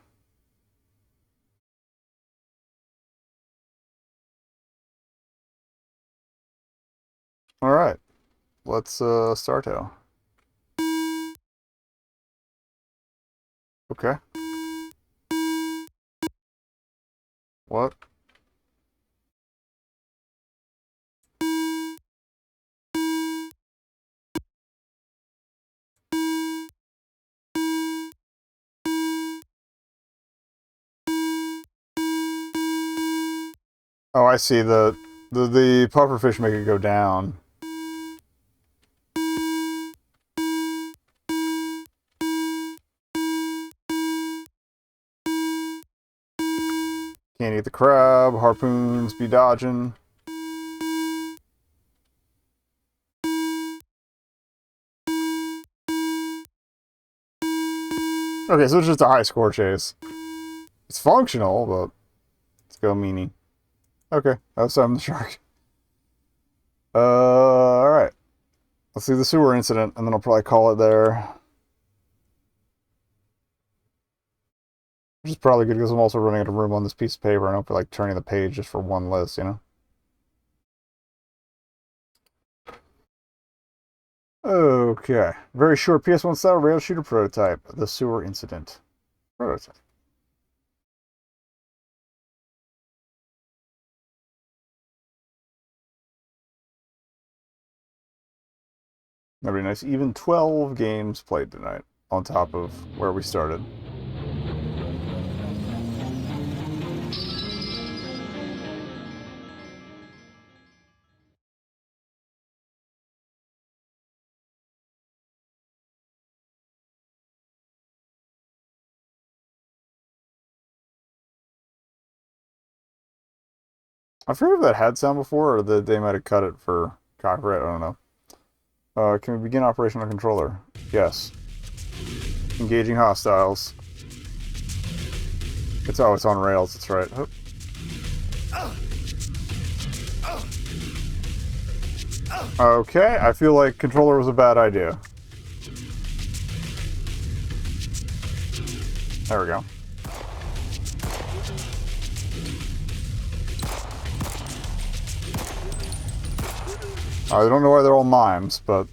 Alright, let's start out. Okay. What? Oh, I see. The pufferfish make it go down. Can't eat the crab. Harpoons be dodging. Okay, so it's just a high score chase. It's functional, but let's go meanie. Okay, that was SimonTheShark. Alright. Let's do the sewer incident, and then I'll probably call it there. Which is probably good, because I'm also running out of room on this piece of paper. I don't feel like turning the page just for one list, you know? Okay. Very short PS1 style rail shooter prototype. The sewer incident. Prototype. That'd be nice. Even 12 games played tonight, on top of where we started. I forget if that had sound before, or that they might have cut it for copyright. I don't know. Can we begin operation on controller? Yes. Engaging hostiles. It's on rails. That's right. Hup. Okay, I feel like controller was a bad idea. There we go. I don't know why they're all mimes, but...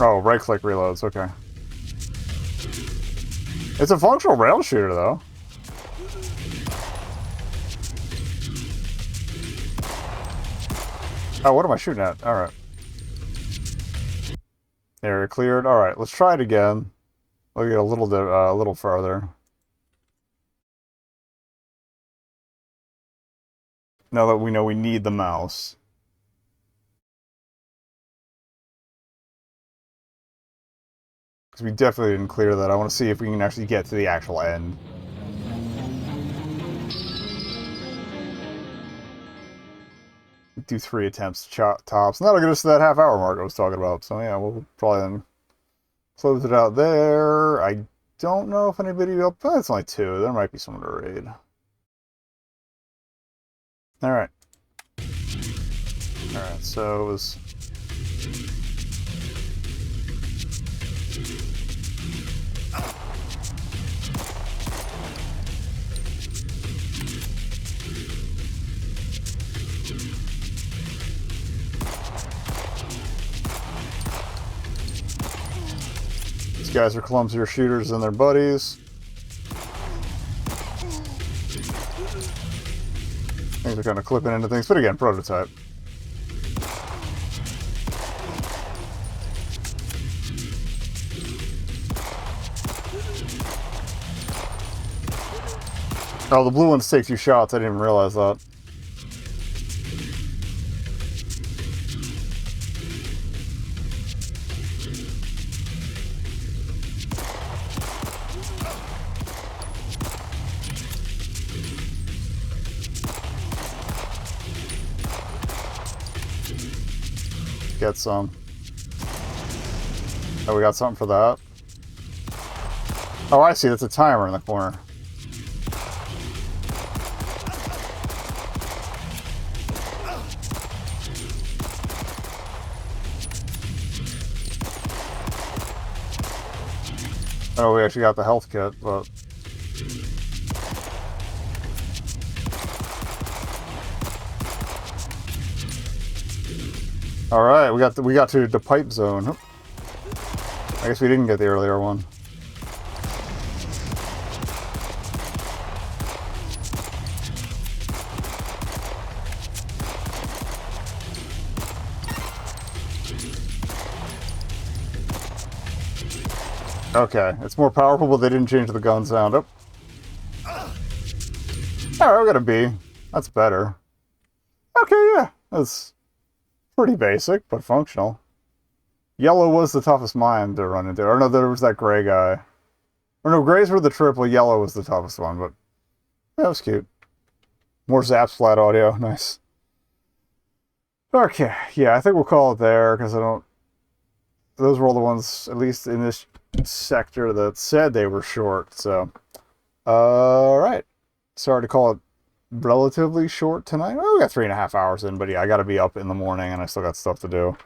Oh, right-click reloads, okay. It's a functional rail shooter, though. Oh, what am I shooting at? Alright. Area cleared. Alright, let's try it again. We'll get a little farther. Now that we know we need the mouse. Because we definitely didn't clear that. I want to see if we can actually get to the actual end. Do 3 attempts tops. And that'll get us to that half-hour mark I was talking about. So yeah, we'll probably then close it out there. I don't know if anybody else... Oh, it's only 2. There might be someone to raid. Alright. Alright, so it was... These guys are clumsier shooters than their buddies. Things are kind of clipping into things, but again, prototype. Oh, the blue ones take 2 shots. I didn't even realize that. Get some. Oh, we got something for that. Oh, I see. That's a timer in the corner. Oh, we actually got the health kit, but... Alright, we got to the pipe zone. I guess we didn't get the earlier one. Okay, it's more powerful, but they didn't change the gun sound. Oh. Alright, we got a B. That's better. Okay, yeah. That's pretty basic, but functional. Yellow was the toughest mine to run into. Or no, there was that gray guy. Or no, grays were the triple, yellow was the toughest one, but that was cute. More Zaps flat audio, nice. Okay, yeah, I think we'll call it there, because I don't... Those were all the ones, at least in this sector, that said they were short, so... Alright. Sorry to call it relatively short tonight. Oh, we got 3.5 hours in, but yeah, I gotta be up in the morning, and I still got stuff to do.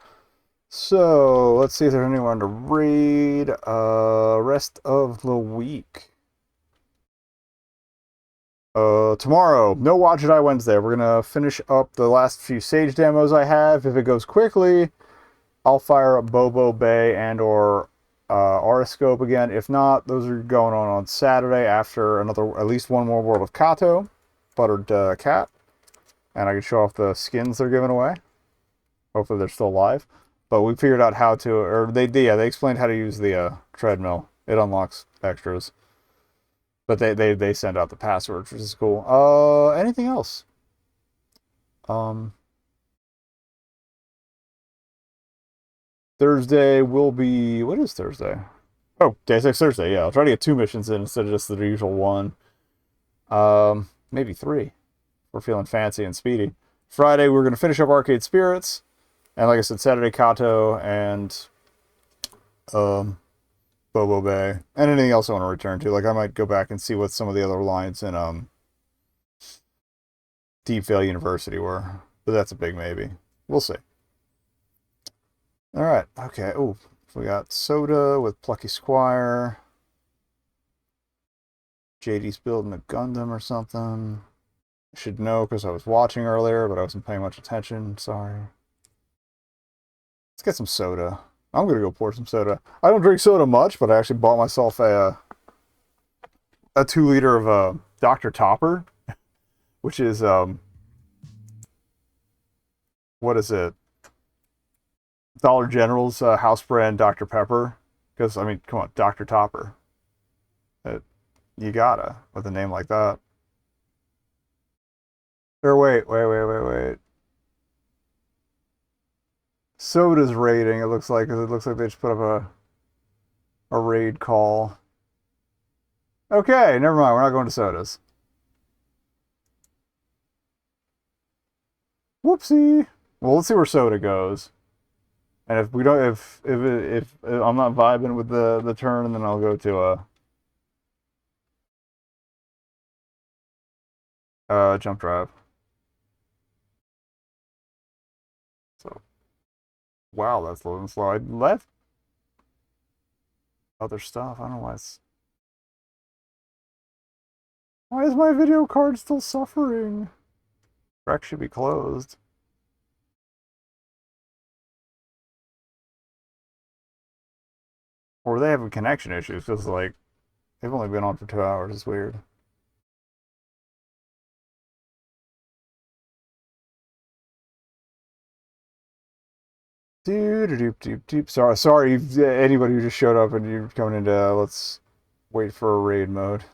So, let's see if there's anyone to raid. Rest of the week. Tomorrow, no Watch It Eye Wednesday. We're gonna finish up the last few Sage demos I have. If it goes quickly, I'll fire up Bobo Bay and or Auroscope again. If not, those are going on Saturday after at least one more World of Kato, Buttered Cat. And I can show off the skins they're giving away. Hopefully they're still alive. But we figured out how to, or they explained how to use the treadmill. It unlocks extras. But they send out the passwords, which is cool. Anything else? Thursday will be, what is Thursday? Oh, Day 6 Thursday, yeah. I'll try to get 2 missions in instead of just the usual 1. Maybe 3. We're feeling fancy and speedy. Friday, we're going to finish up Arcade Spirits. And like I said, Saturday, Kato and Bobo Bay. And anything else I want to return to. Like, I might go back and see what some of the other lines in Deep Vale University were. But that's a big maybe. We'll see. Alright, okay. Oh, we got Soda with Plucky Squire. JD's building a Gundam or something. I should know because I was watching earlier, but I wasn't paying much attention. Sorry. Let's get some soda. I'm going to go pour some soda. I don't drink soda much, but I actually bought myself a 2-liter of Dr. Topper, which is, what is it? Dollar General's house brand Dr. Pepper. Because, I mean, come on, Dr. Topper. You gotta, with a name like that. Or wait. Soda's raiding, it looks like, because it looks like they just put up a raid call. Okay, never mind, we're not going to sodas. Whoopsie. Well, let's see where soda goes. And if we don't, if I'm not vibing with the turn, then I'll go to jump drive. So, wow, that's loading slow. I left other stuff. I don't know why it's. Why is my video card still suffering? Rec should be closed. Or they have connection issues, because, like, they've only been on for 2 hours. It's weird. Sorry, anybody who just showed up and you're coming into, let's wait for a raid mode.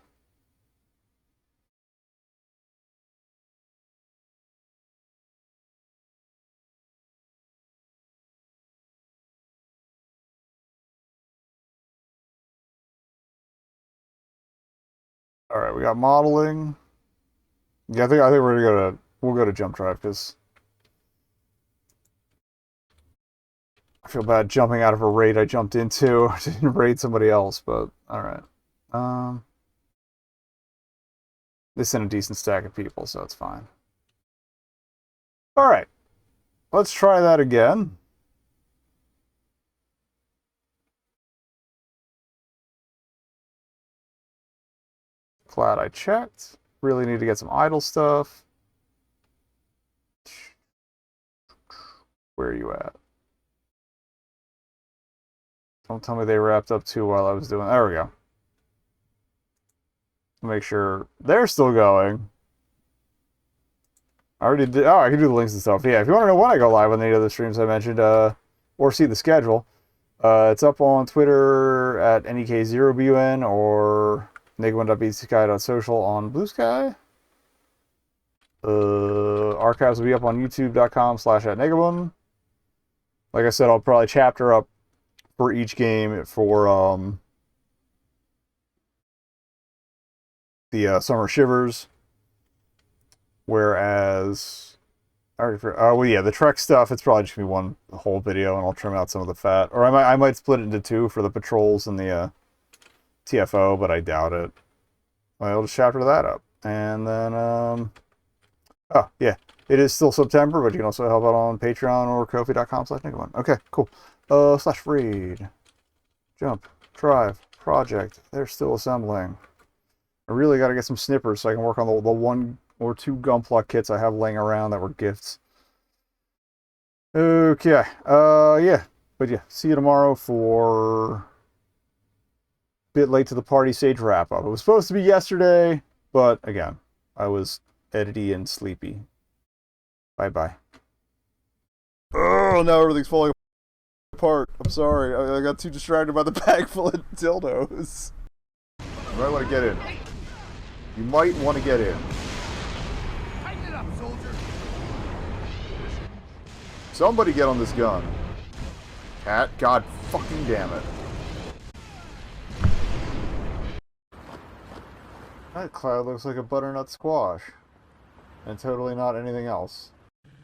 All right, we got modeling. Yeah, I think we'll go to jump drive because I feel bad jumping out of a raid I jumped into. I didn't raid somebody else, but all right. They sent a decent stack of people, so it's fine. All right, let's try that again. Glad I checked. Really need to get some idle stuff. Where are you at? Don't tell me they wrapped up too while I was doing. There we go. Make sure they're still going. I already did. Oh, I can do the links and stuff. Yeah, if you want to know when I go live on any other streams I mentioned, or see the schedule, It's up on Twitter at NEK0BUN or nekobun.bsky.social on Blue Sky. Archives will be up on youtube.com/@nekobun. Like I said, I'll probably chapter up for each game for the Summer Shivers. Whereas, well, yeah, the Trek stuff, it's probably just gonna be one whole video, and I'll trim out some of the fat. Or I might split it into two for the patrols and the TFO, but I doubt it. I'll just chapter that up. And then, oh, yeah, it is still September, but you can also help out on Patreon or Ko-fi.com/nekobun. Okay, cool. /read. Jump. Drive. Project. They're still assembling. I really got to get some snippers so I can work on the 1 or 2 Gunpla kits I have laying around that were gifts. Okay. Yeah. But yeah, see you tomorrow for a bit late to the party stage wrap-up. It was supposed to be yesterday, but again, I was edity and sleepy. Bye-bye. Oh, now everything's falling apart. I'm sorry. I got too distracted by the bag full of dildos. You might want to get in. You might want to get in. Tighten it up, soldier. Somebody get on this gun. Cat, god fucking damn it. That cloud looks like a butternut squash. And totally not anything else.